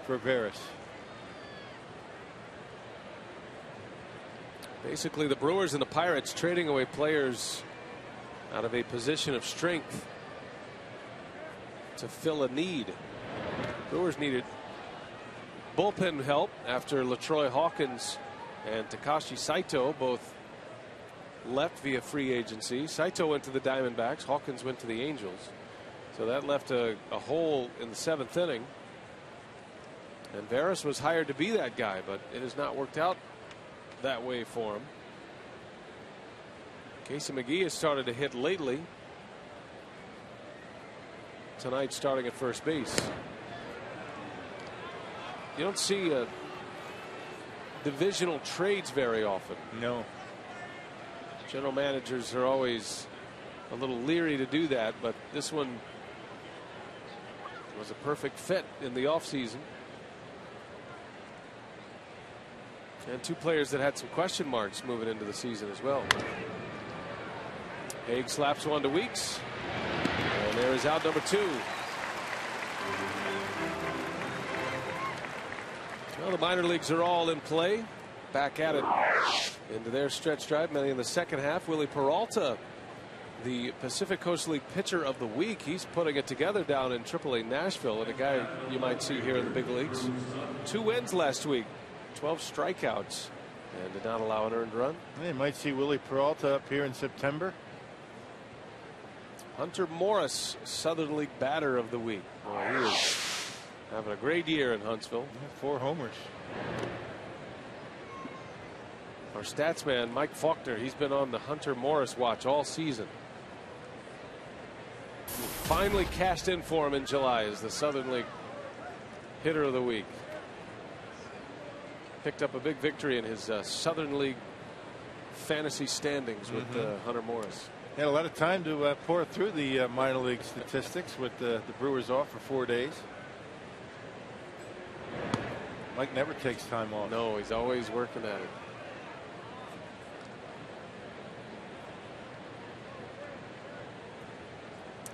Veras. Basically, the Brewers and the Pirates trading away players out of a position of strength to fill a need. Brewers needed bullpen help after LaTroy Hawkins and Takashi Saito both left via free agency. Saito went to the Diamondbacks. Hawkins went to the Angels. So that left a hole in the 7th inning. And Veras was hired to be that guy, but it has not worked out that way for him. Casey McGee has started to hit lately. Tonight starting at first base. You don't see divisional trades very often. No. General managers are always a little leery to do that, but this one was a perfect fit in the offseason. And 2 players that had some question marks moving into the season as well. Hague slaps one to Weeks. And there is out number 2. Well, the minor leagues are all in play. Back at it into their stretch drive. Many in the second half. Willie Peralta, the Pacific Coast League pitcher of the week. He's putting it together down in AAA Nashville, and a guy you might see here in the big leagues. 2 wins last week, 12 strikeouts, and did not allow an earned run. You might see Willie Peralta up here in September. Hunter Morris, Southern League batter of the week. Well, he is having a great year in Huntsville. 4 homers. Our stats man, Mike Faulkner, he's been on the Hunter Morris watch all season. Finally cashed in for him in July as the Southern League hitter of the week. picked up a big victory in his Southern League fantasy standings with Hunter Morris. Had a lot of time to pour through the minor league statistics with the Brewers off for 4 days. Mike never takes time off. No, he's always working at it.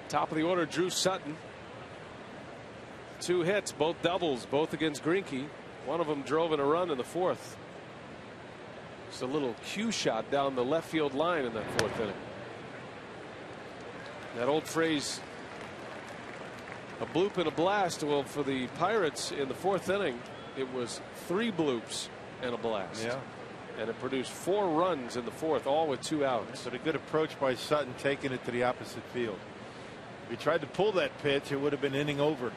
Top of the order, Drew Sutton. 2 hits, both doubles, both against Greinke. One of them drove in a run in the 4th. Just a little cue shot down the left field line in that 4th inning. That old phrase, a bloop and a blast. Well, for the Pirates in the 4th inning, it was 3 bloops and a blast. Yeah. And it produced 4 runs in the 4th, all with 2 outs. But a good approach by Sutton, taking it to the opposite field. If he tried to pull that pitch, it would have been inning over.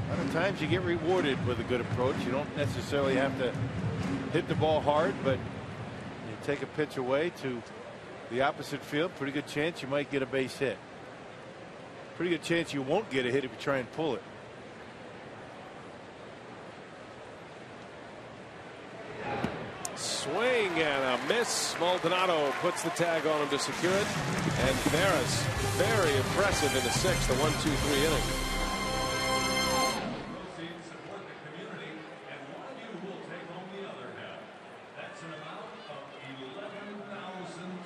A lot of times you get rewarded with a good approach. You don't necessarily have to hit the ball hard, but you take a pitch away to the opposite field, pretty good chance you might get a base hit. Pretty good chance you won't get a hit if you try and pull it. Swing and a miss. Maldonado puts the tag on him to secure it. And Veras, very impressive in the 6th, the 1-2-3 inning. Proceeds support the community, and one of you will take home the other half. That's an amount of $11,303.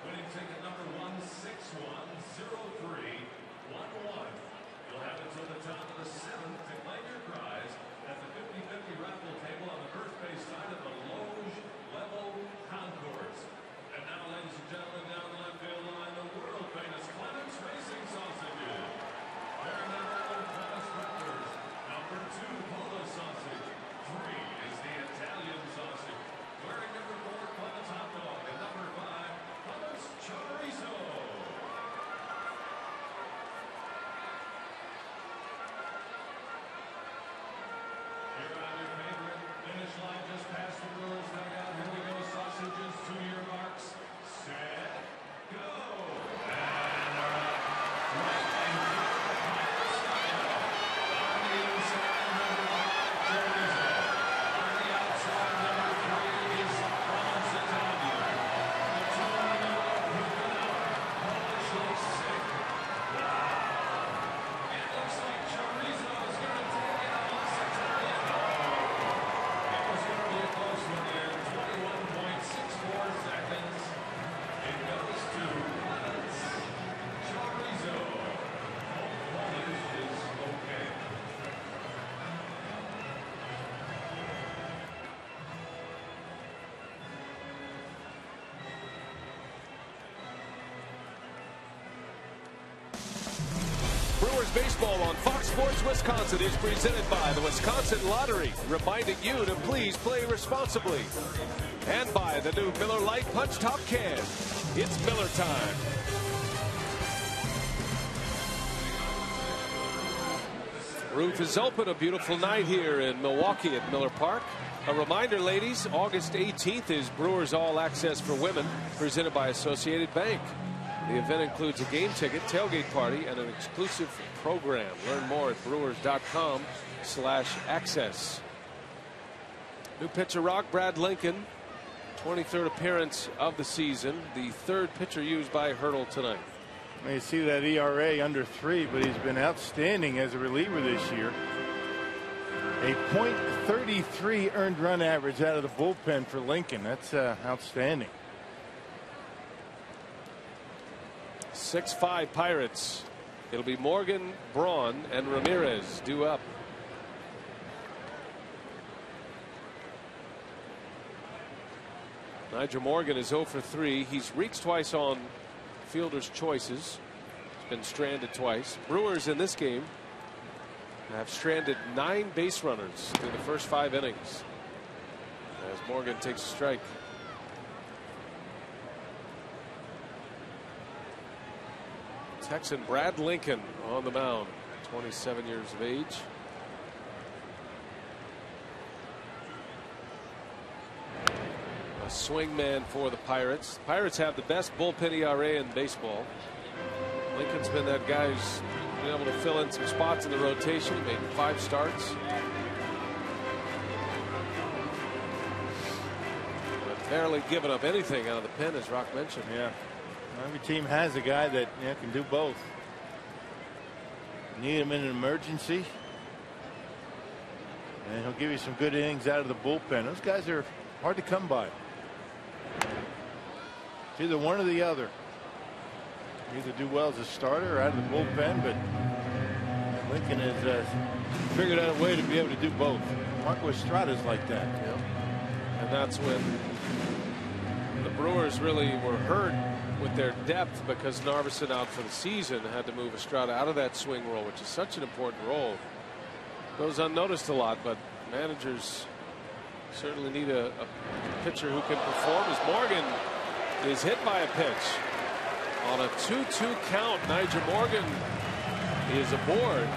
Winning ticket number 1610311. You'll have until the top of the 7th to claim your prize at the 50-50 raffle table on the first base side of the Loge Level Concourse. And now, ladies and gentlemen, down the left field line, the world famous Clements Racing Sausages. They're number 1 Thomas Peppers, number 2 Polo Sausage, 3 is the Italian Sausage, wearing number 4 Clements Hot Dog, and number 5 Clements Chorizo. Here on your favorite finish line, just past the Brewers dugout. Here we go, sausages to your marks. Set, go. And they're up. Right and on the inside, number 5, Chorizo. On the outside, number 3 is Clements Italian. The 2 in the middle are moving out. Polish looks sick. Wow. It looks like Chorizo is going to take it out. Italian. It was going to be a close one here. 21.64 seconds. It goes to Clements Chorizo. Polish is okay. Brewers baseball on Fox Sports Wisconsin is presented by the Wisconsin Lottery, reminding you to please play responsibly. And by the new Miller Lite Punch Top Can. It's Miller time. Roof is open. A beautiful night here in Milwaukee at Miller Park. A reminder, ladies, August 18th is Brewers All Access for Women, presented by Associated Bank. The event includes a game ticket, tailgate party, and an exclusive program. Learn more at brewers.com/access. New pitcher rock, Brad Lincoln. 23rd appearance of the season. The 3rd pitcher used by Hurdle tonight. You see that ERA under 3, but he's been outstanding as a reliever this year. A .33 earned run average out of the bullpen for Lincoln. That's outstanding. 6-5 Pirates. It'll be Morgan, Braun, and Ramirez due up. Nigel Morgan is 0 for 3. He's reached twice on fielders' choices. He's been stranded twice. Brewers in this game have stranded 9 base runners through the first 5 innings. As Morgan takes a strike. Texan Brad Lincoln on the mound, 27 years of age. A swing man for the Pirates. Pirates have the best bullpen ERA in baseball. Lincoln's been that guy who's been able to fill in some spots in the rotation. He made 5 starts. But barely given up anything out of the pen, as Rock mentioned. Yeah. Every team has a guy that can do both. Need him in an emergency, and he'll give you some good innings out of the bullpen. Those guys are hard to come by. It's either one or the other. You either do well as a starter or out of the bullpen, but Lincoln has figured out a way to be able to do both. Marco Estrada's like that. Yep. And that's when the Brewers really were hurt with their depth, because Narveson out for the season had to move Estrada out of that swing role, which is such an important role. Goes unnoticed a lot, but managers certainly need a pitcher who can perform. As Morgan is hit by a pitch on a 2-2 count, Nyjer Morgan is aboard,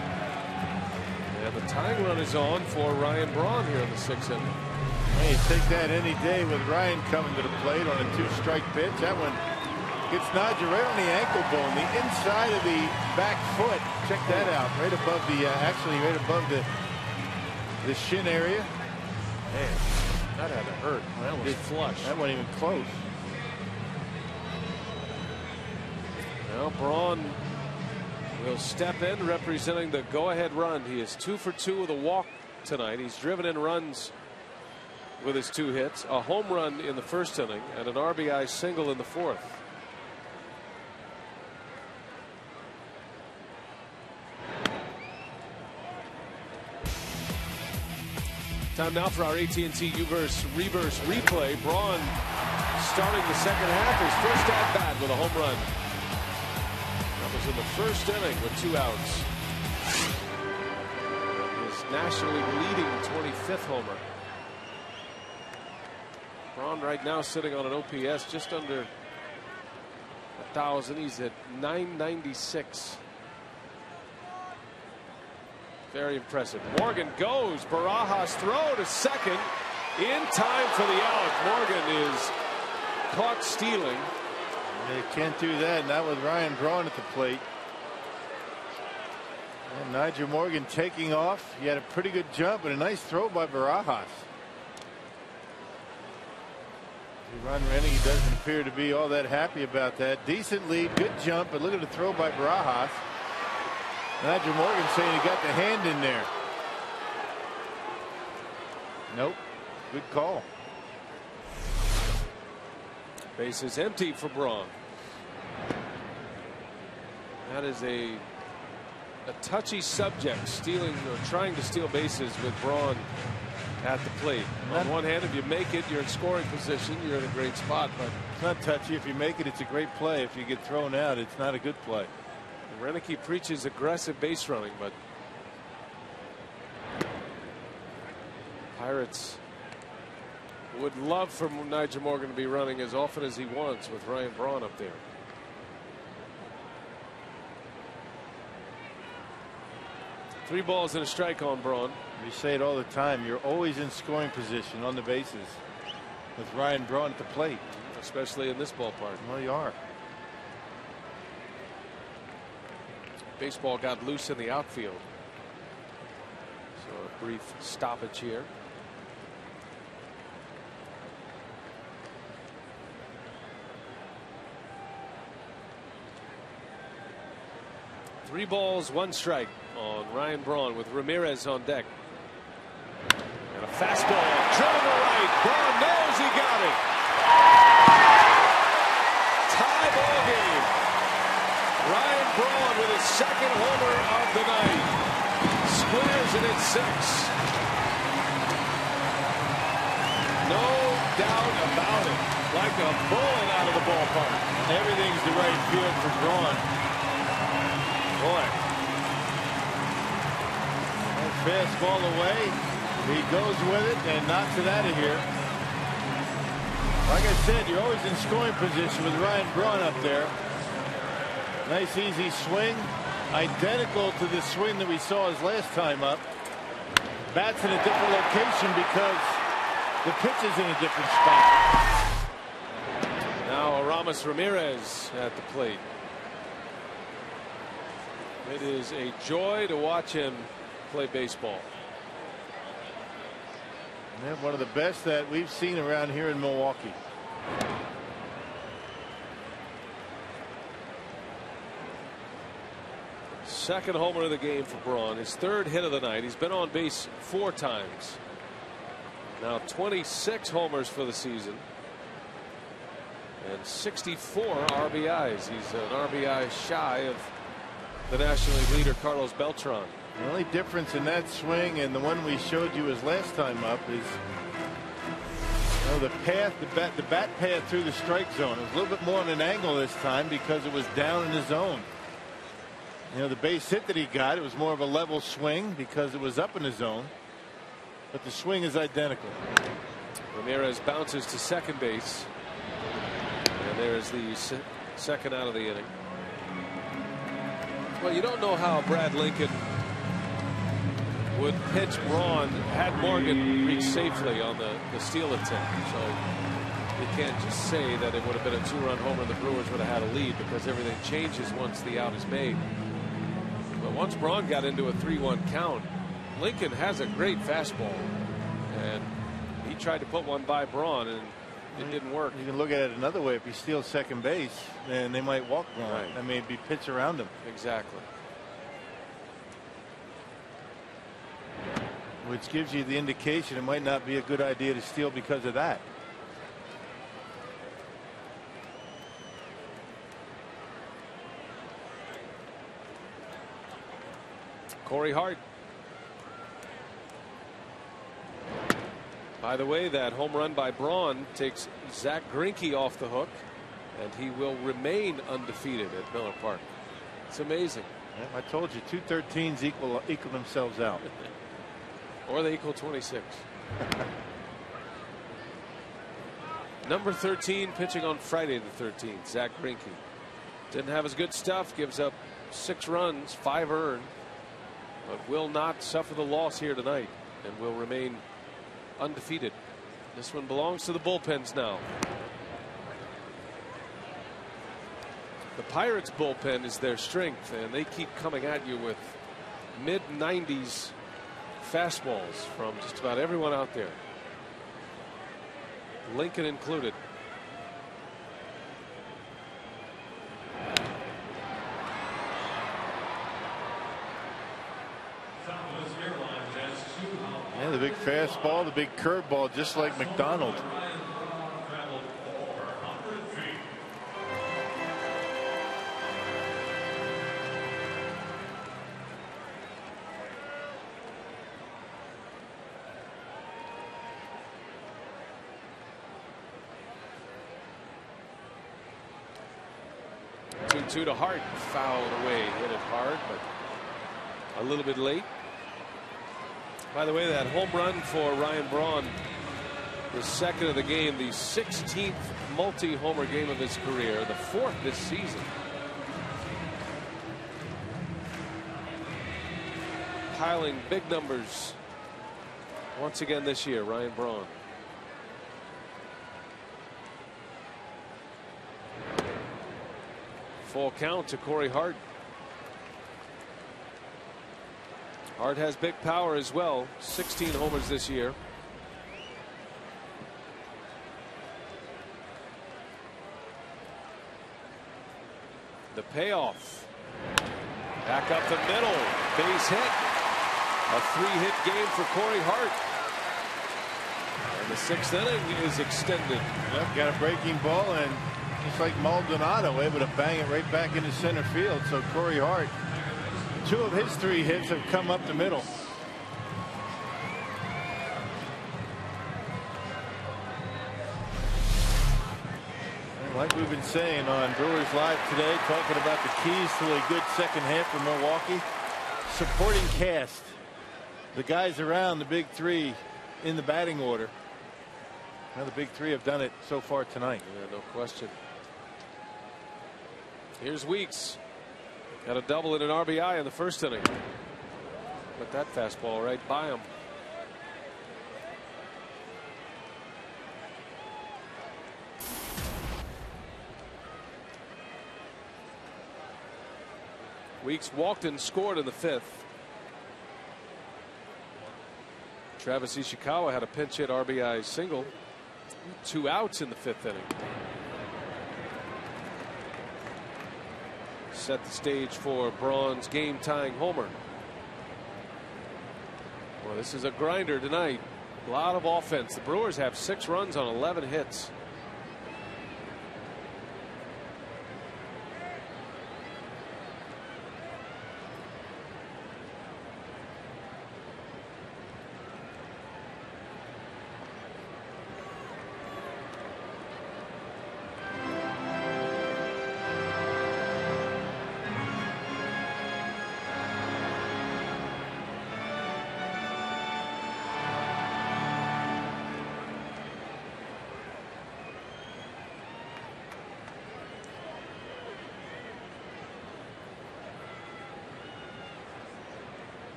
and the tying run is on for Ryan Braun here in the 6th inning. Hey, you take that any day with Ryan coming to the plate on a 2-strike pitch. That one gets Nyjer right on the ankle bone, the inside of the back foot. Check that out, right above the actually right above the shin area. Man, that had to hurt. That was flush. That wasn't even close. Now Braun will step in, representing the go-ahead run. He is 2 for 2 with a walk tonight. He's driven in runs with his 2 hits, a home run in the 1st inning, and an RBI single in the 4th. Time now for our AT&T Uverse Reverse Replay. Braun starting the 2nd half, his first at bat with a home run. That was in the 1st inning with 2 outs. His nationally leading 25th homer. Braun right now sitting on an OPS just under 1,000. He's at 996. Very impressive. Morgan goes. Barajas throw to second in time for the out. Morgan is caught stealing. You can't do that. Not with Ryan Braun at the plate. And Nyjer Morgan taking off. He had a pretty good jump and a nice throw by Barajas. Ron Rennie doesn't appear to be all that happy about that. Decent lead, good jump, but look at the throw by Barajas. Nyjer Morgan saying he got the hand in there. Nope. Good call. Base is empty for Braun. That is a touchy subject, stealing or trying to steal bases with Braun at the plate. On one hand, if you make it, you're in scoring position, you're in a great spot, but it's not touchy. If you make it, it's a great play. If you get thrown out, it's not a good play. Renicky preaches aggressive base running, but Pirates would love for Nyjer Morgan to be running as often as he wants with Ryan Braun up there. Three balls and a strike on Braun. We say it all the time. You're always in scoring position on the bases with Ryan Braun at the plate. Especially in this ballpark. Well, you are. Baseball got loose in the outfield. So a brief stoppage here. Three balls, one strike on Ryan Braun with Ramirez on deck. And a fastball driven to right. Braun knows he got it. Tie ball game. Ryan Braun with his second homer of the night. Squares it at 6. No doubt about it. Like a bullet out of the ballpark. Everything's the right field for Braun. Boy. That fastball away. He goes with it and knocks it out of here. Like I said, you're always in scoring position with Ryan Braun up there. Nice easy swing. Identical to the swing that we saw his last time up. Bats in a different location because The pitch is in a different spot. Now Aramis Ramirez at the plate. It is a joy to watch him play baseball. And one of the best that we've seen around here in Milwaukee. Second homer of the game for Braun. His third hit of the night. He's been on base 4 times. Now 26 homers for the season. And 64 RBIs. He's an RBI shy of the National League leader Carlos Beltran. The only difference in that swing and the one we showed you his last time up is the path, the bat path through the strike zone. It was a little bit more on an angle this time because it was down in the zone. The base hit that he got, it was more of a level swing because it was up in the zone. But the swing is identical. Ramirez bounces to second base. And there's the second out of the inning. Well, you don't know how Brad Lincoln would pitch Braun had Morgan reached safely on the steal attempt. So you can't just say that it would have been a 2-run homer and the Brewers would have had a lead, because everything changes once the out is made. But once Braun got into a 3-1 count, Lincoln has a great fastball, and he tried to put one by Braun and it didn't work. You can look at it another way. If he steals second base, then they might walk Braun. Right. I mean, it'd be pitch around him. Exactly. Which gives you the indication it might not be a good idea to steal because of that. Corey Hart. By the way, that home run by Braun takes Zach Greinke off the hook, and he will remain undefeated at Miller Park. It's amazing. Yeah, I told you, 213s equal themselves out. Or they equal 26. Number 13 pitching on Friday the 13th, Zach Greinke. Didn't have his good stuff, gives up 6 runs, 5 earned, but will not suffer the loss here tonight and will remain undefeated. This one belongs to the bullpens now. The Pirates bullpen is their strength, and they keep coming at you with mid-90s fastballs from just about everyone out there, Lincoln included. Yeah, the big fastball, the big curveball, just like McDonald. Two to Hart, fouled away, hit it hard, but a little bit late. By the way, that home run for Ryan Braun, the second of the game, the 16th multi-homer game of his career, the 4th this season. Piling big numbers once again this year, Ryan Braun. Full count to Corey Hart. Hart has big power as well. 16 homers this year. The payoff. Back up the middle. Base hit. A 3-hit game for Corey Hart. And the 6th inning is extended. Yep, got a breaking ball, and just like Maldonado, able to bang it right back into center field. So Corey Hart, 2 of his 3 hits have come up the middle. And like we've been saying on Brewers Live today, talking about the keys to a good second half for Milwaukee. Supporting cast. The guys around the big 3 in the batting order. Now the big 3 have done it so far tonight. Yeah, no question. Here's Weeks. Got a double and an RBI in the first inning. Put that fastball right by him. Weeks walked and scored in the 5th. Travis Ishikawa had a pinch hit RBI single. 2 outs in the 5th inning. Set the stage for Braun's game tying homer. Well, this is a grinder tonight. A lot of offense. The Brewers have 6 runs on 11 hits.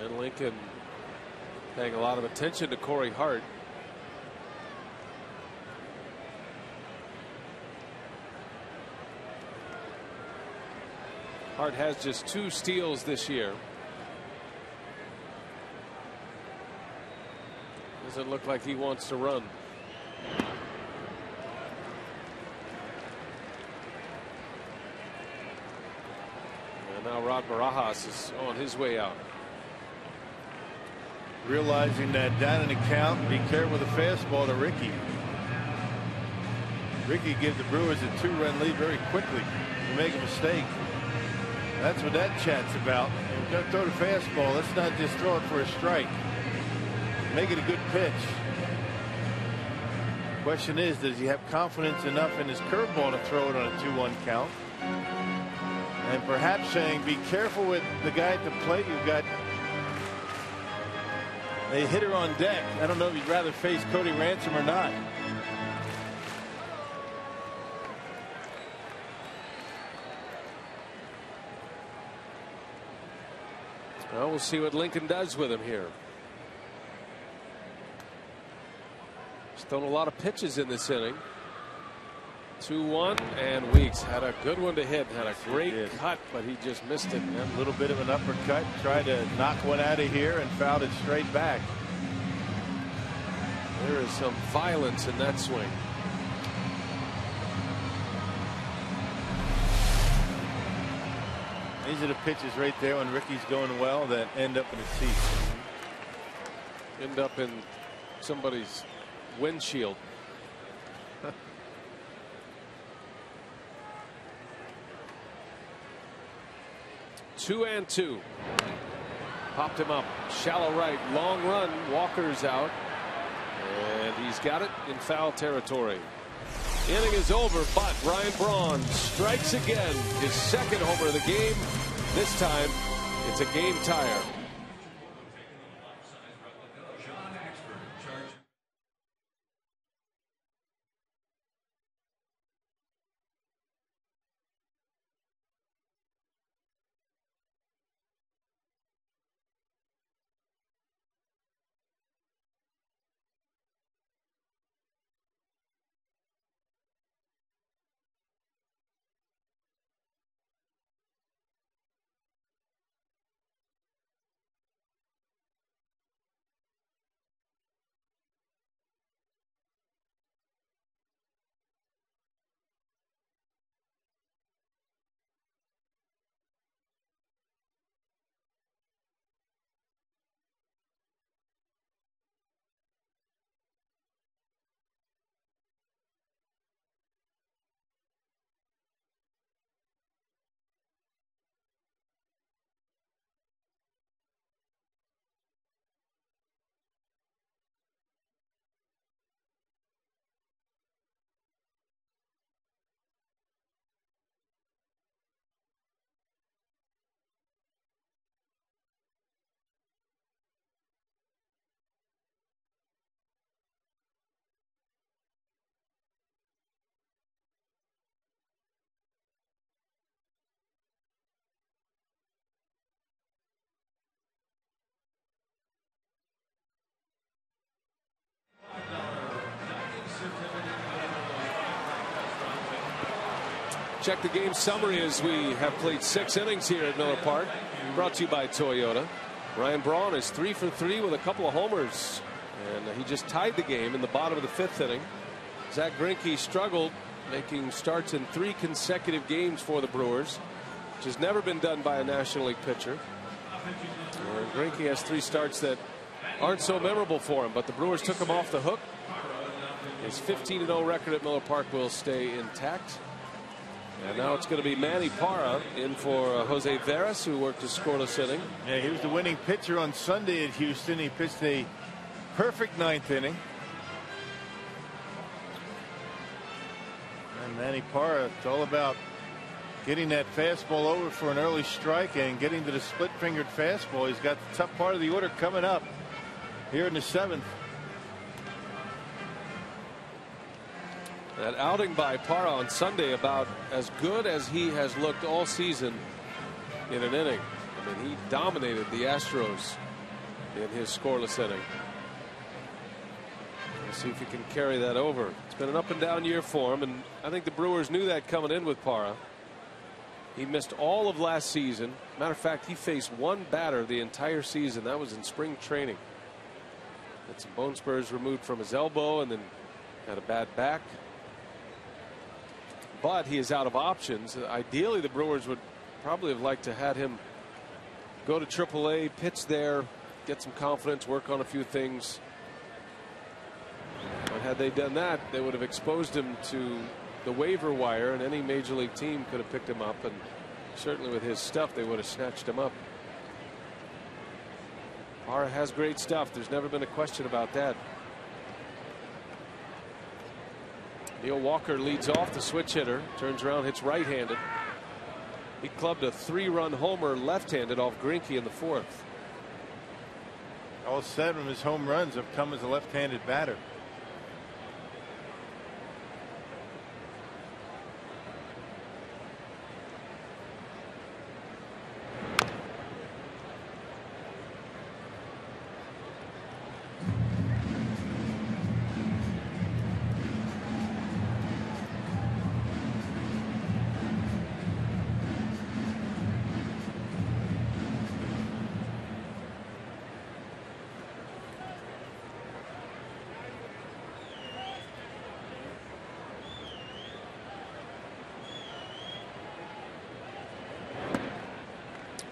And Lincoln paying a lot of attention to Corey Hart. Hart has just 2 steals this year. Doesn't look like he wants to run. And now Rod Barajas is on his way out. Realizing that down in the count, be careful with the fastball to Ricky. Ricky gives the Brewers a 2-run lead very quickly. You make a mistake. That's what that chat's about. If you're going to throw the fastball, let's not just throw it for a strike. Make it a good pitch. Question is, does he have confidence enough in his curveball to throw it on a 2-1 count? And perhaps saying, be careful with the guy at the plate. You've got a hitter on deck. I don't know if you'd rather face Cody Ransom or not. Well, we'll see what Lincoln does with him here. He's thrown a lot of pitches in this inning. 2-1, and Weeks had a good one to hit. Had a great cut, but he just missed it. And a little bit of an uppercut. Tried to knock one out of here and fouled it straight back. There is some violence in that swing. These are the pitches right there when Ricky's going well that end up in the seats. End up in somebody's windshield. 2-2. Popped him up. Shallow right. Long run. Walker's out. And he's got it in foul territory. Inning is over, but Ryan Braun strikes again. His 2nd homer of the game. This time, it's a game tire. Check the game summary as we have played 6 innings here at Miller Park. Brought to you by Toyota. Ryan Braun is 3 for 3 with a couple of homers. And he just tied the game in the bottom of the 5th inning. Zach Greinke struggled, making starts in 3 consecutive games for the Brewers, which has never been done by a National League pitcher. And Greinke has 3 starts that aren't so memorable for him, but the Brewers took him off the hook. His 15-0 record at Miller Park will stay intact. And now it's going to be Manny Parra in for Jose Veras, who worked a scoreless inning. Yeah, he was the winning pitcher on Sunday at Houston. He pitched a perfect 9th inning. And Manny Parra, it's all about getting that fastball over for an early strike and getting to the split-fingered fastball. He's got the tough part of the order coming up here in the 7th. That outing by Parra on Sunday about as good as he has looked all season in an inning. I mean, he dominated the Astros in his scoreless inning. We'll see if he can carry that over. It's been an up and down year for him, and I think the Brewers knew that coming in with Parra. He missed all of last season. Matter of fact, he faced 1 batter the entire season. That was in spring training. Had some bone spurs removed from his elbow and then had a bad back. But he is out of options. Ideally, the Brewers would probably have liked to had him go to AAA, pitch there, get some confidence, work on a few things. But had they done that, they would have exposed him to the waiver wire, and any major league team could have picked him up, and certainly with his stuff, they would have snatched him up. Parra has great stuff. There's never been a question about that. Neil Walker leads off, the switch hitter, turns around, hits right-handed. He clubbed a 3-run homer left-handed off Greinke in the 4th. All 7 of his home runs have come as a left-handed batter.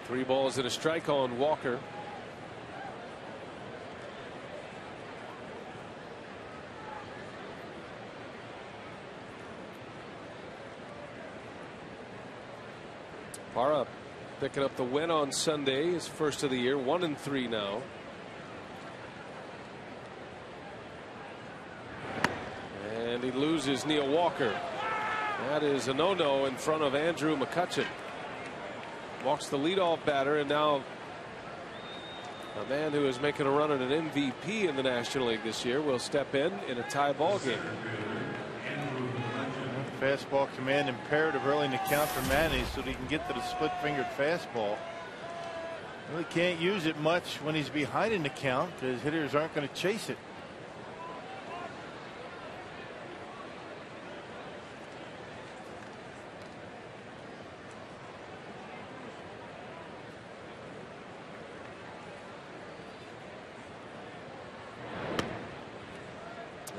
Three balls and a strike on Walker. Parra picking up the win on Sunday, his first of the year, 1-3 now. And he loses Neil Walker. That is a no-no in front of Andrew McCutchen. Walks the leadoff batter, and now a man who is making a run at an MVP in the National League this year will step in a tie ball game. Fastball command imperative early in the count for Manny so that he can get to the split-fingered fastball. Really can't use it much when he's behind in the count because hitters aren't going to chase it.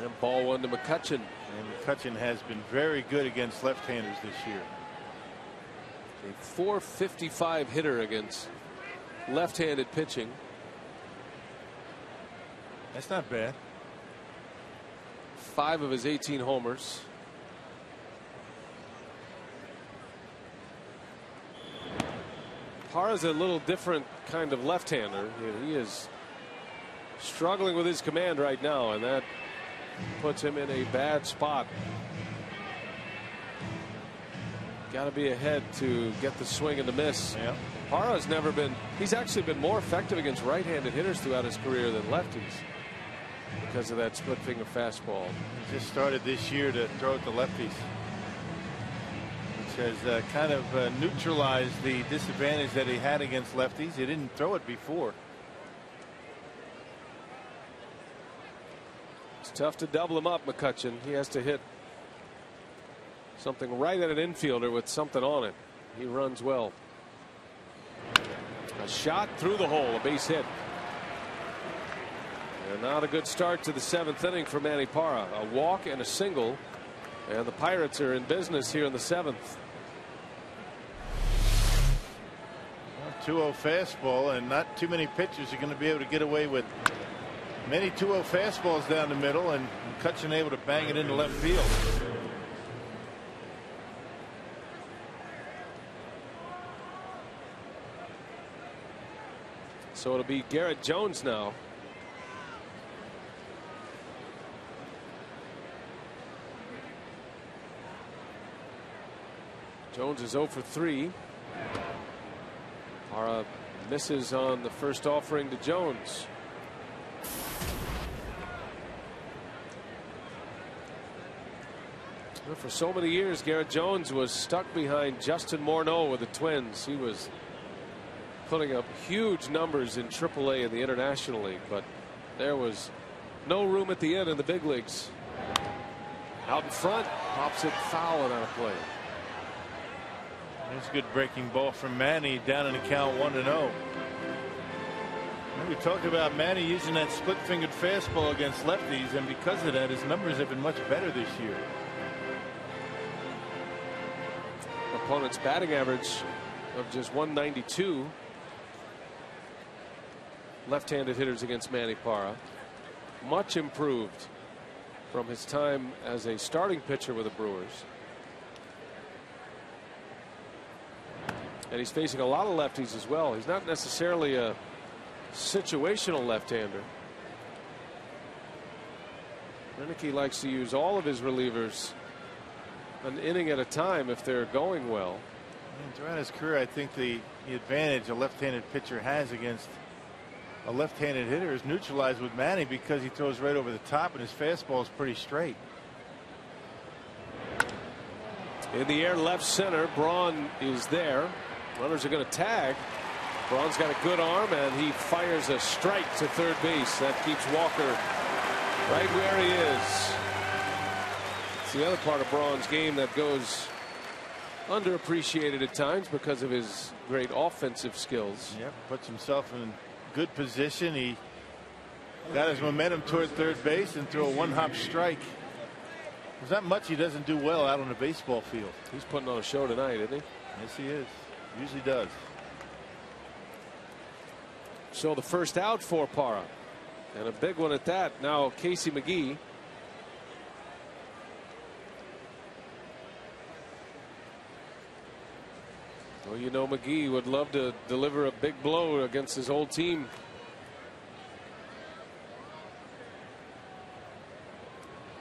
And ball 1 to McCutchen. And McCutchen has been very good against left-handers this year. A .455 hitter against left-handed pitching. That's not bad. 5 of his 18 homers. Parra's a little different kind of left-hander. He is struggling with his command right now, and that puts him in a bad spot. Got to be ahead to get the swing and the miss. Yeah. Parra's never been, he's actually been more effective against right-handed hitters throughout his career than lefties because of that split finger fastball. He just started this year to throw it to lefties, which has kind of neutralized the disadvantage that he had against lefties. He didn't throw it before. It's tough to double him up, McCutchen. He has to hit Something right at an infielder with something on it. He runs well. A shot through the hole, a base hit. And not a good start to the 7th inning for Manny Parra. A walk and a single, and the Pirates are in business here in the 7th. 2-0 fastball, and not too many pitchers are going to be able to get away with many 2-0 fastballs down the middle, and Cutchin able to bang it into left field. So it'll be Garrett Jones now. Jones is 0 for 3. Parra misses on the first offering to Jones. Well, for so many years, Garrett Jones was stuck behind Justin Morneau with the Twins. He was putting up huge numbers in AAA in the International League, but there was no room at the end in the big leagues. Out in front, pops it foul and out of play. There's a good breaking ball from Manny down in the count 1-0. We talked about Manny using that split-fingered fastball against lefties, and because of that, his numbers have been much better this year. Opponent's batting average of just 192. Left-handed hitters against Manny Parra. Much improved from his time as a starting pitcher with the Brewers. And he's facing a lot of lefties as well. He's not necessarily a situational left-hander. Roenicke likes to use all of his relievers an inning at a time if they're going well. Throughout his career, I think the advantage a left-handed pitcher has against a left-handed hitter is neutralized with Manny because he throws right over the top and his fastball is pretty straight. In the air, left center. Braun is there. Runners are going to tag. Braun's got a good arm, and he fires a strike to third base. That keeps Walker right where he is. It's the other part of Braun's game that goes underappreciated at times because of his great offensive skills. Yep, puts himself in good position. He got his momentum toward third base and threw a one-hop strike. There's not much he doesn't do well out on the baseball field. He's putting on a show tonight, isn't he? Yes, he is. Usually does. So the first out for Parra, and a big one at that. Now Casey McGee. Well, you know, McGee would love to deliver a big blow against his old team.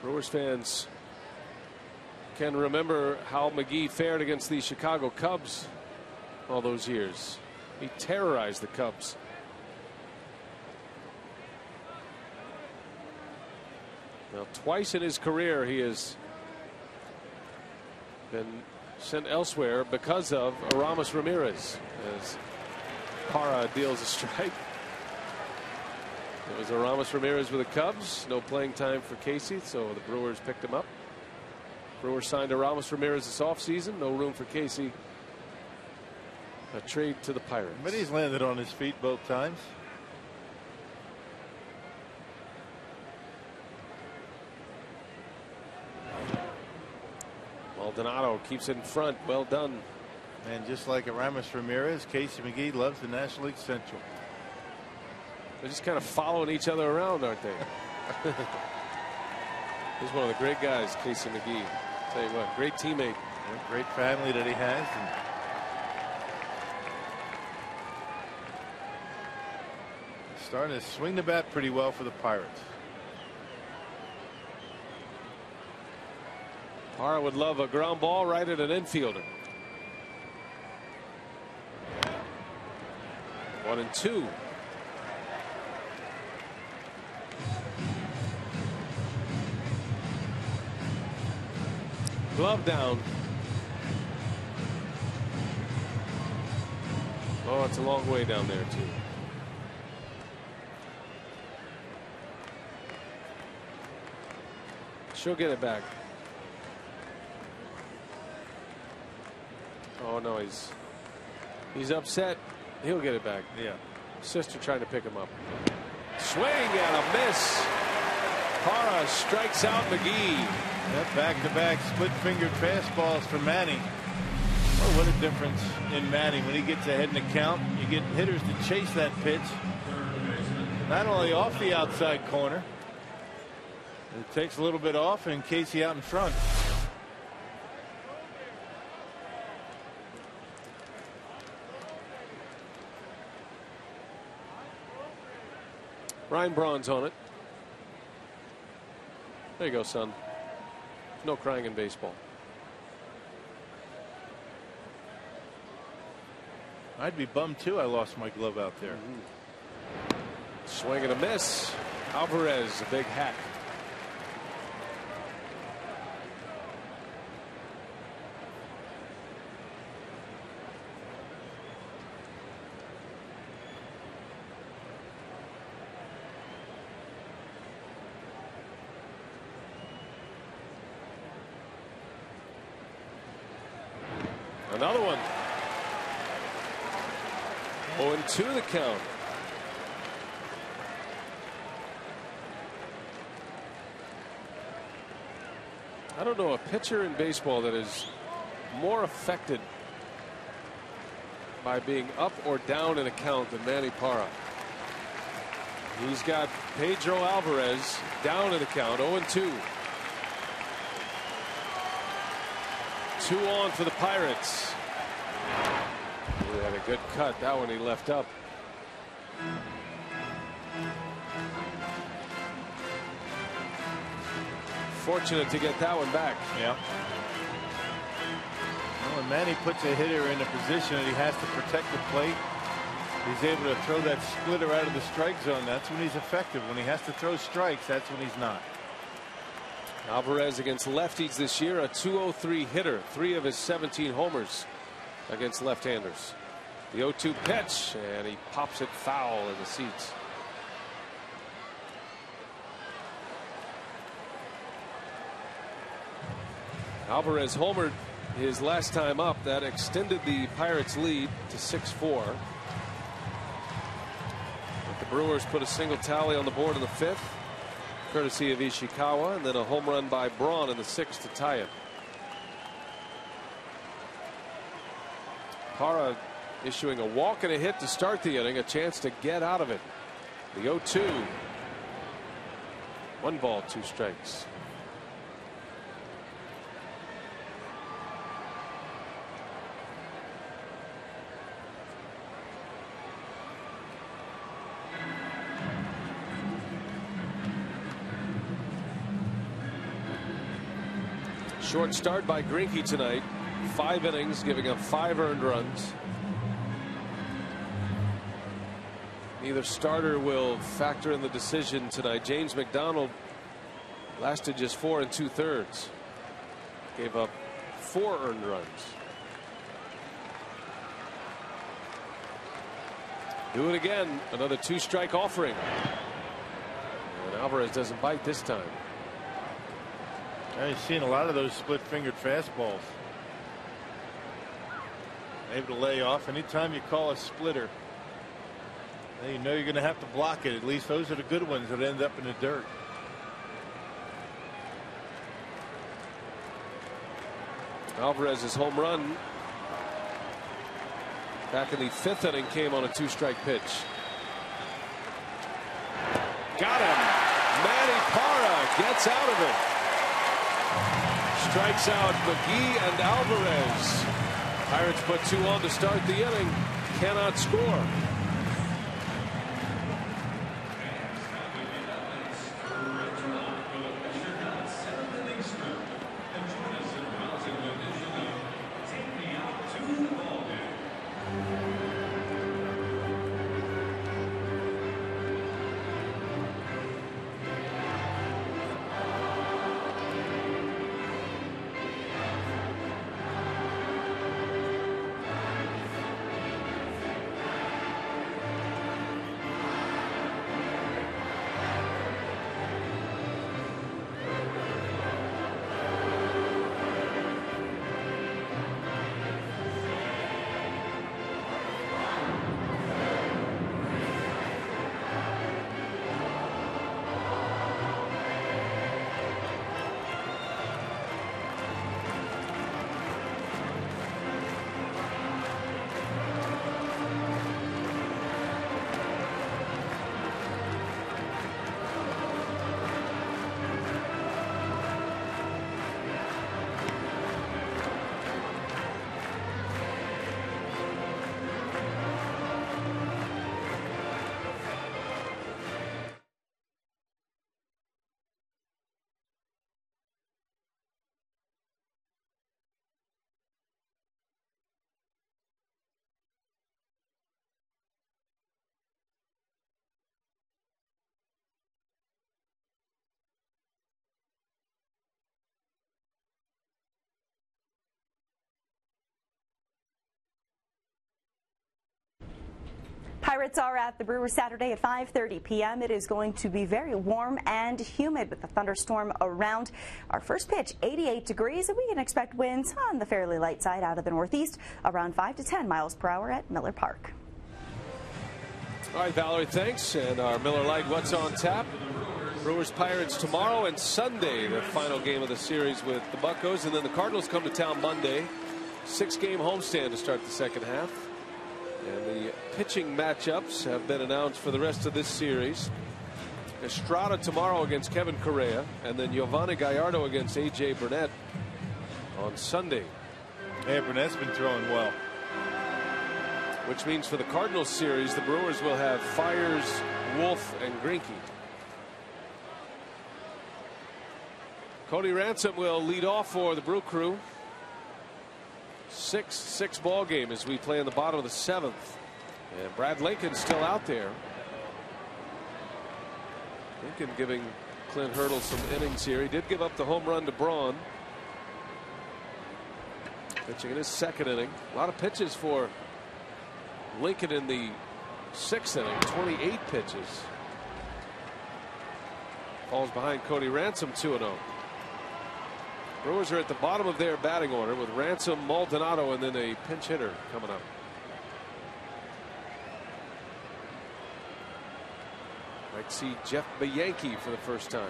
Brewers fans can remember how McGee fared against the Chicago Cubs all those years. He terrorized the Cubs. Now, twice in his career, he has been sent elsewhere because of Aramis Ramirez, as Parra deals a strike. It was Aramis Ramirez with the Cubs. No playing time for Casey, so the Brewers picked him up. Brewers signed Aramis Ramirez this offseason. No room for Casey. A trade to the Pirates. But he's landed on his feet both times. Maldonado keeps it in front. Well done. And just like Aramis Ramirez, Casey McGee loves the National League Central. They're just kind of following each other around, aren't they? He's one of the great guys, Casey McGee. Tell you what, great teammate. Yeah, great family that he has. And starting to swing the bat pretty well for the Pirates. Parra would love a ground ball right at an infielder. 1-2. Glove down. Oh, it's a long way down there, too. She'll get it back. Oh no, he's upset. He'll get it back. Yeah. Sister trying to pick him up. Swing and a miss. Parra strikes out McGee. That back-to-back split-fingered fastballs for Manny. Oh, what a difference in Manny when he gets ahead in the count. You get hitters to chase that pitch. Not only off the outside corner. It takes a little bit off, and Casey out in front. Ryan Braun's on it. There you go, son. No crying in baseball. I'd be bummed too. I lost my glove out there. Swing and a miss. Alvarez, a big hack. Another one. 0-2 the count. I don't know a pitcher in baseball that is more affected by being up or down in a count than Manny Parra. He's got Pedro Alvarez down in the count, 0-2. 2 on for the Pirates. He had a good cut. That one he left up. Fortunate to get that one back. Yeah. Well, when Manny puts a hitter in a position that he has to protect the plate, he's able to throw that splitter out of the strike zone. That's when he's effective. When he has to throw strikes, that's when he's not. Alvarez against lefties this year, a .203 hitter, 3 of his 17 homers against left-handers. The 0-2 pitch, and he pops it foul in the seats. Alvarez homered his last time up. That extended the Pirates' lead to 6-4. But the Brewers put a single tally on the board in the 5th. Courtesy of Ishikawa, and then a home run by Braun in the 6th to tie it. Parra issuing a walk and a hit to start the inning, a chance to get out of it. The 0-2. 1 ball, 2 strikes. Short start by Greinke tonight. 5 innings, giving up 5 earned runs. Neither starter will factor in the decision tonight. James McDonald lasted just 4 2/3. Gave up 4 earned runs. Do it again. Another 2-strike offering. And Alvarez doesn't bite this time. I've seen a lot of those split-fingered fastballs. Able to lay off. Anytime you call a splitter, you know you're going to have to block it. At least those are the good ones that end up in the dirt. Alvarez's home run back in the 5th inning came on a 2-strike pitch. Got him. Manny Parra gets out of it. Strikes out McGee and Alvarez. Pirates put 2 on to start the inning. Cannot score. Pirates are at the Brewers Saturday at 5:30 p.m. It is going to be very warm and humid with a thunderstorm around. Our first pitch, 88 degrees, and we can expect winds on the fairly light side out of the northeast, around 5 to 10 miles per hour at Miller Park. All right, Valerie, thanks. And our Miller Lite What's on Tap. Brewers Pirates tomorrow and Sunday, the final game of the series with the Buccos, and then the Cardinals come to town Monday. 6-game homestand to start the second half. And the pitching matchups have been announced for the rest of this series. Estrada tomorrow against Kevin Correa, and then Giovanni Gallardo against A.J. Burnett on Sunday. Yeah, Burnett's been throwing well. Which means for the Cardinals series, the Brewers will have Fiers, Wolf, and Greinke. Cody Ransom will lead off for the Brew Crew. 6-6 ball game as we play in the bottom of the 7th. And Brad Lincoln still out there. Lincoln giving Clint Hurdle some innings here. He did give up the home run to Braun. Pitching in his 2nd inning. A lot of pitches for Lincoln in the 6th inning. 28 pitches. Falls behind Cody Ransom 2-0. Brewers are at the bottom of their batting order with Ransom, Maldonado, and then a pinch hitter coming up. Might see Jeff Bianchi for the first time.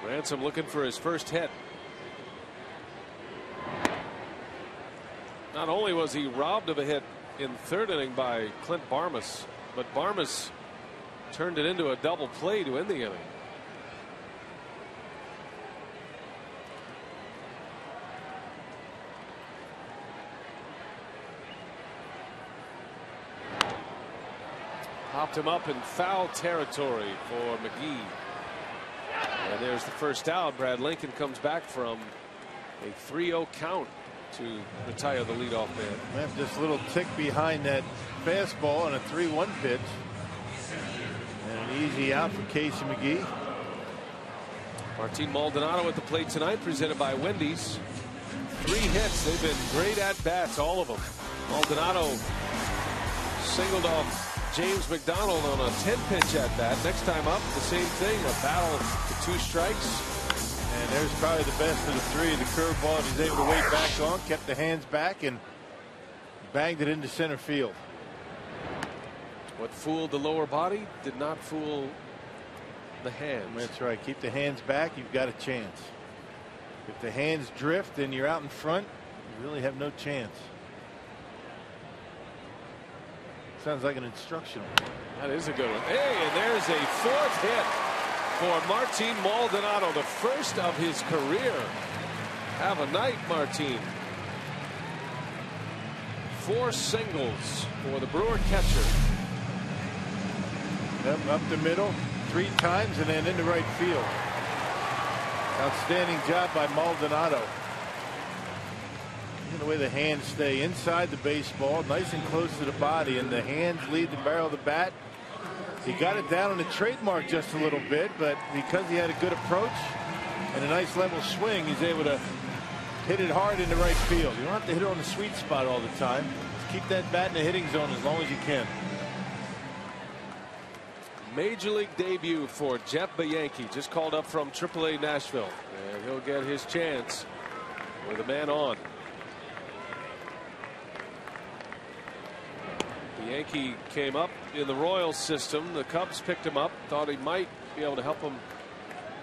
Ransom looking for his first hit. Not only was he robbed of a hit in the 3rd inning by Clint Barmas, but Barmas turned it into a double play to end the inning. Popped him up in foul territory for McGee. And there's the first out. Brad Lincoln comes back from a 3-0 count to retire the leadoff man. That's just a little tick behind that fastball and a 3-1 pitch. And an easy out for Casey McGee. Martin Maldonado at the plate tonight, presented by Wendy's. 3 hits. They've been great at bats, all of them. Maldonado singled off James McDonald on a 10-pitch at bat. Next time up, the same thing, a battle for 2 strikes. And there's probably the best of the 3. The curveball he's able to wait back on, kept the hands back, and banged it into center field. What fooled the lower body did not fool the hands. That's right. Keep the hands back, you've got a chance. If the hands drift and you're out in front, you really have no chance. Sounds like an instructional. That is a good one. Hey, and there's a 4th hit for Martin Maldonado, the first of his career. Have a night, Martin. 4 singles for the Brewer catcher. Yep, up the middle 3 times and then into right field. Outstanding job by Maldonado. Look at the way the hands stay inside the baseball, nice and close to the body, and the hands lead the barrel of the bat. He got it down on the trademark just a little bit, but because he had a good approach and a nice level swing, he's able to hit it hard into right field. You don't have to hit it on the sweet spot all the time. Just keep that bat in the hitting zone as long as you can. Major League debut for Jeff Bianchi, just called up from AAA Nashville, and he'll get his chance with a man on. Bianchi came up in the Royals system. The Cubs picked him up, thought he might be able to help him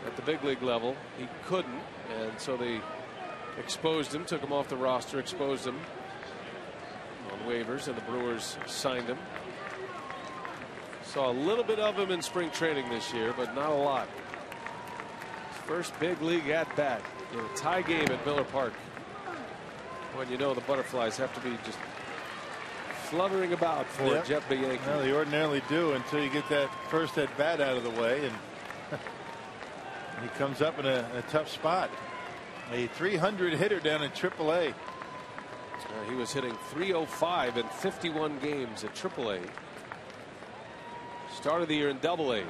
at the big league level. He couldn't, and so they exposed him, took him off the roster, exposed him on waivers, and the Brewers signed him. Saw a little bit of him in spring training this year, but not a lot. First big league at bat in a tie game at Miller Park. When you know the Butterflies have to be just fluttering about for Jeff Bianchi. Well, they ordinarily do until you get that first at bat out of the way, and he comes up in a tough spot. A 300 hitter down in AAA. He was hitting .305 in 51 games at AAA. Started the year in Double-A. If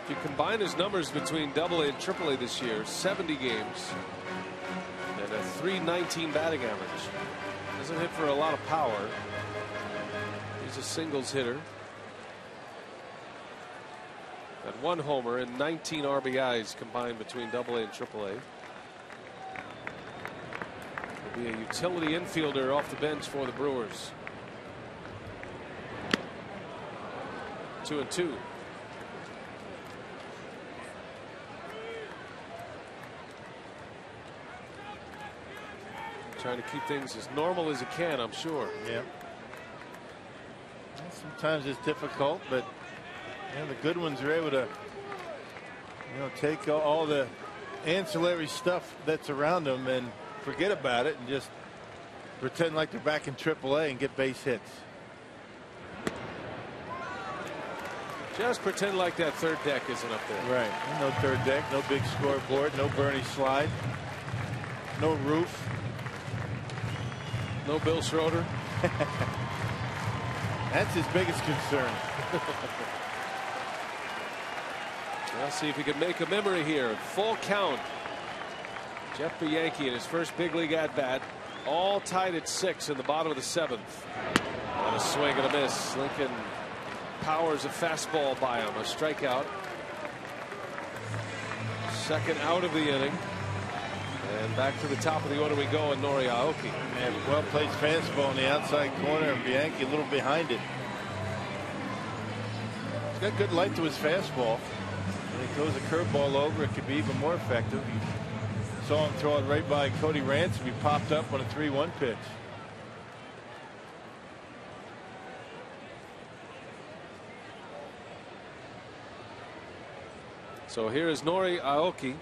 you combine his numbers between Double-A and Triple-A this year, 70 games and a .319 batting average. Doesn't hit for a lot of power. He's a singles hitter. Got 1 homer and 19 RBIs combined between Double-A and Triple-A. Will be a utility infielder off the bench for the Brewers. 2-2. Trying to keep things as normal as he can, I'm sure. Yeah. Sometimes it's difficult, but the good ones are able to, take all the ancillary stuff that's around them and forget about it and just pretend like they're back in Triple-A and get base hits. Just pretend like that third deck isn't up there. Right. No third deck, no big scoreboard, no Bernie slide, no roof. No Bill Schroeder. That's his biggest concern. We'll see if he can make a memory here. Full count. Jeff Bianchi in his first big league at bat. All tied at 6 in the bottom of the 7th. And a swing and a miss. Lincoln powers a fastball by him. A strikeout. Second out of the inning. And back to the top of the order we go, and Nori Aoki. And well placed fastball in the outside corner, and Bianchi a little behind it. He's got good light to his fastball. When he throws a curveball over, it could be even more effective. You saw him throw it right by Cody Ransom. He popped up on a 3-1 pitch. So here is Nori Aoki.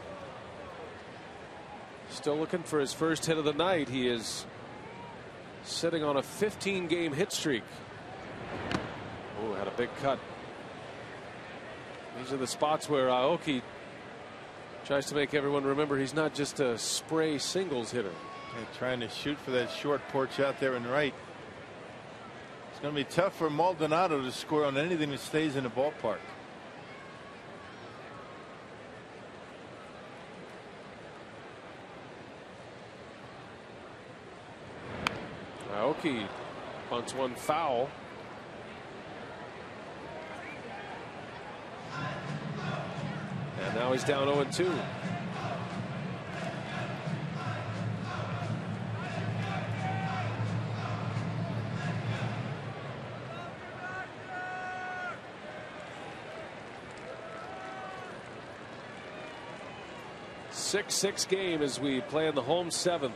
Still looking for his first hit of the night. He is sitting on a 15-game hit streak. Oh, had a big cut. These are the spots where Aoki tries to make everyone remember he's not just a spray singles hitter. And trying to shoot for that short porch out there and right. It's going to be tough for Maldonado to score on anything that stays in the ballpark. Aoki bunts one foul. And now he's down 0-2. Six game as we play in the home 7th.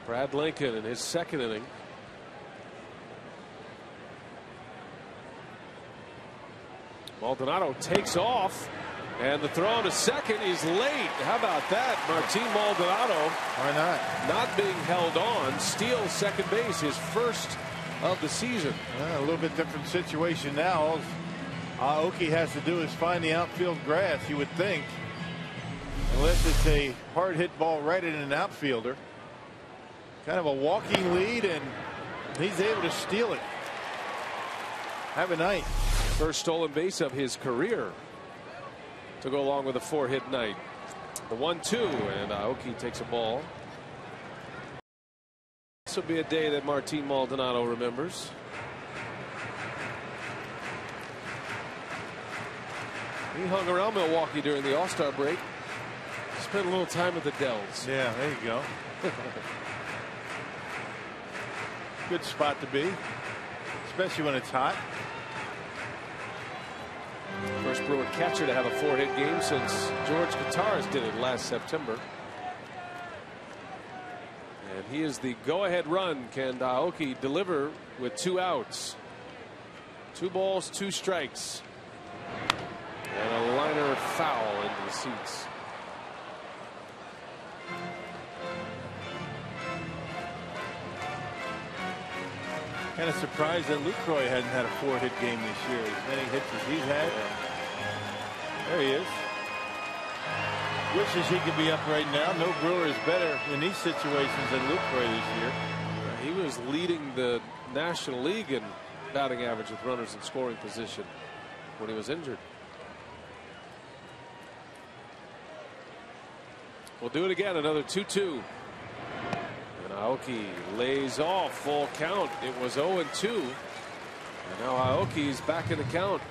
Brad Lincoln in his second inning. Maldonado takes off, and the throw to second is late. How about that? Martin Maldonado. Why not? Not being held on. Steals second base, his first of the season. A little bit different situation now. All Aoki has to do is find the outfield grass, you would think. Unless it's a hard hit ball right at an outfielder. Kind of a walking lead, and he's able to steal it. Have a night. First stolen base of his career to go along with a 4-hit night. The 1-2, and Aoki takes a ball. This will be a day that Martin Maldonado remembers. He hung around Milwaukee during the All-Star break. Spent a little time at the Dells. Yeah, there you go. Good spot to be, especially when it's hot. First Brewer catcher to have a 4-hit game since George Gutierrez did it last September. And he is the go-ahead run. Can Aoki deliver with 2 outs? 2 balls, 2 strikes. And a liner foul into the seats. Kind of surprised that Lucroy hadn't had a 4-hit game this year. As many hits as he's had. There he is. Wishes he could be up right now. No Brewer is better in these situations than Lucroy this year. He was leading the National League in batting average with runners in scoring position when he was injured. We'll do it again. Another 2-2. And Aoki lays off. Full count. It was 0-2. And now Aoki's back in the count.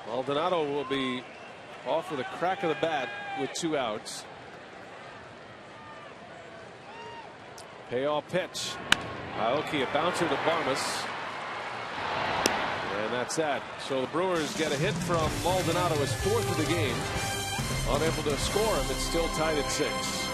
Maldonado will be off with a crack of the bat with 2 outs. Payoff pitch. Aoki, a bouncer to Barmas. And that's that. So the Brewers get a hit from Maldonado, his 4th of the game. Unable to score him. It's still tied at 6.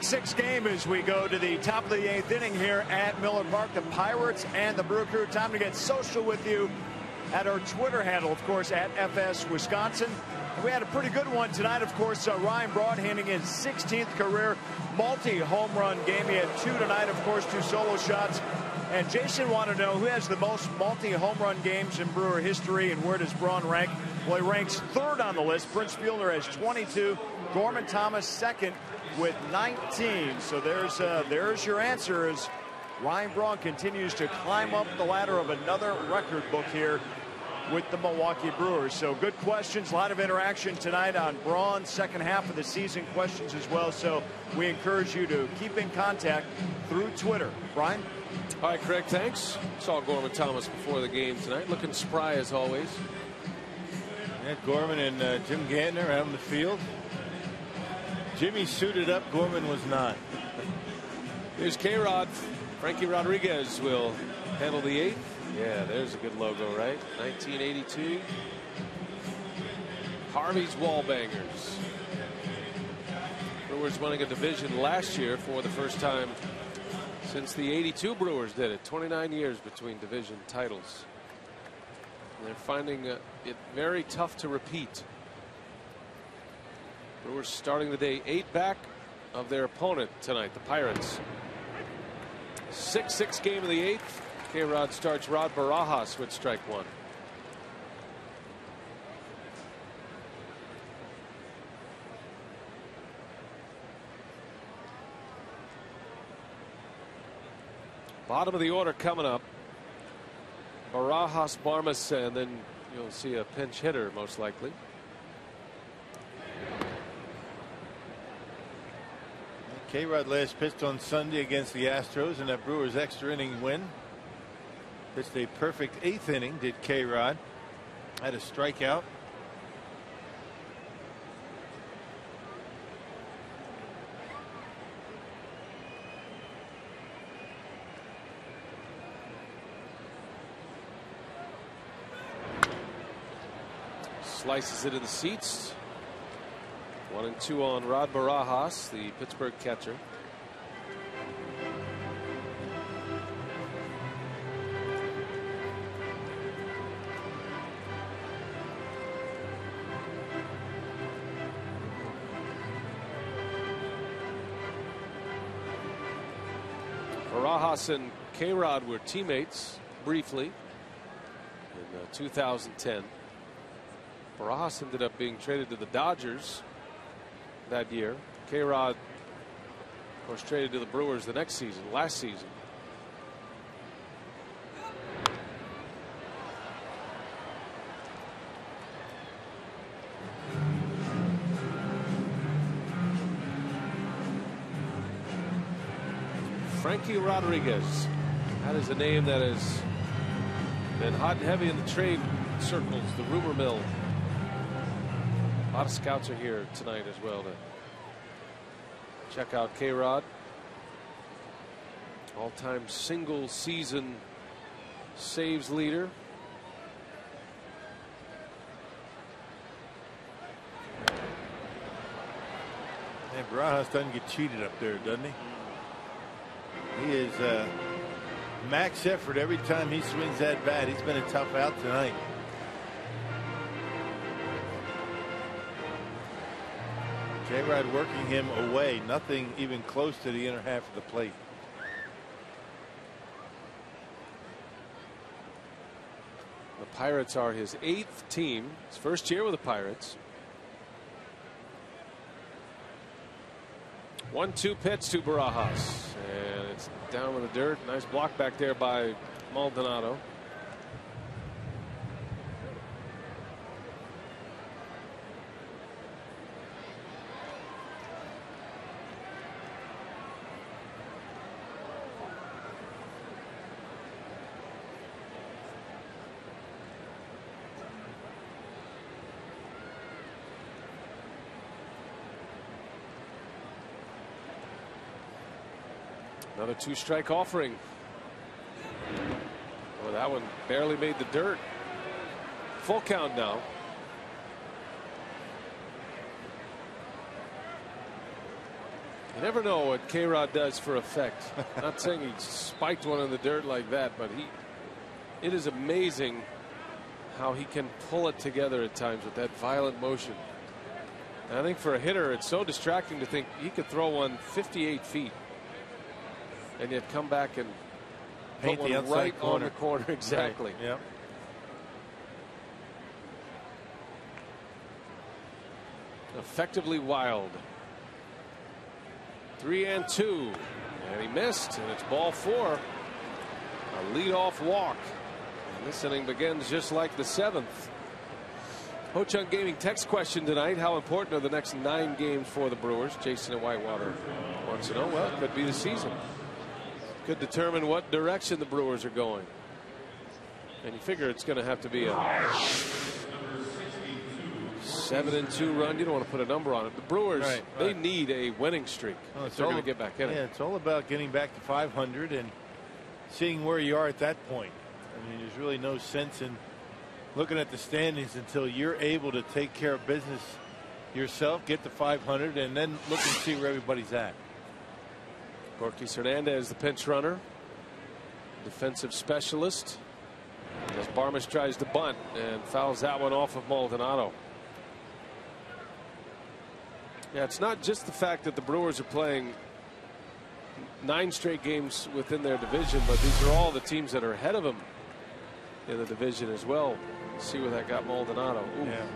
Six game as we go to the top of the 8th inning here at Miller Park. The Pirates and the Brewer Crew. Time to get social with you at our Twitter handle, of course, at FS Wisconsin. And we had a pretty good one tonight, of course. Ryan Braun handing his 16th career multi-home run game. He had 2 tonight, of course, 2 solo shots. And Jason wanted to know who has the most multi-home run games in Brewer history and where does Braun rank? Well, he ranks 3rd on the list. Prince Fielder has 22. Gorman Thomas 2nd with 19. So there's your answer as Ryan Braun continues to climb up the ladder of another record book here with the Milwaukee Brewers. So good questions, a lot of interaction tonight on Braun's second half of the season questions as well. So we encourage you to keep in contact through Twitter. Brian? All right, Craig, thanks. Saw Gorman Thomas before the game tonight, looking spry as always. Yeah, Gorman and Jim Gantner out in the field. Jimmy suited up, Gorman was not. Here's K-Rod. Frankie Rodriguez will handle the 8th. Yeah, there's a good logo, right? 1982. Harvey's Wallbangers. Brewers winning a division last year for the first time since the 82 Brewers did it. 29 years between division titles. And they're finding it very tough to repeat. Brewers starting the day 8 back of their opponent tonight, the Pirates. 6-6 game of the 8th. K-Rod starts Rod Barajas with strike 1. Bottom of the order coming up. Barajas, Barmas, and then you'll see a pinch hitter most likely. K-Rod last pitched on Sunday against the Astros in that Brewers extra inning win. Pitched a perfect 8th inning, did K-Rod. Had a strikeout. slices it in the seats. 1-2 on Rod Barajas, the Pittsburgh catcher. Barajas and K-Rod were teammates briefly in 2010. Barajas ended up being traded to the Dodgers that year. K-Rod, of course, traded to the Brewers the next season, last season. Frankie Rodriguez. That is a name that has been hot and heavy in the trade circles, the rumor mill. A lot of scouts are here tonight as well to check out K-Rod. All-time single season saves leader. And Barajas doesn't get cheated up there, doesn't he? He is max effort every time he swings that bat. He's been a tough out tonight. K-Rod working him away. Nothing even close to the inner half of the plate. The Pirates are his 8th team. His first year with the Pirates. 1-2 pitch to Barajas. And it's down in the dirt. Nice block back there by Maldonado. Another 2-strike offering. Well, that one barely made the dirt. Full count now. You never know what K-Rod does for effect. Not saying he spiked one in the dirt like that, but it is amazing how he can pull it together at times with that violent motion. And I think for a hitter, it's so distracting to think he could throw one 58 feet. And yet come back and paint put one right on the corner. Exactly. Right. Yep. Effectively wild. 3-2. And he missed. And it's ball 4. A leadoff walk. And this inning begins just like the 7th. Ho-Chunk Gaming text question tonight. How important are the next 9 games for the Brewers? Jason in Whitewater wants to know. Well, it could be the season. Could determine what direction the Brewers are going. And you figure it's going to have to be a 7-2 run. You don't want to put a number on it. The Brewers, they need a winning streak if they're going to get back in it. Yeah, it's all about getting back to 500 and seeing where you are at that point. I mean, there's really no sense in looking at the standings until you're able to take care of business yourself, get to 500, and then look and see where everybody's at. Gorky Hernandez, the pinch runner, defensive specialist, as Barmes tries to bunt and fouls that one off of Maldonado. Yeah, it's not just the fact that the Brewers are playing 9 straight games within their division, but these are all the teams that are ahead of them in the division as well. See where that got Maldonado. Ooh. Yeah.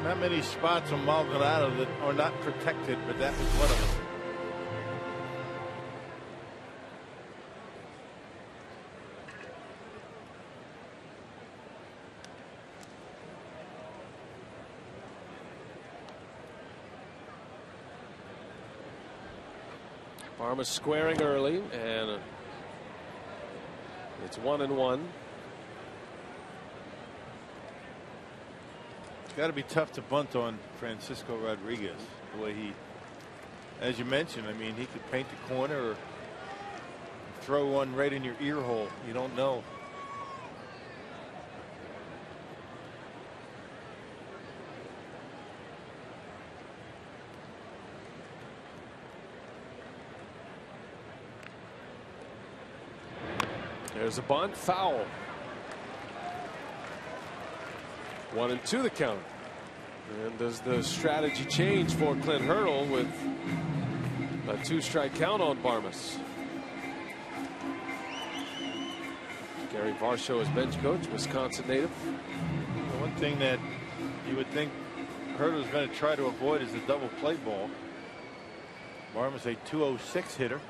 Not many spots on Maldonado that are not protected, but that was one of them. Barmes squaring early, and it's 1-1. Got to be tough to bunt on Francisco Rodriguez the way he, as you mentioned, I mean, he could paint the corner or throw one right in your ear hole. You don't know. There's a bunt, foul. 1-2 the count. And does the strategy change for Clint Hurdle with a 2-strike count on Barmes? Gary Varsho is bench coach, Wisconsin native. The one thing that you would think Hurdle is going to try to avoid is the double play ball. Barmes a 206 hitter.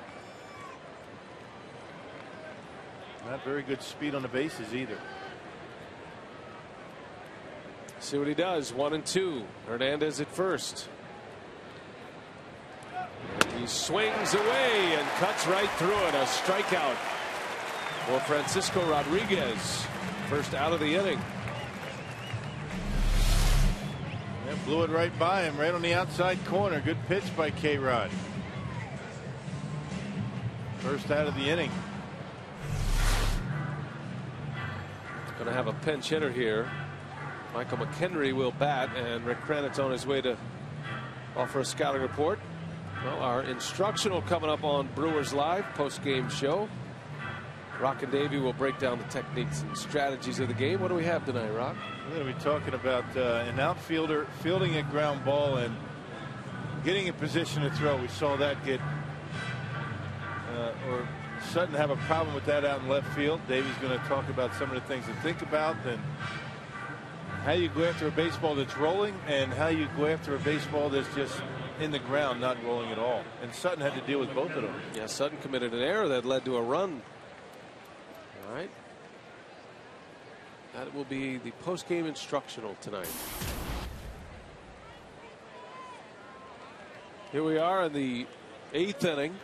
Not very good speed on the bases either. See what he does. 1-2. Hernandez at first. And he swings away and cuts right through it. A strikeout for Francisco Rodriguez. First out of the inning. Yeah, blew it right by him, right on the outside corner. Good pitch by K-Rod. First out of the inning. Going to have a pinch hitter here. Michael McHenry will bat, and Rick Kranitz on his way to offer a scouting report. Well, our instructional coming up on Brewers Live post-game show. Rock and Davey will break down the techniques and strategies of the game. What do we have tonight, Rock? We're going to be talking about an outfielder fielding a ground ball and getting in position to throw. We saw that get or Sutton have a problem with that out in left field. Davey's going to talk about some of the things to think about and how you go after a baseball that's rolling and how you go after a baseball that's just in the ground, not rolling at all. And Sutton had to deal with both of them. Yeah, Sutton committed an error that led to a run. All right. That will be the post-game instructional tonight. Here we are in the 8th inning.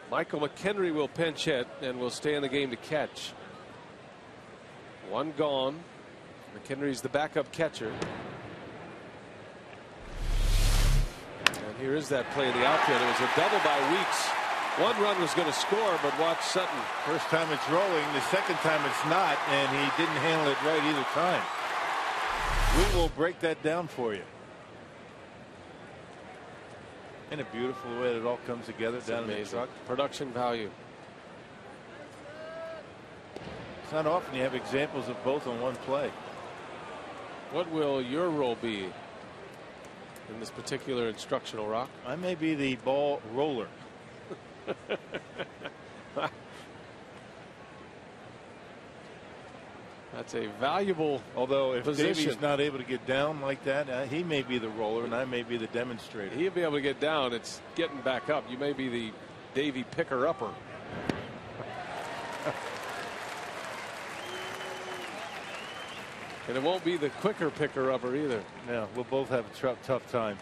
Michael McHenry will pinch hit and will stay in the game to catch. One gone. McHenry's the backup catcher. And here is that play of the outfield. It was a double by Weeks. One run was going to score, but watch Sutton. First time it's rolling, the second time it's not, and he didn't handle it right either time. We will break that down for you. Isn't it beautiful the way that it all comes together down in the truck? Production value. It's not often you have examples of both on one play. What will your role be in this particular instructional, Rock? I may be the ball roller. That's a valuable Although if position. Davey's not able to get down like that, he may be the roller and I may be the demonstrator. He'll be able to get down. It's getting back up. You may be the Davey picker-upper. And it won't be the quicker picker-upper either. Yeah, we'll both have a tough time.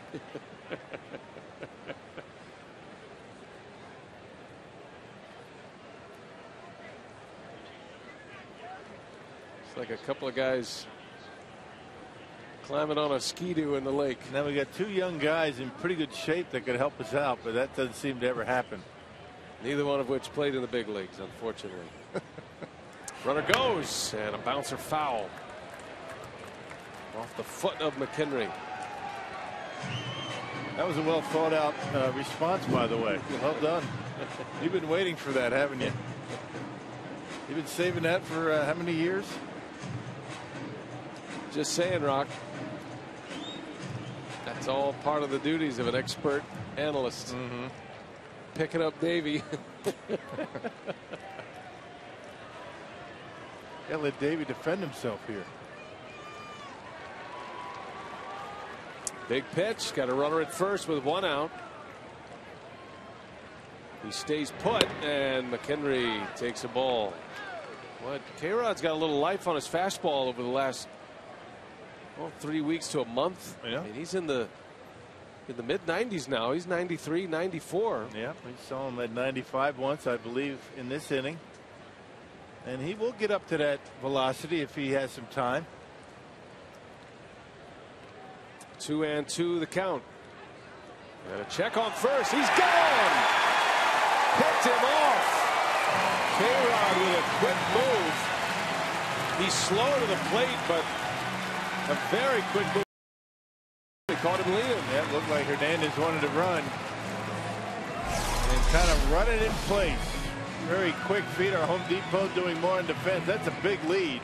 It's like a couple of guys climbing on a ski-doo in the lake. Now we got two young guys in pretty good shape that could help us out, but that doesn't seem to ever happen. Neither one of which played in the big leagues, unfortunately. Runner goes, and a bouncer foul. Off the foot of McHenry. That was a well thought out response, by the way. Well done. You've been waiting for that, haven't you? You've been saving that for how many years? Just saying, Rock. That's all part of the duties of an expert analyst. Mm-hmm. Picking up Davey. Gotta let Davey defend himself here. Big pitch. Got a runner at first with one out. He stays put, and McHenry takes a ball. What? K-Rod's got a little life on his fastball over the last 3 weeks to a month. Yeah. I mean, he's in the mid 90s now. He's 93, 94. Yeah, we saw him at 95 once, I believe, in this inning. And he will get up to that velocity if he has some time. 2-2 the count. And a check on first. He's gone. Picked him off. K-Rod with a quick move. He's slow to the plate, but a very quick move. They caught him leaning. Yeah, it looked like Hernandez wanted to run. And kind of run it in place. Very quick feet. Our Home Depot doing more in defense. That's a big lead.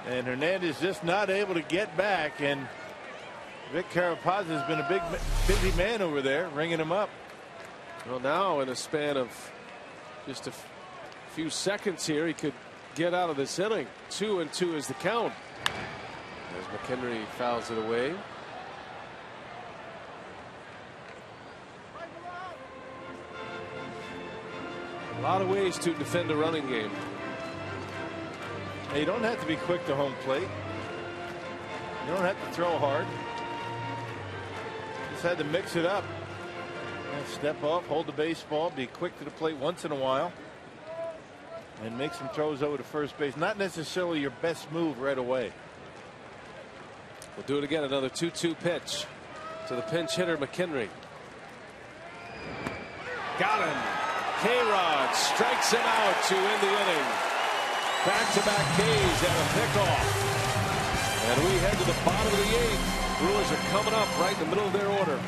And Hernandez just not able to get back. And Vic Carapazza has been a busy man over there, ringing him up. Well, now in a span of just a few seconds here, he could get out of this inning. 2-2 is the count. As McHenry fouls it away. A lot of ways to defend a running game. You don't have to be quick to home plate. You don't have to throw hard. Just had to mix it up. Step off, hold the baseball, be quick to the plate once in a while, and make some throws over to first base. Not necessarily your best move right away. We'll do it again. Another 2-2 pitch to the pinch hitter McHenry. Got him. K-Rod strikes him out to end the inning. Back-to-back Ks and a pickoff. And we head to the bottom of the 8th. Brewers are coming up right in the middle of their order.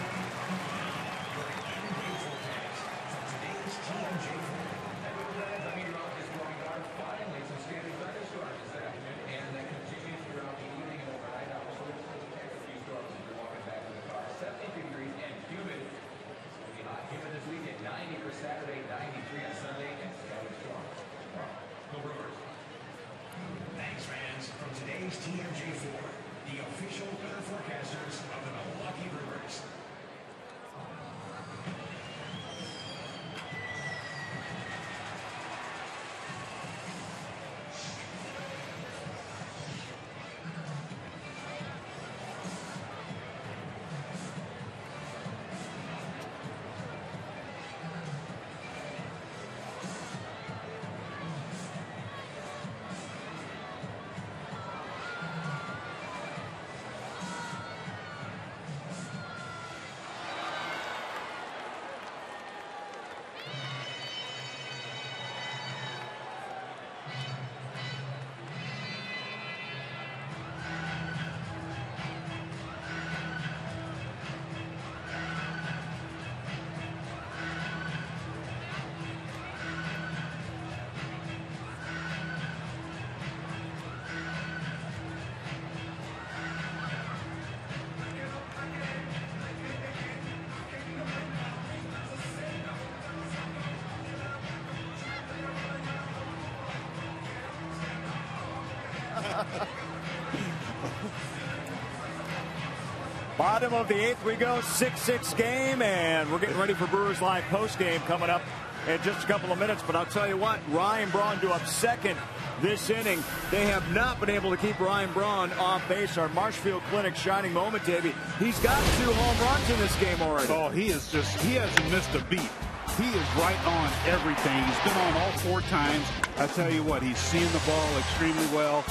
Bottom of the 8th we go, 6-6 game, and we're getting ready for Brewers Live postgame coming up in just a couple of minutes. But I'll tell you what, Ryan Braun due up second this inning. They have not been able to keep Ryan Braun off base. Our Marshfield Clinic shining moment, Davey. He's got 2 home runs in this game already. Oh, he hasn't missed a beat. He is right on everything. He's been on all 4 times. I tell you what, he's seen the ball extremely well.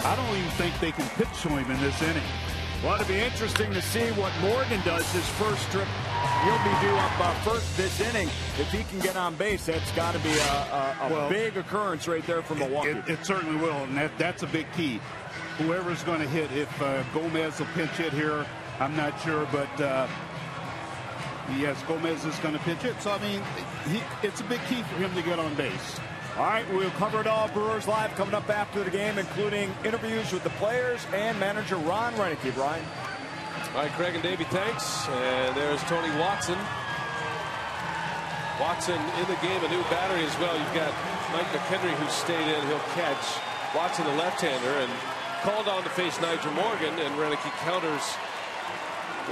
I don't even think they can pitch to him in this inning. Well, it'll be interesting to see what Morgan does his first trip. He'll be due up first this inning. If he can get on base, that's got to be a big occurrence right there for Milwaukee. It certainly will, and that's a big key. Whoever's going to hit, if Gomez will pinch hit here, I'm not sure, but yes, Gomez is going to pinch it. So, I mean, it's a big key for him to get on base. All right, we'll cover it all. Brewers Live coming up after the game, including interviews with the players and manager Ron Roenicke. Brian. All right, Craig and Davey, thanks. And there's Tony Watson. Watson in the game, a new battery as well. You've got Mike McHenry, who stayed in. He'll catch. Watson, the left-hander, and called on to face Nigel Morgan. And Roenicke counters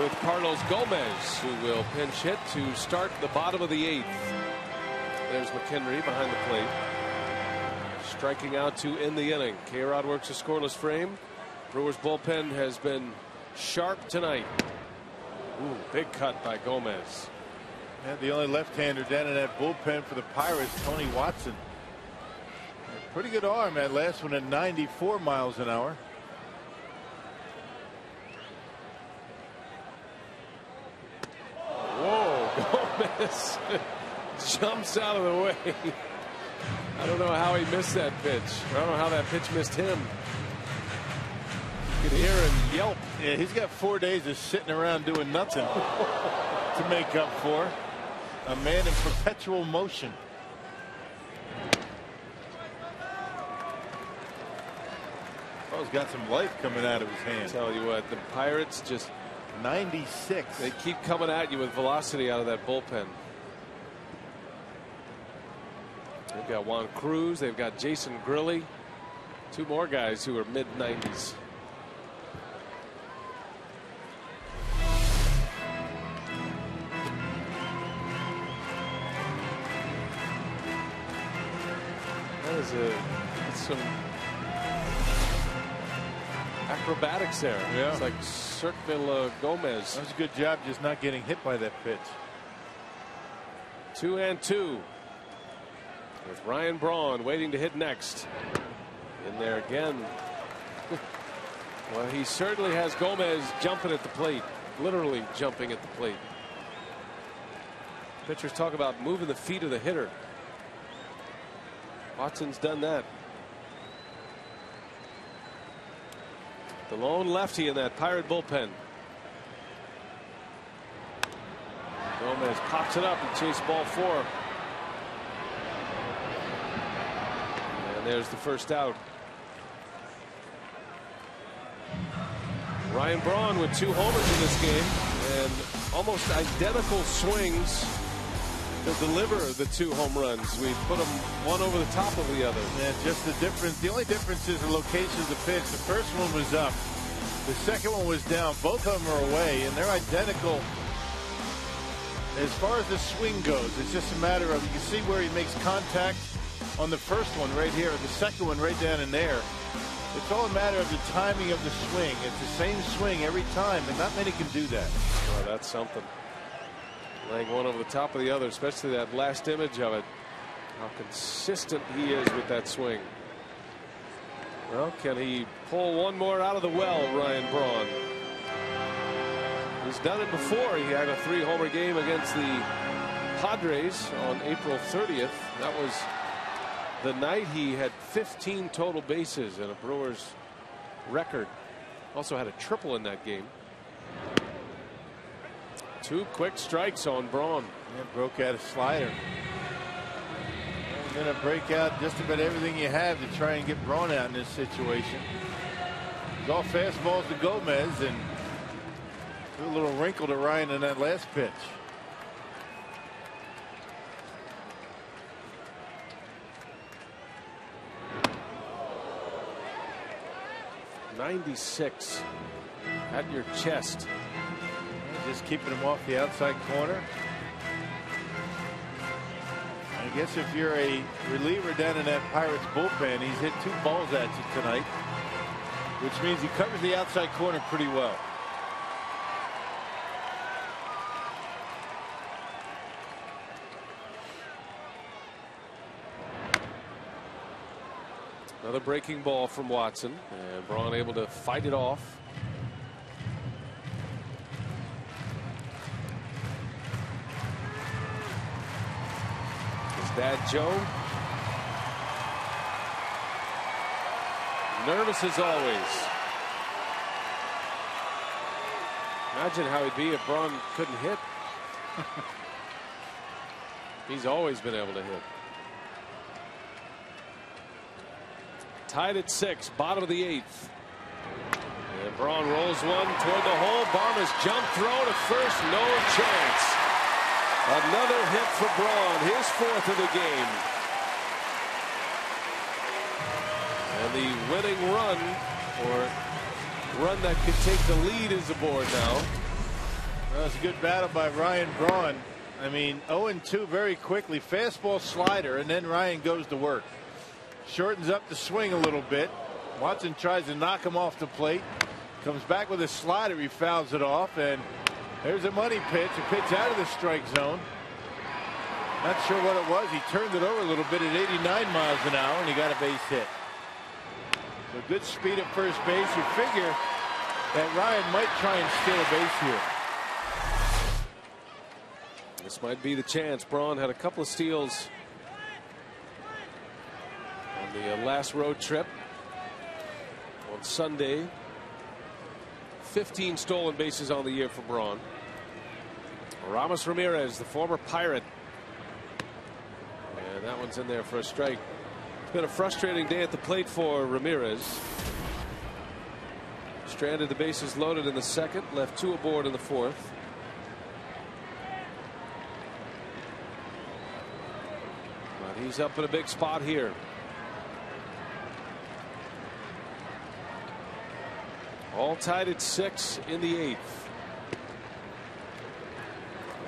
with Carlos Gomez, who will pinch hit to start the bottom of the 8th. There's McHenry behind the plate. Striking out to end the inning. K-Rod works a scoreless frame. Brewers bullpen has been sharp tonight. Ooh, big cut by Gomez. Yeah, the only left-hander down in that bullpen for the Pirates, Tony Watson. Pretty good arm. That last one at 94 miles an hour. Whoa, Gomez jumps out of the way. I don't know how he missed that pitch. I don't know how that pitch missed him. You could hear him yelp. Yeah, he's got 4 days of sitting around doing nothing to make up for. A man in perpetual motion. Oh, he's got some life coming out of his hand. Tell you what, the Pirates just 96. They keep coming at you with velocity out of that bullpen. They've got Juan Cruz. They've got Jason Grilli. 2 more guys who are mid-90s. That's some acrobatics there. Yeah. It's like Cirque Gomez. That was a good job just not getting hit by that pitch. 2-2 with Ryan Braun waiting to hit next. In there again. Well, he certainly has Gomez jumping at the plate, literally jumping at the plate. Pitchers talk about moving the feet of the hitter. Watson's done that. The lone lefty in that Pirate bullpen. Gomez pops it up and chase ball 4. And there's the first out. Ryan Braun with 2 homers in this game and almost identical swings to deliver the 2 home runs. We put them one over the top of the other. Yeah, just the difference. The only difference is the location of the pitch. The first one was up. The second one was down. Both of them are away, and they're identical as far as the swing goes. It's just a matter of, you can see where he makes contact on the first one right here, the second one right down in there. It's all a matter of the timing of the swing. It's the same swing every time, and not many can do that. Well, that's something. Laying one over the top of the other, especially that last image of it. How consistent he is with that swing. Well, can he pull one more out of the well, Ryan Braun? He's done it before. He had a 3-homer game against the Padres on April 30th. That was the night he had 15 total bases in a Brewers record. Also had a triple in that game. 2 quick strikes on Braun. Yeah, broke out a slider. You're going to break out just about everything you have to try and get Braun out in this situation. It's all fastballs to Gomez, and a little wrinkle to Ryan in that last pitch. .96 at your chest. Just keeping him off the outside corner. I guess if you're a reliever down in that Pirates bullpen, he's hit 2 balls at you tonight, which means he covers the outside corner pretty well. Another breaking ball from Watson, and Braun able to fight it off. His dad Joe, nervous as always. Imagine how he'd be if Braun couldn't hit. He's always been able to hit. Tied at 6, bottom of the 8th. And Braun rolls one toward the hole. Barmer's jump throw to first, no chance. Another hit for Braun, his 4th of the game. And the winning run, or run that could take the lead, is aboard now. Well, it's a good battle by Ryan Braun. I mean, 0-2 very quickly. Fastball, slider, and then Ryan goes to work. Shortens up the swing a little bit. Watson tries to knock him off the plate. Comes back with a slider. He fouls it off, and there's a money pitch. A pitch out of the strike zone. Not sure what it was. He turned it over a little bit at 89 miles an hour, and he got a base hit. So good speed at first base. You figure that Ryan might try and steal a base here. This might be the chance. Braun had a couple of steals the last road trip on Sunday. 15 stolen bases on the year for Braun. Ramos Ramirez, the former Pirate. And that one's in there for a strike. It's been a frustrating day at the plate for Ramirez. Stranded the bases loaded in the second, left 2 aboard in the fourth. But he's up in a big spot here. All tied at 6 in the 8th.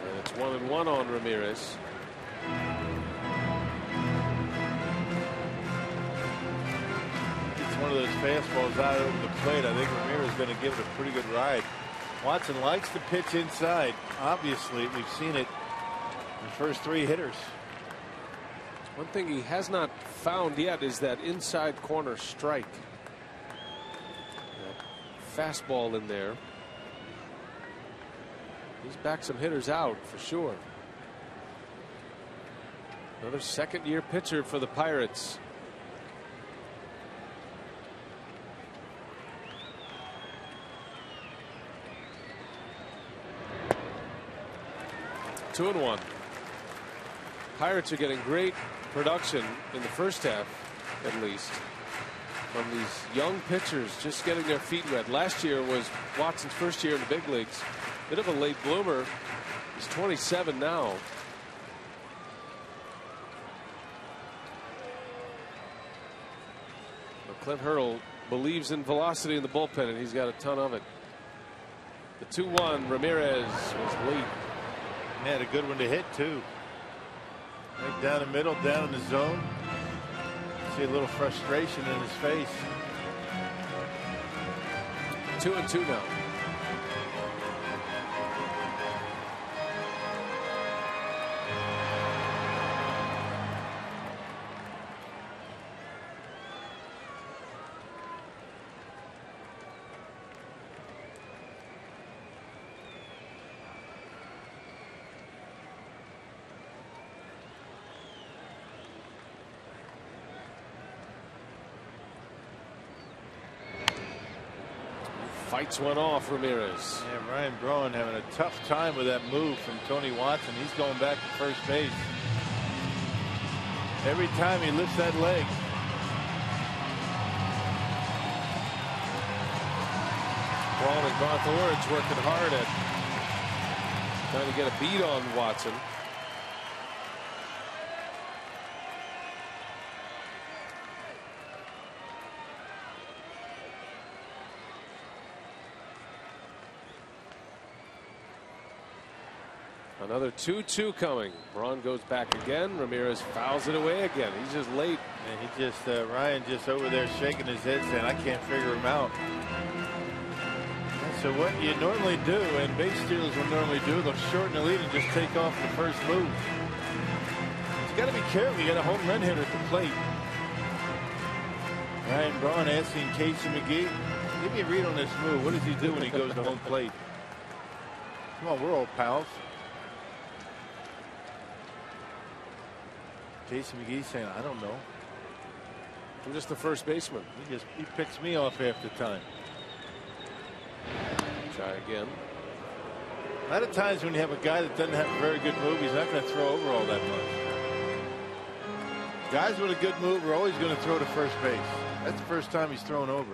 And it's 1-1 on Ramirez. It's one of those fastballs out over the plate. I think Ramirez is going to give it a pretty good ride. Watson likes to pitch inside. Obviously, we've seen it in the first 3 hitters. One thing he has not found yet is that inside corner strike. Fastball in there. He's backed some hitters out for sure. Another second-year pitcher for the Pirates. Two and one. Pirates are getting great production in the first half, at least, from these young pitchers just getting their feet wet. Last year was Watson's first year in the big leagues. Bit of a late bloomer. He's 27 now. But Clint Hurdle believes in velocity in the bullpen, and he's got a ton of it. The 2-1, Ramirez was late. He had a good one to hit, too. Right down the middle, down in the zone. See a little frustration in his face. 2-2 now. Fights one off Ramirez. Yeah, Ryan Braun having a tough time with that move from Tony Watson. He's going back to first base. Every time he lifts that leg. Braun and Garth Orange working hard at trying to get a beat on Watson. Another 2-2 coming. Braun goes back again. Ramirez fouls it away again. He's just late. And he just Ryan just over there shaking his head saying, I can't figure him out. So what you normally do, and base stealers will normally do, they'll shorten the lead and just take off the first move. You got to be careful. You got a home run hitter at the plate. Ryan Braun asking Casey McGee, give me a read on this move. What does he do when he goes to home plate? Come on, we're old pals. Casey McGee saying, I don't know. I'm just the first baseman. He picks me off half the time. Try again. A lot of times when you have a guy that doesn't have a very good move, he's not going to throw over all that much. Guys with a good move are always going to throw to first base. That's the first time he's thrown over.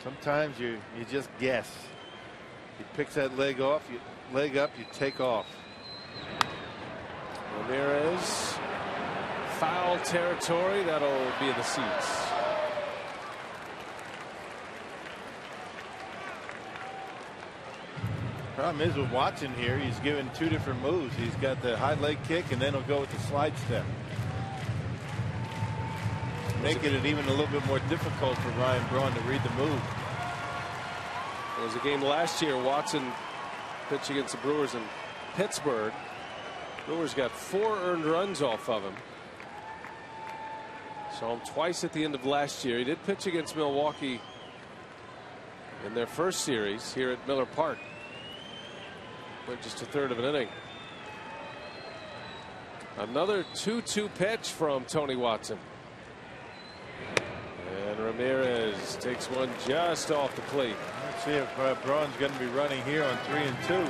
Sometimes you just guess. He picks that leg off, leg up, you take off. Ramirez, foul territory. That'll be in the seats. Problem is with Watson here, he's given 2 different moves. He's got the high leg kick, and then he'll go with the slide step, making it even a little bit more difficult for Ryan Braun to read the move. There was a game last year. Watson pitched against the Brewers in Pittsburgh. Brewers got 4 earned runs off of him. Saw him twice at the end of last year. He did pitch against Milwaukee in their first series here at Miller Park. Went just a third of an inning. Another 2-2 pitch from Tony Watson. And Ramirez takes one just off the plate. Let's see if Braun's going to be running here on 3-2.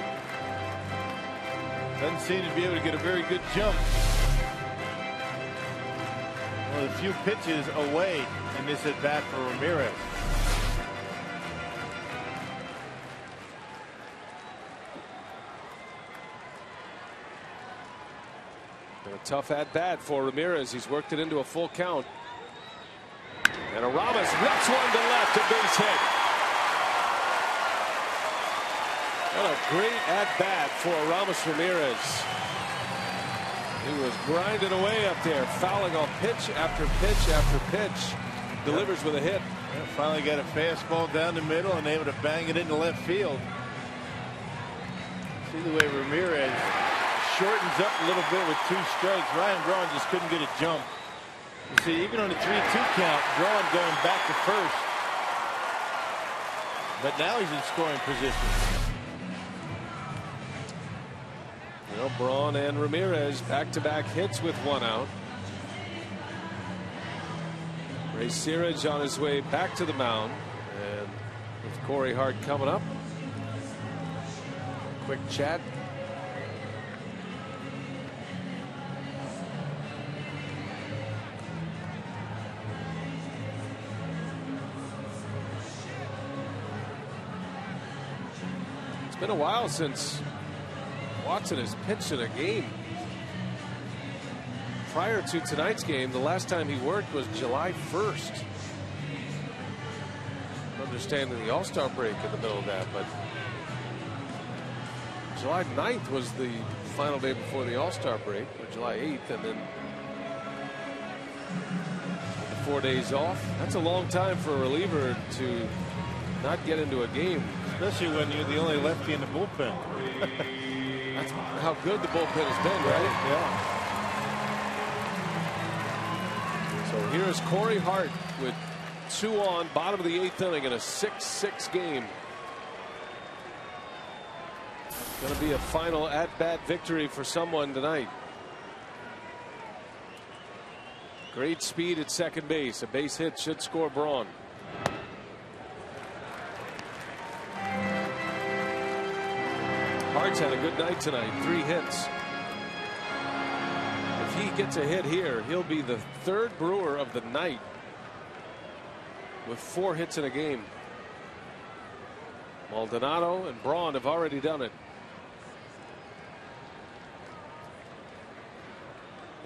Doesn't seem to be able to get a very good jump. Well, a few pitches away in this at bat for Ramirez. And a tough at bat for Ramirez. He's worked it into a full count. And Aramis rips one to left, a base hit. What a great at bat for Aramis Ramirez. He was grinding away up there, fouling off pitch after pitch after pitch. Delivers with a hit. Yeah, finally got a fastball down the middle and able to bang it into left field. See the way Ramirez shortens up a little bit with 2 strikes. Ryan Braun just couldn't get a jump. You see, even on the 3-2 count, Braun going back to first. But now he's in scoring position. Well, Braun and Ramirez back-to-back hits with 1 out. Ray Searage on his way back to the mound, and with Corey Hart coming up. Quick chat. It's been a while since Watson has pitched in a game. Prior to tonight's game, the last time he worked was July 1st. Understanding the All-Star break in the middle of that, but July 9th was the final day before the All-Star break, or July 8th, and then the 4 days off. That's a long time for a reliever to not get into a game. Especially when you're the only lefty in the bullpen. That's how good the bullpen has been, right? Yeah. So here's Corey Hart with 2 on, bottom of the 8th inning in a 6-6 game. Going to be a final at-bat victory for someone tonight. Great speed at second base. A base hit should score Braun. Hart's had a good night tonight. 3 hits. If he gets a hit here, he'll be the 3rd Brewer of the night with 4 hits in a game. Maldonado and Braun have already done it.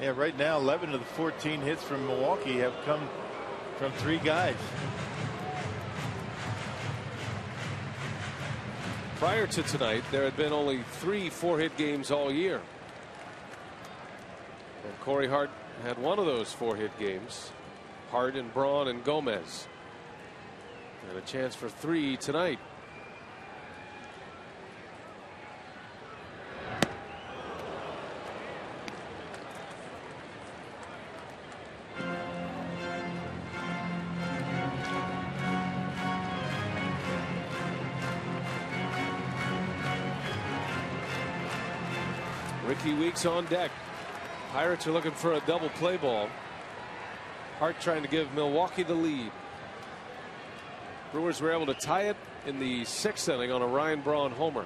Yeah, right now 11 of the 14 hits from Milwaukee have come from 3 guys. Prior to tonight, there had been only 3 4-hit games all year. And Corey Hart had one of those 4-hit games. Hart and Braun and Gomez. And a chance for 3 tonight. Ricky Weeks on deck. Pirates are looking for a double play ball. Hart trying to give Milwaukee the lead. Brewers were able to tie it in the 6th inning on a Ryan Braun homer.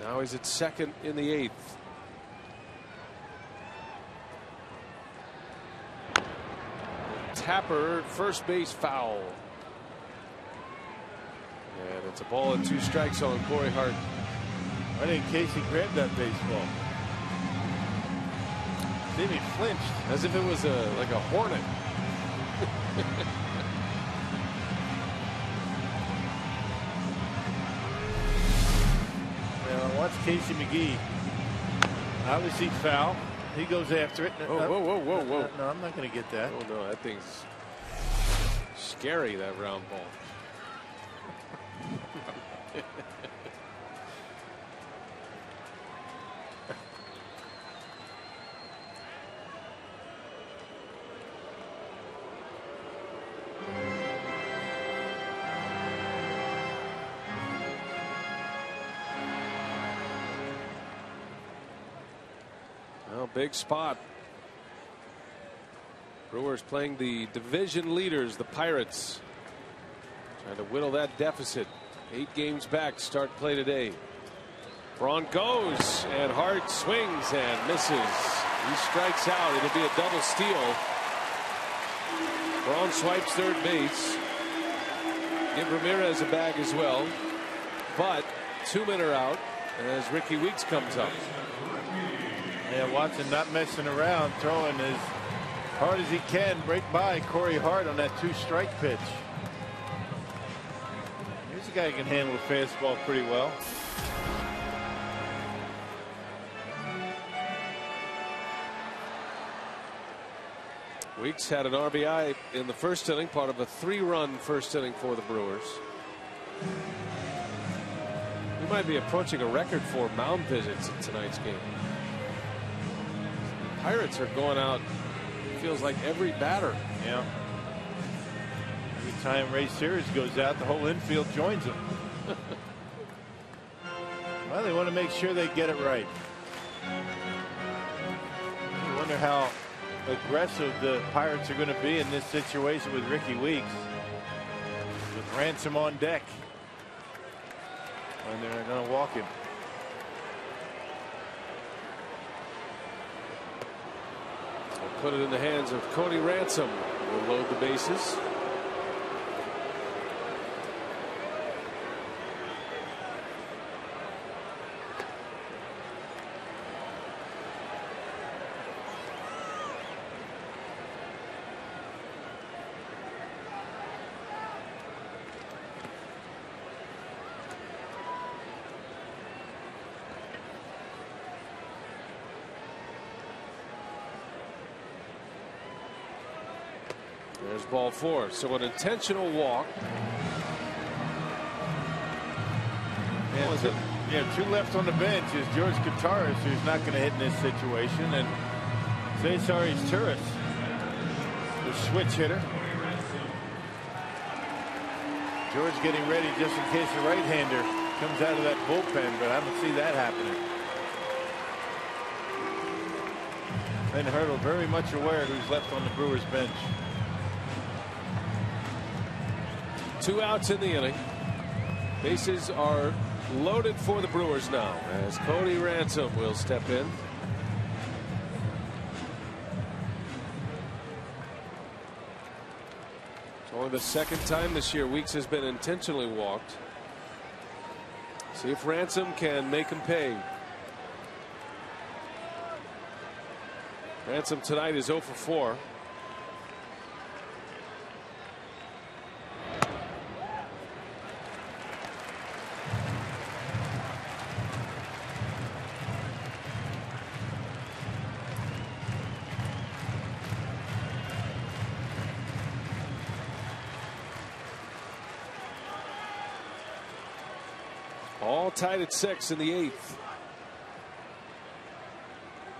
Now he's at second in the 8th. Tapper, first base foul. And it's a ball and 2 strikes on Corey Hart. I think Casey grabbed that baseball. Then he flinched. As if it was like a hornet. Now watch Casey McGee. Obviously foul. He goes after it. Oh, whoa, whoa, whoa, whoa. No, I'm not going to get that. Oh, no, that thing's scary, that round ball. big spot. Brewers playing the division leaders, the Pirates, trying to whittle that deficit. 8 games back, start play today. Braun goes, and Hart swings and misses. He strikes out. It'll be a double steal. Braun swipes third base. Give Ramirez a bag as well. But 2 men are out as Ricky Weeks comes up. Yeah, Watson not messing around, throwing as hard as he can right by Corey Hart on that 2-strike pitch. Here's a guy who can handle the fastball pretty well. Weeks had an RBI in the first inning, part of a 3-run first inning for the Brewers. We might be approaching a record for mound visits in tonight's game. The Pirates are going out, feels like every batter. Yeah. Every time Ray Sears goes out, the whole infield joins him. Well, they want to make sure they get it right. I wonder how aggressive the Pirates are going to be in this situation with Ricky Weeks, with Ransom on deck, and they're going to walk him. We'll put it in the hands of Cody Ransom. We'll load the bases. There's ball 4. So an intentional walk. Yeah, 2 left on the bench is George Kataris, who's not going to hit in this situation, and Cesar Izturis, the switch hitter. George getting ready just in case the right-hander comes out of that bullpen, but I don't see that happening. Ben Hurdle very much aware who's left on the Brewers bench. 2 outs in the inning. Bases are loaded for the Brewers now as Cody Ransom will step in. It's only the second time this year Weeks has been intentionally walked. See if Ransom can make him pay. Ransom tonight is 0 for 4. All tied at 6 in the 8th.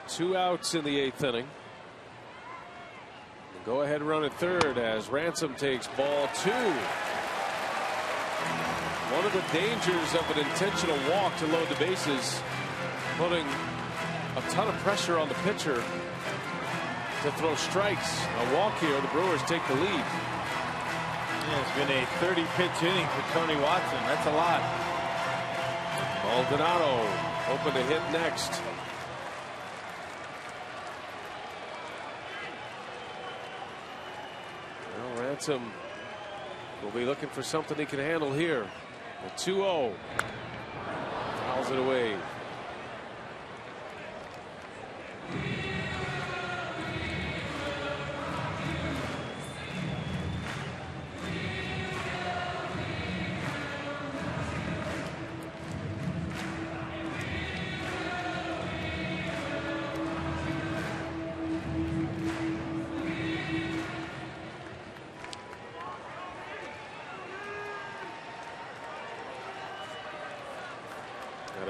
2 outs in the 8th inning. Go ahead run at third as Ransom takes ball 2. One of the dangers of an intentional walk to load the bases, putting a ton of pressure on the pitcher to throw strikes. A walk here, the Brewers take the lead. Yeah, it's been a 30-pitch inning for Tony Watson. That's a lot. Maldonado open to hit next. Well, Ransom will be looking for something he can handle here. A 2-0. Fouls it away.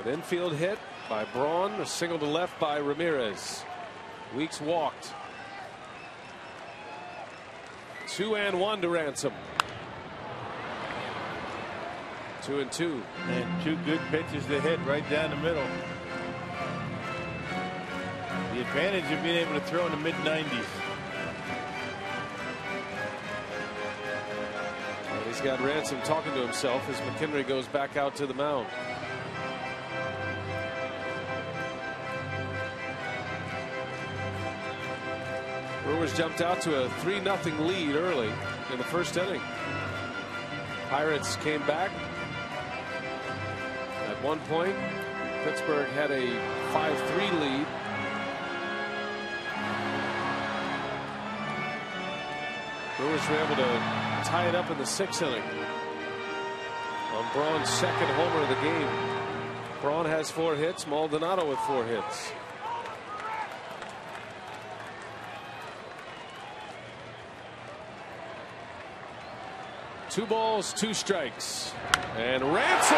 An infield hit by Braun, a single to left by Ramirez. Weeks walked. 2-1 to Ransom. 2-2. And 2 good pitches to hit right down the middle. The advantage of being able to throw in the mid-90s. And he's got Ransom talking to himself as McKinley goes back out to the mound. Brewers jumped out to a 3-0 lead early in the first inning. Pirates came back. At one point, Pittsburgh had a 5-3 lead. Brewers were able to tie it up in the 6th inning on Braun's second homer of the game. Braun has 4 hits. Maldonado with 4 hits. Two balls, 2 strikes. And Ransom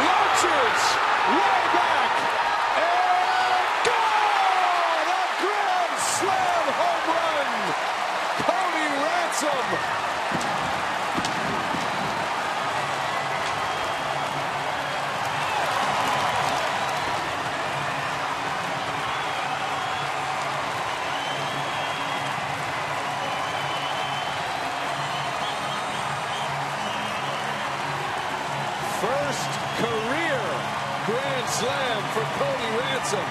launches way back and gone! A grand slam home run! Cody Ransom. First career grand slam for Cody Ransom.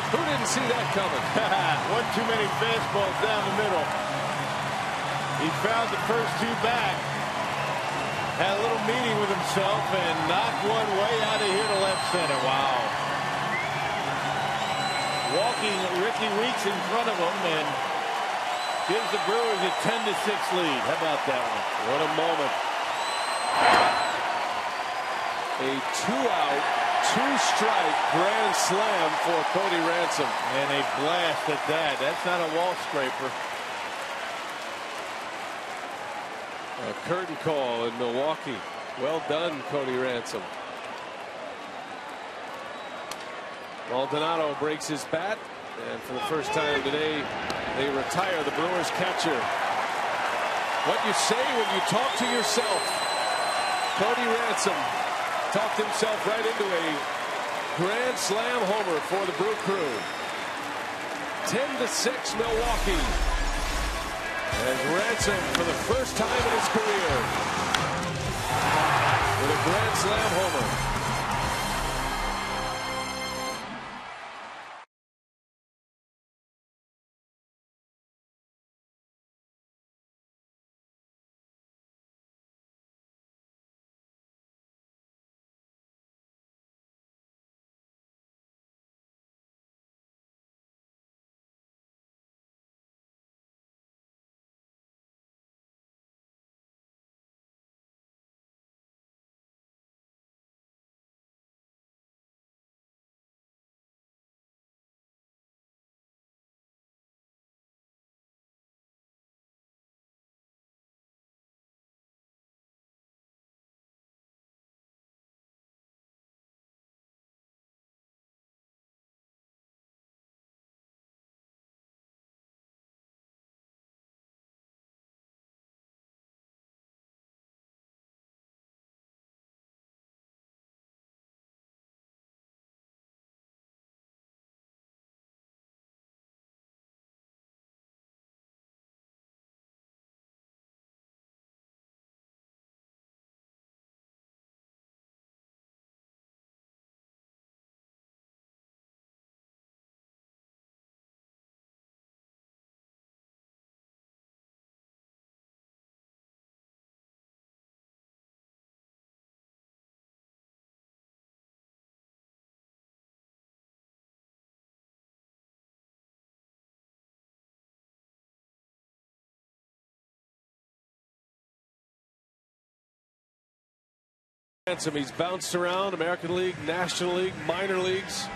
Who didn't see that coming? One too many fastballs down the middle. He found the first 2 back. Had a little meeting with himself and knocked one way out of here to left center. Wow. Walking Ricky Weeks in front of him and gives the Brewers a 10-6 lead. How about that one? What a moment. A 2-out, 2-strike grand slam for Cody Ransom. And a blast at that. That's not a wall scraper. A curtain call in Milwaukee. Well done, Cody Ransom. Maldonado breaks his bat, and for the first time today, they retire the Brewers catcher. What you say when you talk to yourself. Cody Ransom talked himself right into a grand slam homer for the Brew Crew. 10-6 Milwaukee. As Ransom, for the first time in his career, with a grand slam homer. He's bounced around American League, National League, minor leagues,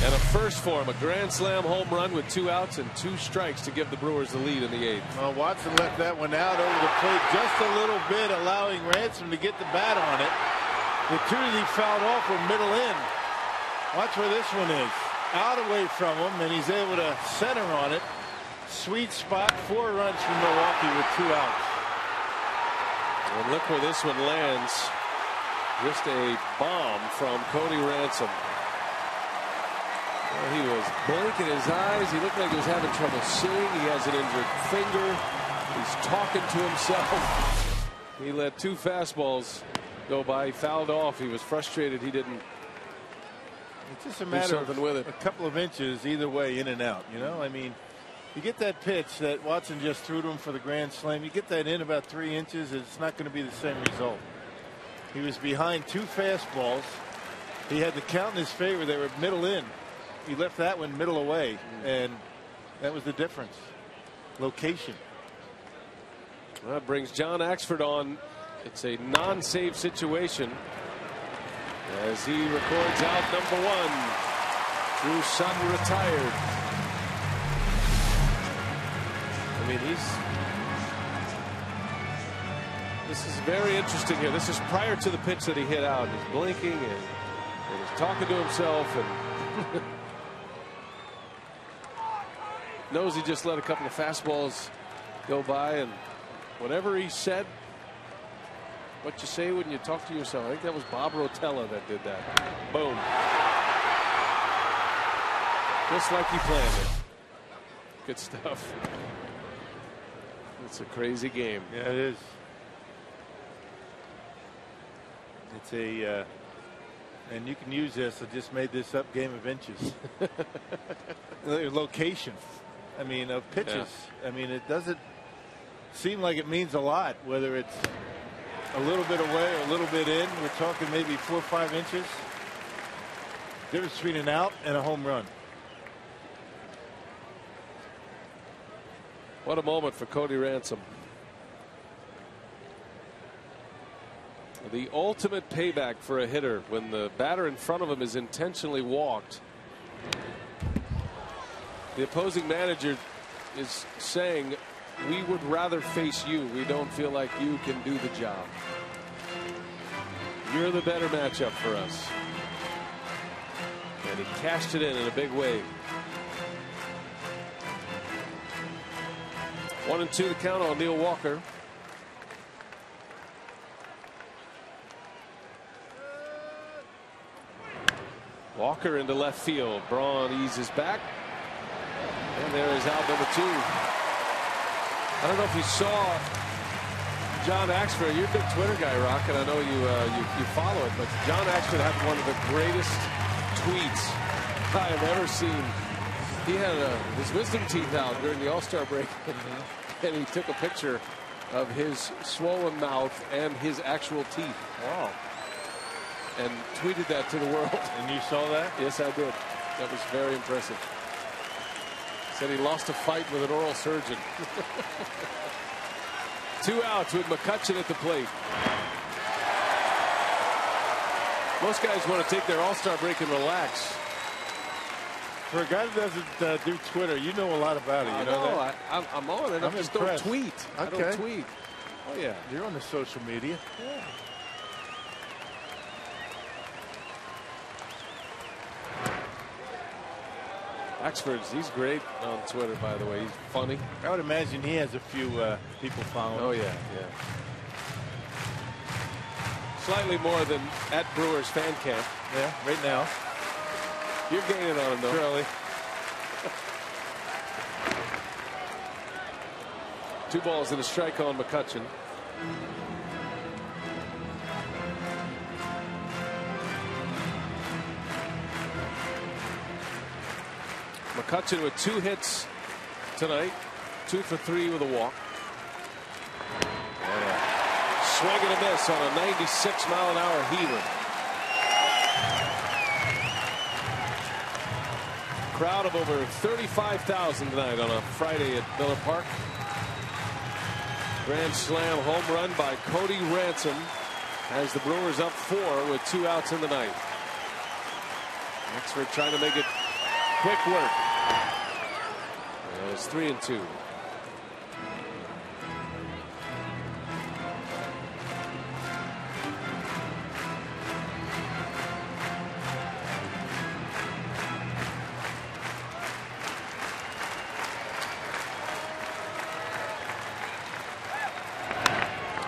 and a first for him, a grand slam home run with 2 outs and 2 strikes to give the Brewers the lead in the 8th. Well, Watson left that one out over the plate just a little bit, allowing Ransom to get the bat on it. The 2 that he fouled off were middle in. Watch where this one is. Out away from him, and he's able to center on it. Sweet spot, 4 runs from Milwaukee with 2 outs. And look where this one lands. Just a bomb from Cody Ransom. He was blinking his eyes. He looked like he was having trouble seeing. He has an injured finger. He's talking to himself. He let 2 fastballs go by. He fouled off. He was frustrated. He didn't. It's just a matter of with it. a couple of inches either way, in and out. You know, I mean, you get that pitch that Watson just threw to him for the grand slam. You get that in about 3 inches, it's not going to be the same result. He was behind 2 fastballs. He had the count in his favor. They were middle in. He left that one middle away, and that was the difference. Location. That brings John Axford on. It's a non-save situation as he records out number 1. Drew Sutton retired. I mean, this is very interesting here. This is prior to the pitch that he hit out. He's blinking and he's talking to himself and knows he just let a couple of fastballs go by, and whatever he said, what you say when you talk to yourself. I think that was Bob Rotella that did that. Boom. Just like he planned it. Good stuff. It's a crazy game. Yeah, it is. It's a and you can use this. I just made this up. Game of inches. Location. I mean, of pitches. Yeah. I mean, it doesn't seem like it means a lot, whether it's a little bit away or a little bit in. We're talking maybe 4 or 5 inches. Difference between an out and a home run. What a moment for Cody Ransom. The ultimate payback for a hitter when the batter in front of him is intentionally walked. The opposing manager is saying, we would rather face you. We don't feel like you can do the job. You're the better matchup for us. And he cashed it in a big way. 1-2 the count on Neil Walker. Walker into left field. Braun eases back. And there is out number 2. I don't know if you saw John Axford. You're a big Twitter guy, Rock, and I know you follow it. But John Axford had one of the greatest tweets I have ever seen. He had his wisdom teeth out during the All-Star break, and he took a picture of his swollen mouth and his actual teeth. Wow. And tweeted that to the world. And you saw that? Yes, I did. That was very impressive. Said he lost a fight with an oral surgeon. 2 outs with McCutchen at the plate. Most guys want to take their All-Star break and relax. For a guy that doesn't do Twitter, you know a lot about it. You know that? I'm on it. I just don't tweet. Okay. I don't tweet. Oh, yeah. You're on the social media. Yeah. Axford's, he's great on Twitter, by the way. He's funny. I would imagine he has a few people following. Oh, yeah. Slightly more than at Brewers fan camp. Yeah, right now. You're gaining on him, though. Surely. 2 balls and a strike on McCutchen. McCutchen with 2 hits tonight, 2 for 3 with a walk. And a swing and a miss on a 96-mile-an-hour heater. Crowd of over 35,000 tonight on a Friday at Miller Park. Grand slam home run by Cody Ransom as the Brewers up 4 with 2 outs in the ninth. Axford trying to make it quick work. It's 3-2.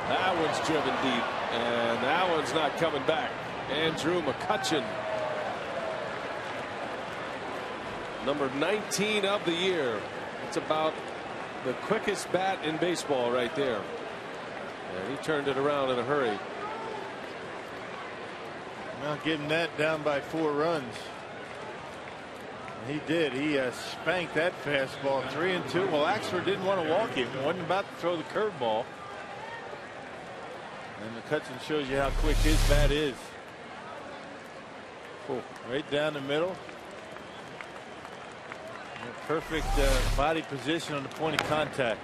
That one's driven deep, and that one's not coming back. Andrew McCutchen. number 19 of the year. It's about the quickest bat in baseball right there. And he turned it around in a hurry. Well, getting that down by 4 runs. He did. He spanked that fastball. 3-2. Well, Axford didn't want to walk him. Wasn't about to throw the curveball. And McCutchen shows you how quick his bat is. Oh, right down the middle. Perfect body position on the point of contact.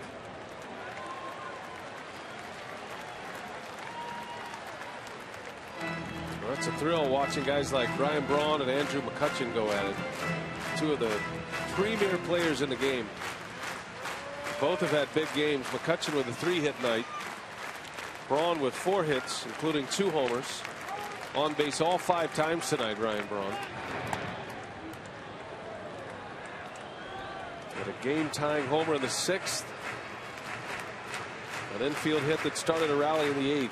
Well, it's a thrill watching guys like Ryan Braun and Andrew McCutchen go at it. Two of the premier players in the game. Both have had big games. McCutchen with a 3-hit night. Braun with 4 hits, including 2 homers. On base all 5 times tonight, Ryan Braun. With a game-tying homer in the 6th. An infield hit that started a rally in the 8th.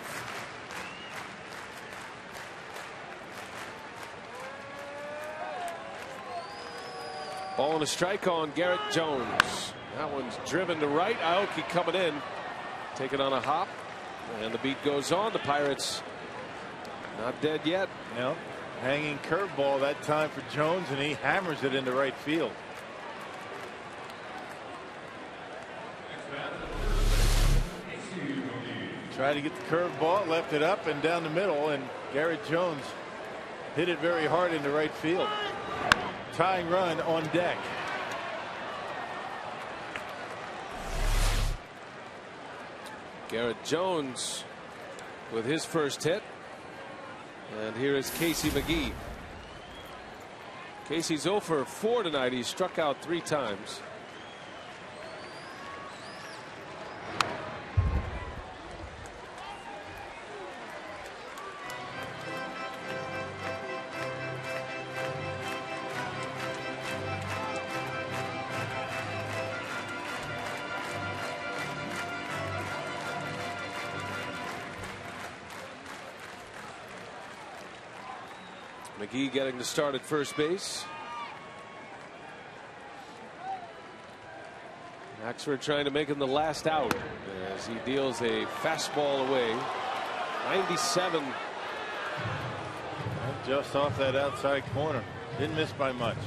Ball and a strike on Garrett Jones. That one's driven to right. Aoki coming in, taking on a hop, and the beat goes on. The Pirates not dead yet. No, hanging curveball that time for Jones, and he hammers it into right field. Tried to get the curveball, left it up and down the middle, and Garrett Jones hit it very hard into right field. Tying run on deck. Garrett Jones with his first hit. And here is Casey McGee. Casey's 0 for 4 tonight. He's struck out 3 times. McGee getting the start at first base. Axford trying to make him the last out as he deals a fastball away. 97. Just off that outside corner. Didn't miss by much.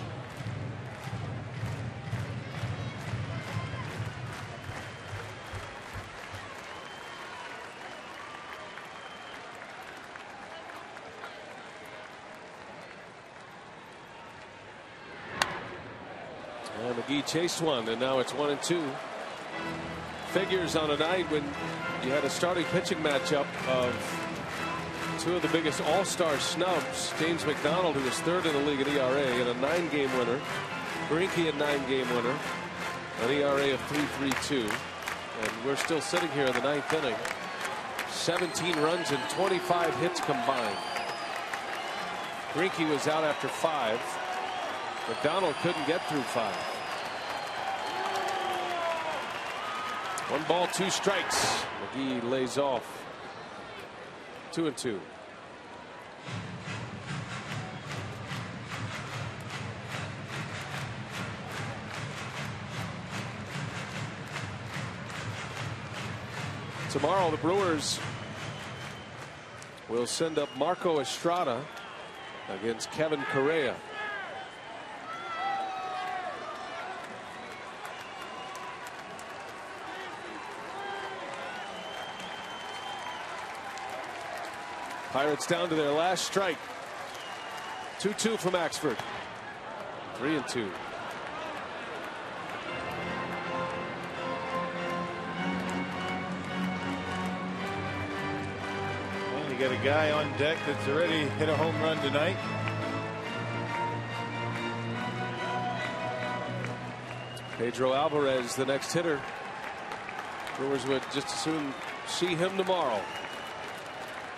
McGee chased one, and now it's 1-2. Figures on a night when you had a starting pitching matchup of 2 of the biggest all-star snubs. James McDonald, who was 3rd in the league at ERA, and a 9-game winner. Greinke, a 9-game winner, an ERA of 3.32. And we're still sitting here in the 9th inning. 17 runs and 25 hits combined. Greinke was out after 5. McDonald couldn't get through 5. 1 ball, 2 strikes. McGee lays off. 2-2. Tomorrow the Brewers will send up Marco Estrada against Kevin Correa. Pirates down to their last strike. 2-2 from Axford. 3-2. Well, you got a guy on deck that's already hit a home run tonight. Pedro Alvarez, the next hitter. Brewers would just as soon see him tomorrow.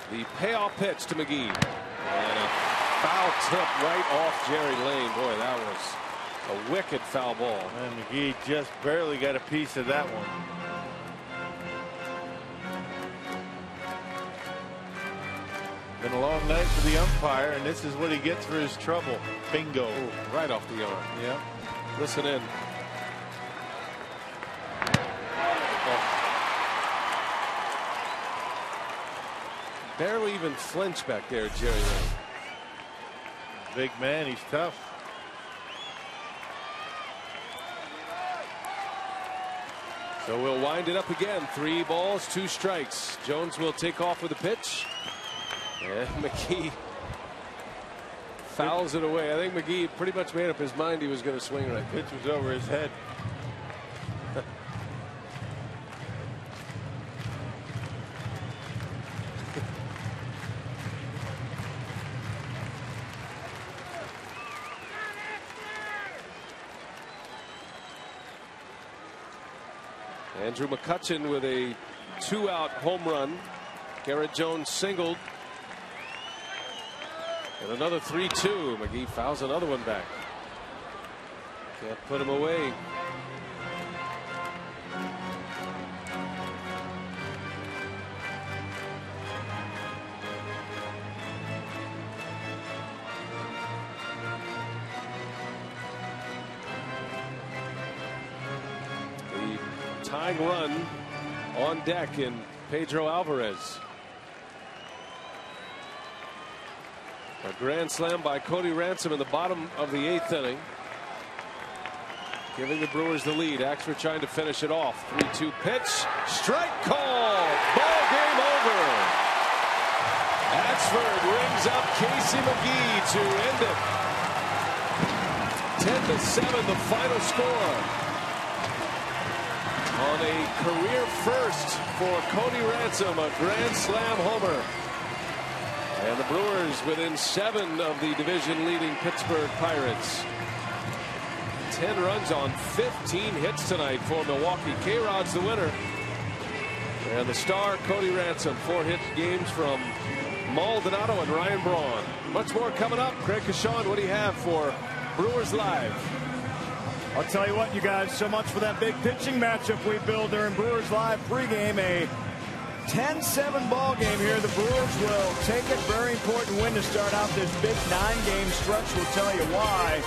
The payoff pitch to McGee. And a foul tip right off Jerry Lane. Boy, that was a wicked foul ball. And McGee just barely got a piece of that one. Been a long night for the umpire, and this is what he gets for his trouble. Bingo. Ooh, right off the arm. Yeah. Listen in. Barely even flinch back there, Jerry Ray. Big man, he's tough. So we'll wind it up again. 3 balls, 2 strikes. Jones will take off with the pitch. And McGee fouls it away. I think McGee pretty much made up his mind he was going to swing right there. Pitch was over his head. Andrew McCutchen with a 2-out home run. Garrett Jones singled. And another 3-2. McGee fouls another one back. Can't put him away. Tying run on deck in Pedro Alvarez. A grand slam by Cody Ransom in the bottom of the 8th inning, giving the Brewers the lead. Axford trying to finish it off. 3-2 pitch. Strike call. Ball game over. Axford rings up Casey McGee to end it. 10-7 the final score. On a career first for Cody Ransom, a grand slam homer. And the Brewers within 7 of the division-leading Pittsburgh Pirates. 10 runs on 15 hits tonight for Milwaukee. K-Rod's the winner. And the star, Cody Ransom, 4-hit games from Maldonado and Ryan Braun. Much more coming up. Craig Kashawn, what do you have for Brewers Live? I'll tell you what, you guys, so much for that big pitching matchup we build during Brewers Live pregame. A 10-7 ball game here. The Brewers will take a very important win to start out this big 9-game stretch. We'll tell you why.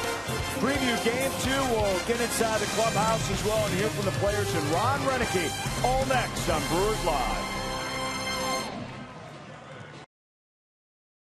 Preview game 2. We'll get inside the clubhouse as well and hear from the players and Ron Renicky. All next on Brewers Live.